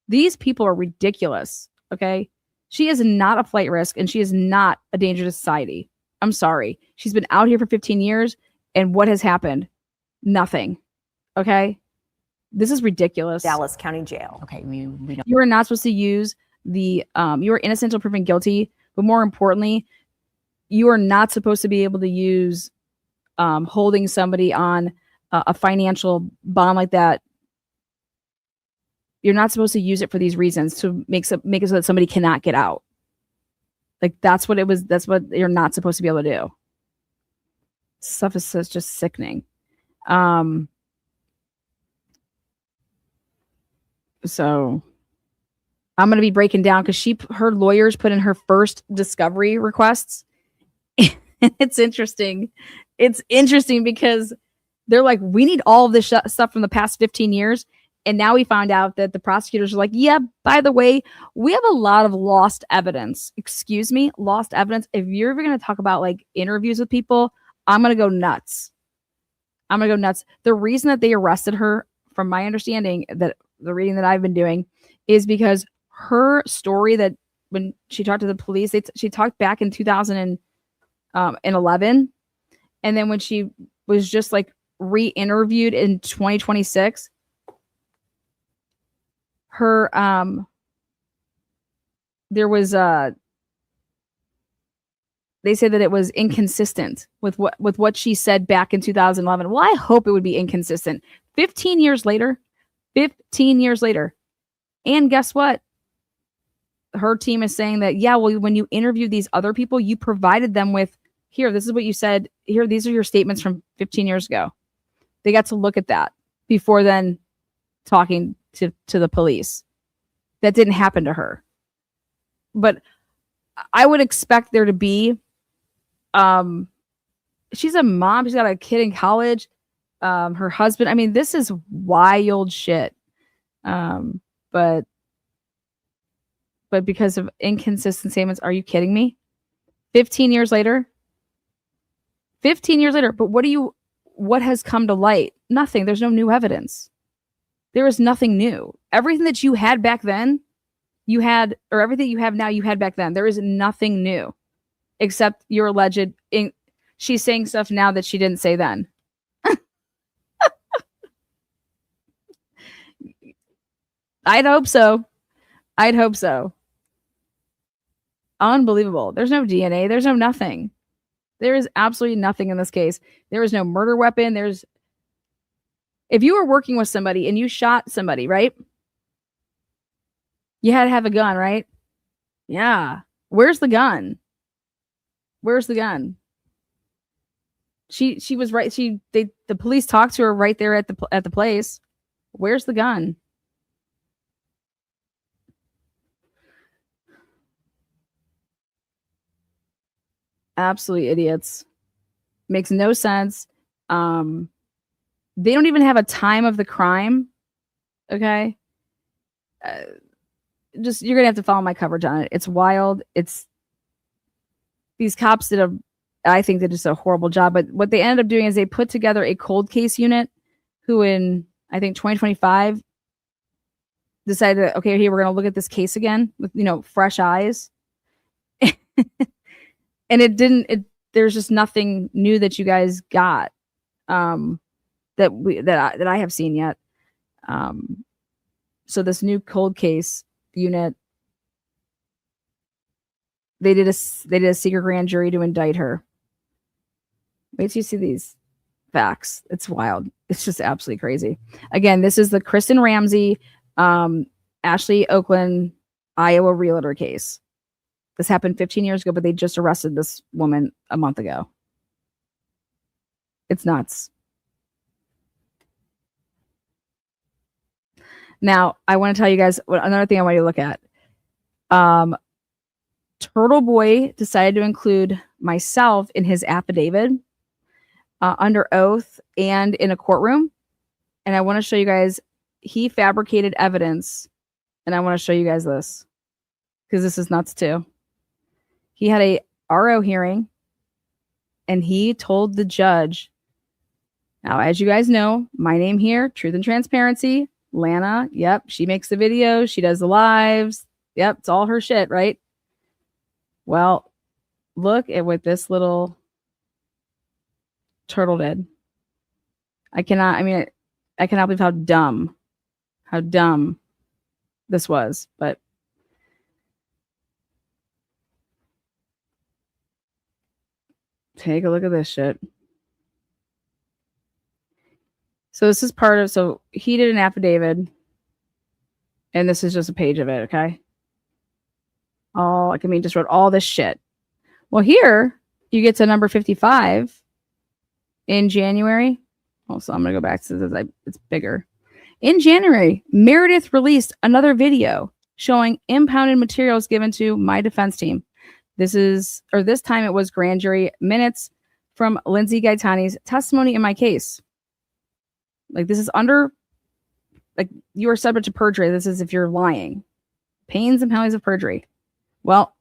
These people are ridiculous. Okay, she is not a flight risk, and she is not a danger to society. I'm sorry. She's been out here for 15 years, and what has happened? Nothing. Okay, this is ridiculous. Dallas County Jail. Okay, we don't. You are not supposed to use the. You are innocent until proven guilty, but more importantly, you are not supposed to be able to use holding somebody on a financial bond like that. You're not supposed to use it for these reasons, to make it so that somebody cannot get out. Like, that's what it was. That's what you're not supposed to be able to do. Stuff is just sickening. So I'm going to be breaking down, because her lawyers put in her first discovery requests. It's interesting. It's interesting because they're like, we need all of this stuff from the past 15 years. And now we found out that the prosecutors are like, yeah, by the way, we have a lot of lost evidence. Excuse me, lost evidence. If you're ever going to talk about like interviews with people, I'm going to go nuts. The reason that they arrested her, from my understanding, that the reading that I've been doing, is because her story, that when she talked to the police, she talked back in 2011. And then when she was just like re-interviewed in 2026, her, there was, they say that it was inconsistent with what she said back in 2011. Well, I hope it would be inconsistent. 15 years later. And guess what? Her team is saying that, yeah, well, when you interviewed these other people, you provided them with, here, this is what you said. Here, these are your statements from 15 years ago. They got to look at that before then talking to the police. That didn't happen to her. But I would expect there to be, she's a mom. She's got a kid in college. Her husband. I mean, this is wild shit. But because of inconsistent statements, are you kidding me? 15 years later. But what has come to light? Nothing. There's no new evidence. There is nothing new. Everything that you had back then, or everything you have now, you had back then. There is nothing new, except your alleged. She's saying stuff now that she didn't say then. I'd hope so. Unbelievable. There's no DNA. There's no nothing. There is absolutely nothing in this case. There is no murder weapon. If you were working with somebody and you shot somebody, right? You had to have a gun, right? Yeah. Where's the gun? She was right. The police talked to her right there at the place. Where's the gun? Absolutely idiots. Makes no sense. They don't even have a time of the crime. Okay. You're gonna have to follow my coverage on it. It's wild. These cops did a I think they did just a horrible job. But what they ended up doing is they put together a cold case unit who in, I think, 2025 decided, okay, hey, we're going to look at this case again with, fresh eyes. And there's just nothing new that you guys got that I have seen yet. So this new cold case unit, they did a secret grand jury to indict her. Wait till you see these facts. It's wild. It's just absolutely crazy. Again, this is the Kristen Ramsey, Ashley Oakland, Iowa realtor case. This happened 15 years ago, but they just arrested this woman a month ago. It's nuts. Now, I want to tell you guys another thing I want you to look at. Turtle Boy decided to include myself in his affidavit under oath and in a courtroom. And I want to show you guys, he fabricated evidence. And I want to show you guys this because this is nuts too. He had a RO hearing and he told the judge, now, as you guys know, my name here, Truth and Transparency, Lana. Yep. She makes the videos. She does the lives. Yep. It's all her shit, right? Well, look at what this little turtle did. I cannot believe how dumb this was, but take a look at this shit. So this is so he did an affidavit and this is just a page of it. Okay. Just wrote all this shit. Well, here you get to number 55 in January. Also, I'm going to go back to this. It's bigger. In January, Meredith released another video showing impounded materials given to my defense team. This time it was grand jury minutes from Lindsay Gaetani's testimony in my case. Like, this is you are subject to perjury. This is if you're lying. Pains and penalties of perjury. Well,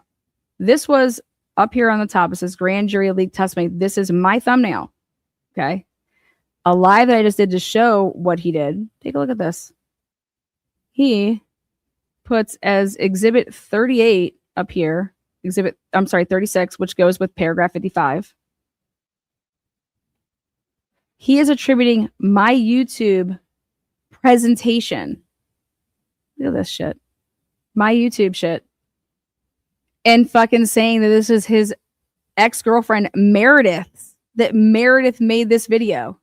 this was up here on the top. It says grand jury leaked testimony. This is my thumbnail. Okay. A live that I just did to show what he did. Take a look at this. He puts as exhibit 38 up here. 36, which goes with paragraph 55. He is attributing my YouTube presentation. Look at this shit. My YouTube shit. And fucking saying that this is his ex-girlfriend, Meredith, that Meredith made this video.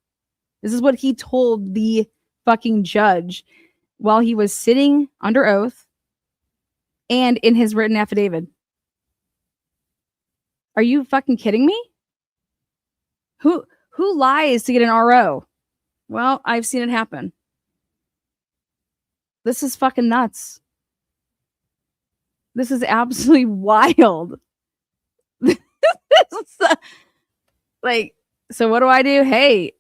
This is what he told the fucking judge while he was sitting under oath and in his written affidavit. Are you fucking kidding me? Who lies to get an RO? Well, I've seen it happen. This is fucking nuts. This is absolutely wild. So what do I do? Hey,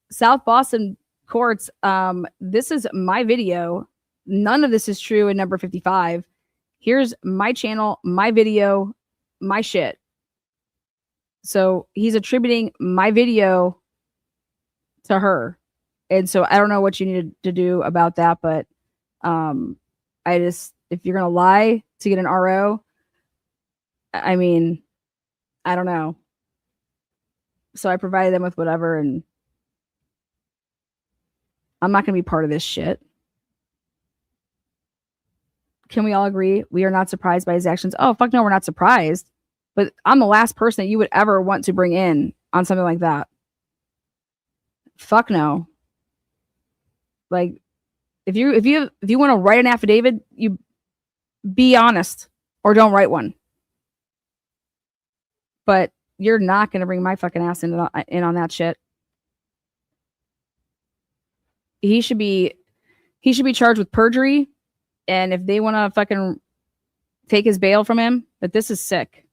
South Boston courts, this is my video. None of this is true in number 55. Here's my channel, my video, my shit. So he's attributing my video to her. And so I don't know what you need to do about that, but if you're going to lie to get an RO, I don't know. So I provided them with whatever, and I'm not going to be part of this shit. Can we all agree we are not surprised by his actions? Oh, fuck no, we're not surprised. But I'm the last person that you would ever want to bring in on something like that. Fuck no. Like, if you want to write an affidavit, you be honest or don't write one. But you're not going to bring my fucking ass in on that shit. He should be charged with perjury. And if they want to fucking take his bail from him, but this is sick.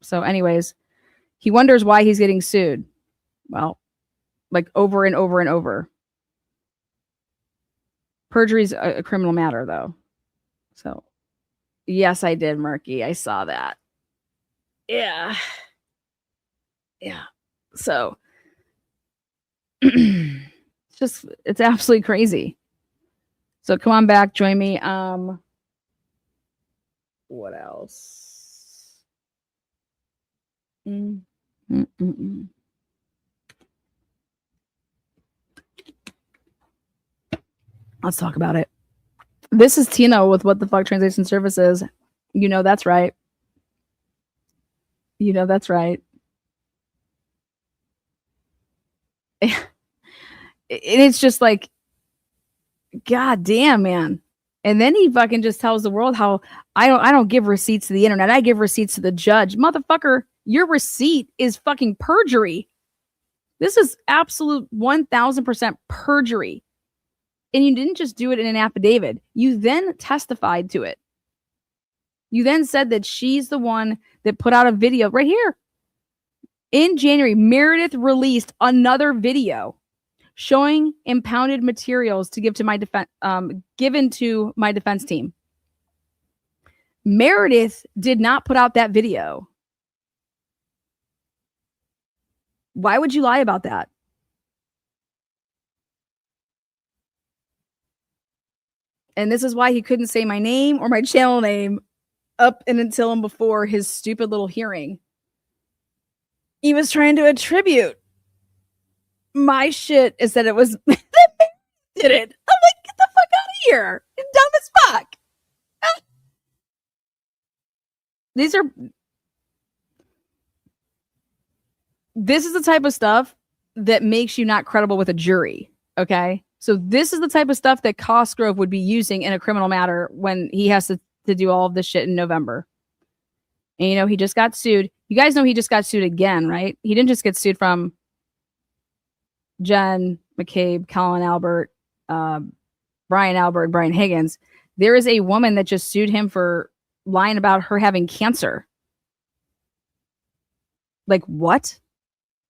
So anyways, he wonders why he's getting sued. Well, like over and over and over. Perjury is a criminal matter, though. So, yes, I did, Murky. I saw that. Yeah. Yeah. So it's absolutely crazy. So come on back, join me. What else? Mm, mm, mm, mm. Let's talk about it. This is Tina with What the Fuck Translation Services. You know that's right. You know that's right. And it's just like, God damn, man. And then he fucking just tells the world how I don't give receipts to the internet. I give receipts to the judge. Motherfucker, your receipt is fucking perjury. This is absolute 1000% perjury. And you didn't just do it in an affidavit. You then testified to it. You then said that she's the one that put out a video right here. In January, Meredith released another video showing impounded materials to give to my defense, given to my defense team. Meredith did not put out that video. Why would you lie about that? And this is why he couldn't say my name or my channel name up and until and before his stupid little hearing. He was trying to attribute my shit is that it was that did it. I'm like, get the fuck out of here. You're dumb as fuck. This is the type of stuff that makes you not credible with a jury. Okay. So this is the type of stuff that Cosgrove would be using in a criminal matter when he has to do all of this shit in November. And you know, he just got sued. You guys know he just got sued again, right? He didn't just get sued from Jen McCabe, Colin Albert, Brian Albert, Brian Higgins. There is a woman that just sued him for lying about her having cancer. Like, what?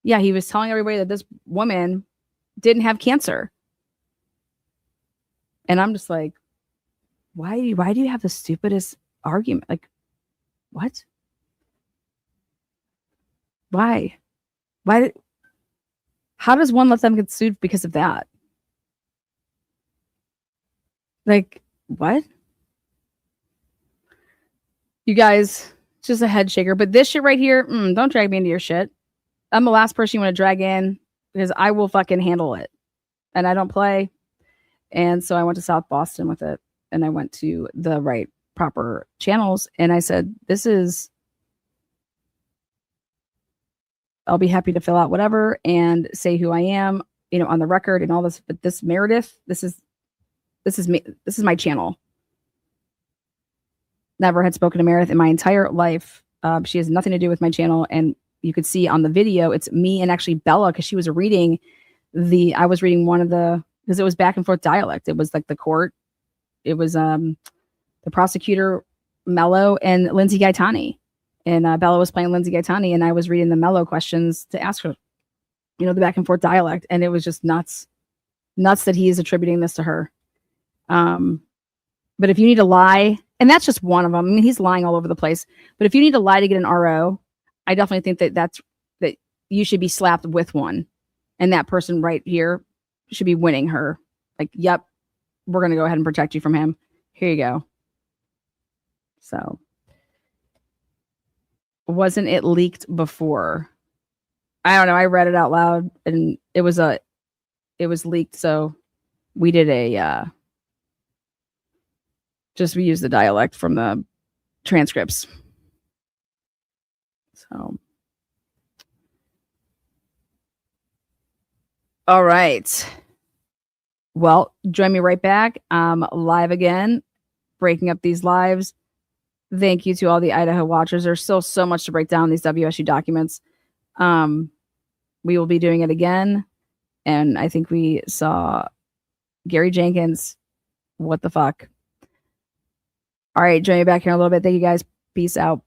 Yeah, he was telling everybody that this woman didn't have cancer. And I'm just like, why do you have the stupidest argument? Like, what? Why? How does one let them get sued because of that? Like, what? You guys, it's just a head shaker. But this shit right here, don't drag me into your shit. I'm the last person you want to drag in because I will fucking handle it. And I don't play. And so I went to South Boston with it. And I went to the right proper channels. And I said, I'll be happy to fill out whatever and say who I am, you know, on the record and all this. But this Meredith, this is me. This is my channel. Never had spoken to Meredith in my entire life. She has nothing to do with my channel. And you could see on the video, it's me and actually Bella, because she was reading I was reading one of because it was back and forth dialect. It was like the court. It was the prosecutor, Mello, and Lindsay Gaetani. And Bella was playing Lindsay Gaetani, and I was reading the Mello questions to ask her, you know, the back and forth dialect. And it was just nuts that he is attributing this to her. But if you need to lie, and that's just one of them. I mean, he's lying all over the place. But if you need to lie to get an RO, I definitely think that you should be slapped with one. And that person right here should be winning her. Like, yep, we're going to go ahead and protect you from him. Here you go. So, wasn't it leaked before? I don't know. I read it out loud and it was leaked. So we did we used the dialect from the transcripts. So, all right. Well, join me right back. Live again, breaking up these lives. Thank you to all the Idaho watchers. There's still so much to break down these WSU documents. We will be doing it again. And I think we saw Gary Jenkins. What the fuck? All right, join me back here in a little bit. Thank you guys. Peace out.